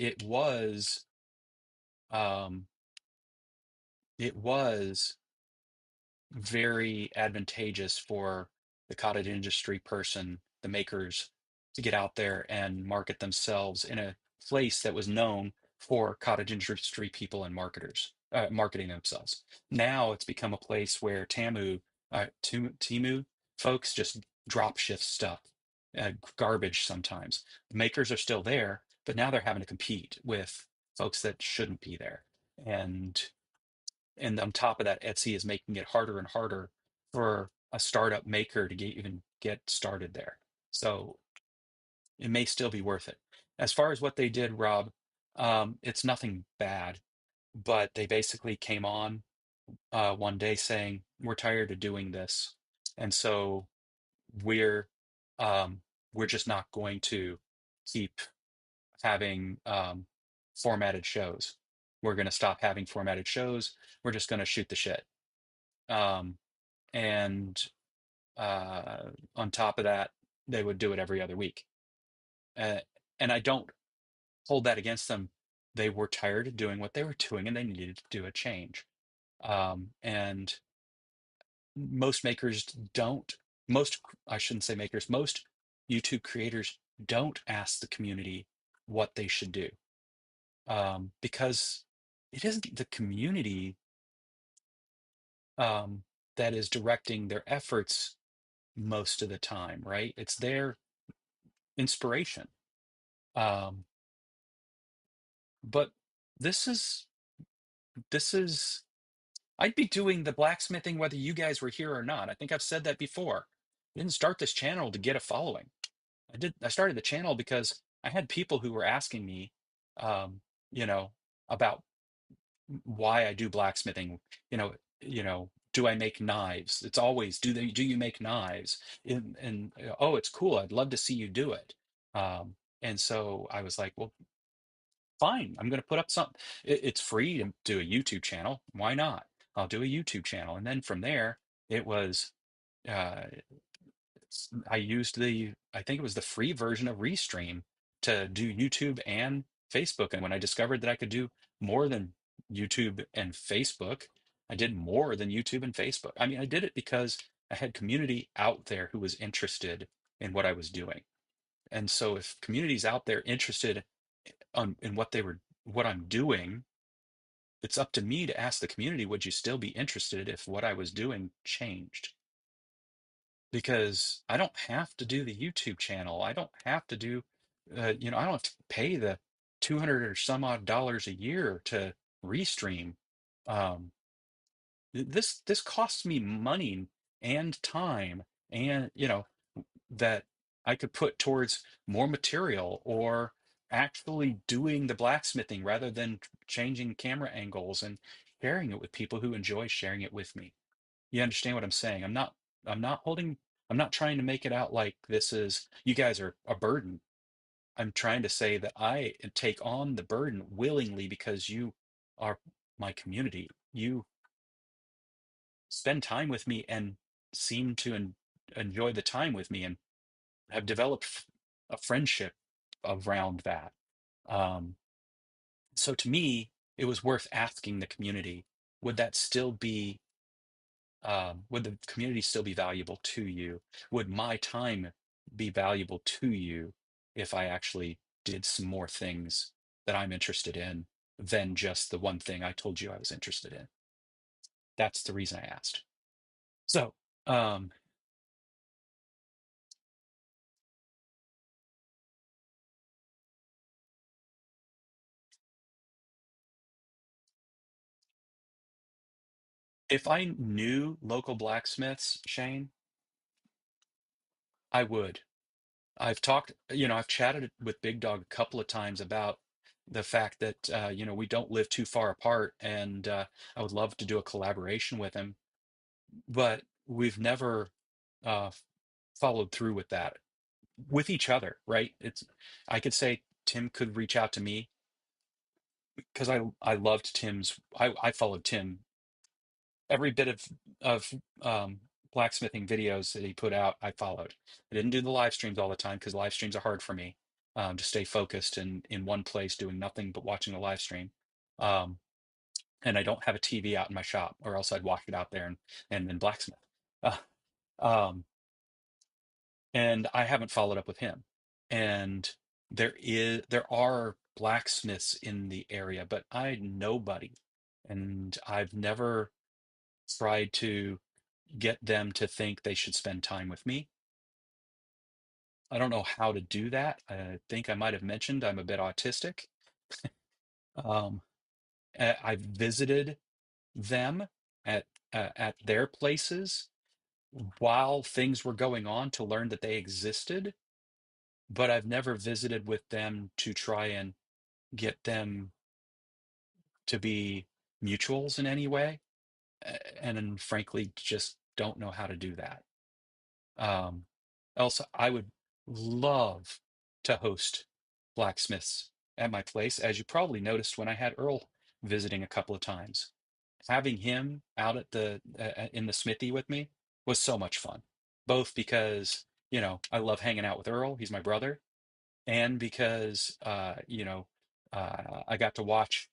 um, it was very advantageous for the cottage industry person, the makers, to get out there and market themselves in a place that was known for cottage industry people and marketers marketing themselves. Now it's become a place where Timu folks just drop shift stuff, garbage sometimes. The makers are still there, but now they're having to compete with folks that shouldn't be there. And and on top of that, Etsy is making it harder and harder for a startup maker to even get started there. So it may still be worth it. As far as what they did, Rob, it's nothing bad, but they basically came on one day saying, "We're tired of doing this, and so we're um, we're just not going to keep having formatted shows. We're going to stop having formatted shows. We're just going to shoot the shit." Um, and on top of that, they would do it every other week. Uh, and I don't hold that against them. They were tired of doing what they were doing, and they needed to do a change. And most makers don't. Most, I shouldn't say makers. Most YouTube creators don't ask the community what they should do, because it isn't the community um, that is directing their efforts most of the time, right? It's their inspiration. Um, but this is this is I'd be doing the blacksmithing whether you guys were here or not. I think I've said that before. I didn't start this channel to get a following. I started the channel because I had people who were asking me, um, you know, about why I do blacksmithing. Do I make knives? It's always, do you make knives? Oh, it's cool. I'd love to see you do it. And so I was like, well, fine. I'm going to put up something. It's free to do a YouTube channel. Why not? I'll do a YouTube channel. And then from there, it was, uh, I used I think it was the free version of Restream to do YouTube and Facebook. And when I discovered that I could do more than YouTube and Facebook, I did more than YouTube and Facebook. I mean, I did it because I had community out there who was interested in what I was doing. And so if community's out there interested in what I'm doing, it's up to me to ask the community, would you still be interested if what I was doing changed? Because I don't have to do the YouTube channel. I don't have to do, I don't have to pay the 200 or some odd dollars a year to Restream. Um, this costs me money and time, and that I could put towards more material or actually doing the blacksmithing rather than changing camera angles and sharing it with people who enjoy sharing it with me. You understand what I'm saying? I'm not trying to make it out like this is, you guys are a burden. I'm trying to say that I take on the burden willingly because you are my community. You spend time with me and seem to enjoy the time with me and have developed a friendship around that. Um, so to me, it was worth asking the community, would that still be would the community still be valuable to you? Would my time be valuable to you if I actually did some more things that I'm interested in than just the one thing I told you I was interested in? That's the reason I asked. So, um, if I knew local blacksmiths, Shane, I would. I've chatted with Big Dog a couple of times about the fact that, we don't live too far apart, and I would love to do a collaboration with him, but we've never uh, followed through with that with each other, right? I could say Tim could reach out to me because I loved I followed Tim every bit of blacksmithing videos that he put out. I followed. I didn't do the live streams all the time because live streams are hard for me to stay focused in one place doing nothing but watching the live stream. Um, and I don't have a TV out in my shop, or else I'd watch it out there and then blacksmith. Uh, um, and I haven't followed up with him. And there are blacksmiths in the area, but I nobody, and I've never tried to get them to think they should spend time with me. I don't know how to do that. I think I might have mentioned I'm a bit autistic. Um, I've visited them at at their places while things were going on to learn that they existed, but I've never visited with them to try and get them to be mutuals in any way. And then frankly, just don't know how to do that. Um, Else, I would love to host blacksmiths at my place, as you probably noticed when I had Earl visiting a couple of times. Having him out at the in the smithy with me was so much fun, both because I love hanging out with Earl. He's my brother, and because I got to watch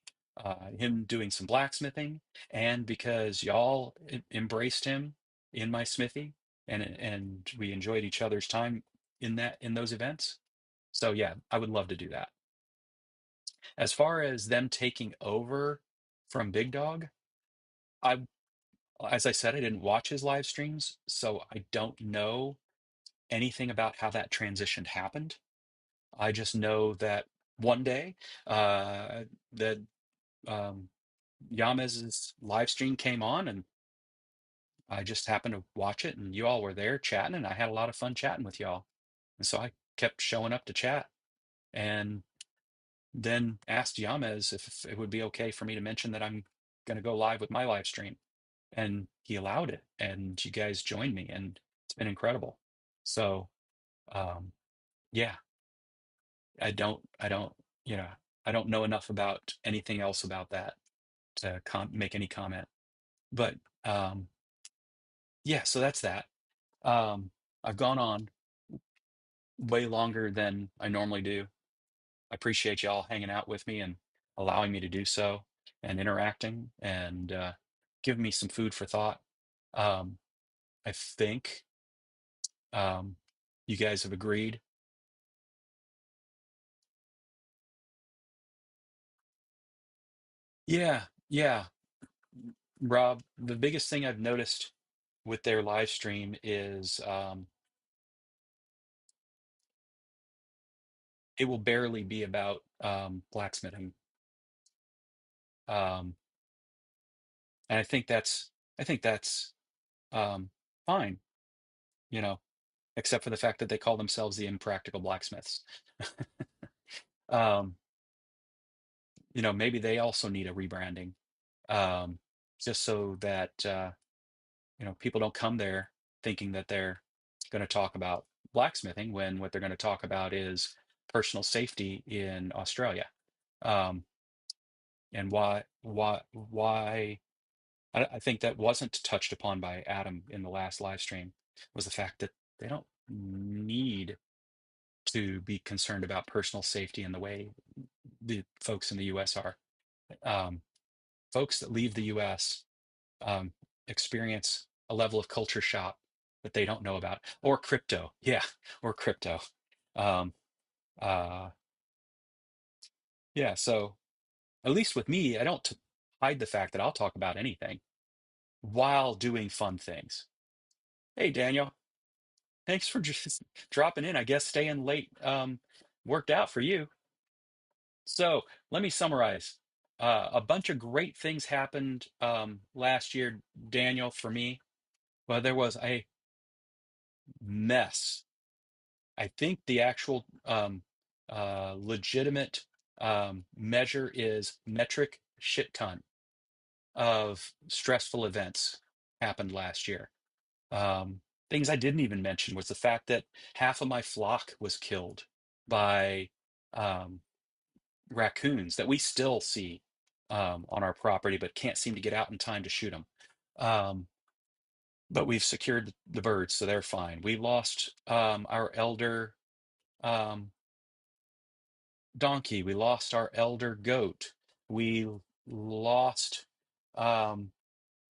him doing some blacksmithing, and because y'all embraced him in my smithy, and we enjoyed each other's time in those events. So yeah, I would love to do that. As far as them taking over from Big Dog, I as I said, I didn't watch his live streams, so I don't know anything about how that transition happened. I just know that one day that um, Yamez's live stream came on, and I just happened to watch it, and you all were there chatting, and I had a lot of fun chatting with y'all. And so I kept showing up to chat, and then asked Yamez if it would be okay for me to mention that I'm going to go live with my live stream, and he allowed it, and you guys joined me, and it's been incredible. So um, yeah, I don't, you know, I don't know enough about anything else about that to make any comment. But yeah, so that's that. Um, I've gone on way longer than I normally do. I appreciate y'all hanging out with me and allowing me to do so, and interacting, and giving me some food for thought. Um, I think um, you guys have agreed. Yeah, yeah, Rob. The biggest thing I've noticed with their live stream is it will barely be about blacksmithing. Um, and I think that's um, fine, you know, except for the fact that they call themselves the impractical blacksmiths. um, Maybe they also need a rebranding, um, just so that people don't come there thinking that they're going to talk about blacksmithing when what they're going to talk about is personal safety in Australia. Um, and why I think that wasn't touched upon by Adam in the last live stream, was the fact that they don't need to be concerned about personal safety in the way the folks in the US are. Um, Folks that leave the US um, experience a level of culture shock that they don't know about, or crypto. Yeah, or crypto. Um, uh, yeah, so at least with me, I don't hide the fact that I'll talk about anything while doing fun things. Hey, Daniel. Thanks for just dropping in. I guess staying late worked out for you. So let me summarize. A bunch of great things happened last year, Daniel, for me. Well, there was a mess. I think the actual legitimate measure is metric shit ton of stressful events happened last year. Things I didn't even mention was the fact that half of my flock was killed by um, raccoons that we still see on our property, but can't seem to get out in time to shoot them. Um, but we've secured the birds, so they're fine. We lost our elder um, donkey. We lost our elder goat. We lost um,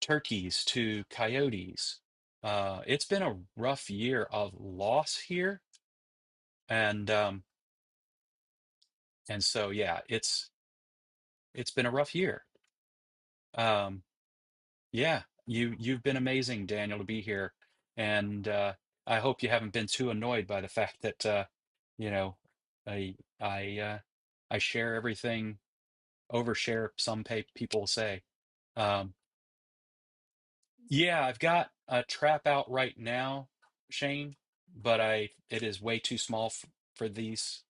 turkeys to coyotes. It's been a rough year of loss here, and so yeah, it's been a rough year. Um, yeah, you've been amazing, Daniel, to be here, and I hope you haven't been too annoyed by the fact that you know I I share everything overshare, some people say. Um, yeah, I've got a trap out right now, Shane, but it is way too small for these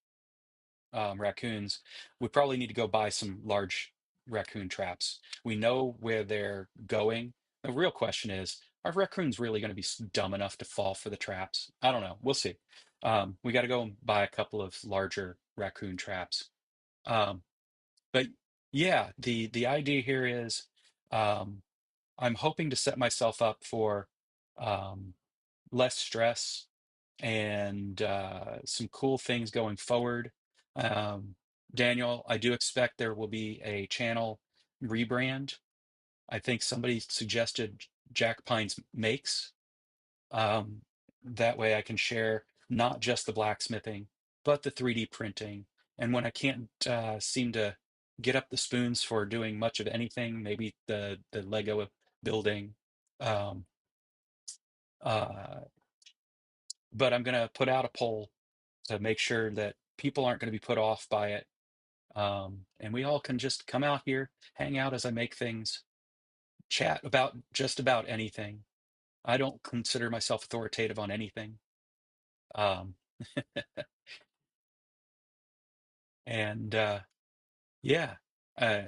raccoons. We probably need to go buy some large raccoon traps. We know where they're going. The real question is, are raccoons really going to be dumb enough to fall for the traps? I don't know. We'll see. We got to go and buy a couple of larger raccoon traps. Um, but yeah, the idea here is, um, I'm hoping to set myself up for um, less stress and some cool things going forward. Um, Daniel, I do expect there will be a channel rebrand. I think somebody suggested Jack Pines Makes. Um, that way I can share not just the blacksmithing, but the 3D printing. And when I can't seem to get up the spoons for doing much of anything, maybe the Lego building. Um, uh, but I'm going to put out a poll to make sure that people aren't going to be put off by it. And we all can just come out here, hang out as I make things, chat about just about anything. I don't consider myself authoritative on anything. Um, and yeah, uh,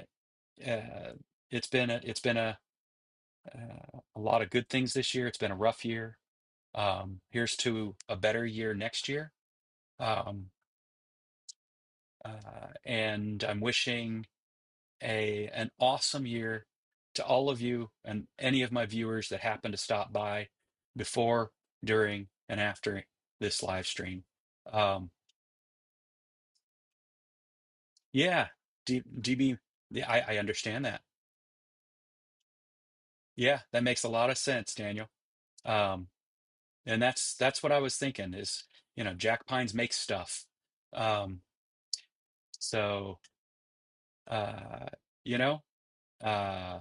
uh, it's been a lot of good things this year. It's been a rough year. Here's to a better year next year. Um, and I'm wishing an awesome year to all of you and any of my viewers that happen to stop by before, during, and after this live stream. Um, yeah, DB, yeah, I understand that. Yeah, that makes a lot of sense, Daniel. Um, and that's what I was thinking is, Jack Pines makes stuff. Um, so uh, you know, uh,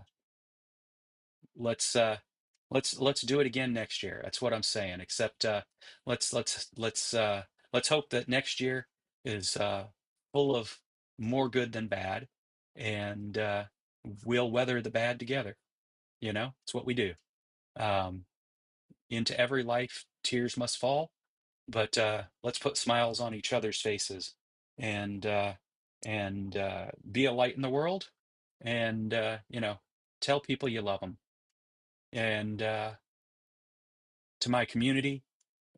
let's uh let's do it again next year. That's what I'm saying. Except let's let's let's uh let's hope that next year is full of more good than bad, and we'll weather the bad together. It's what we do. Um into every life tears must fall, but let's put smiles on each other's faces, and be a light in the world, and tell people you love them. And to my community,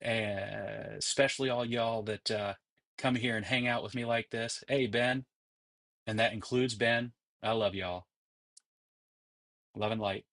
especially all y'all that come here and hang out with me like this. Hey, Ben, and that includes Ben. I love y'all. Love and light.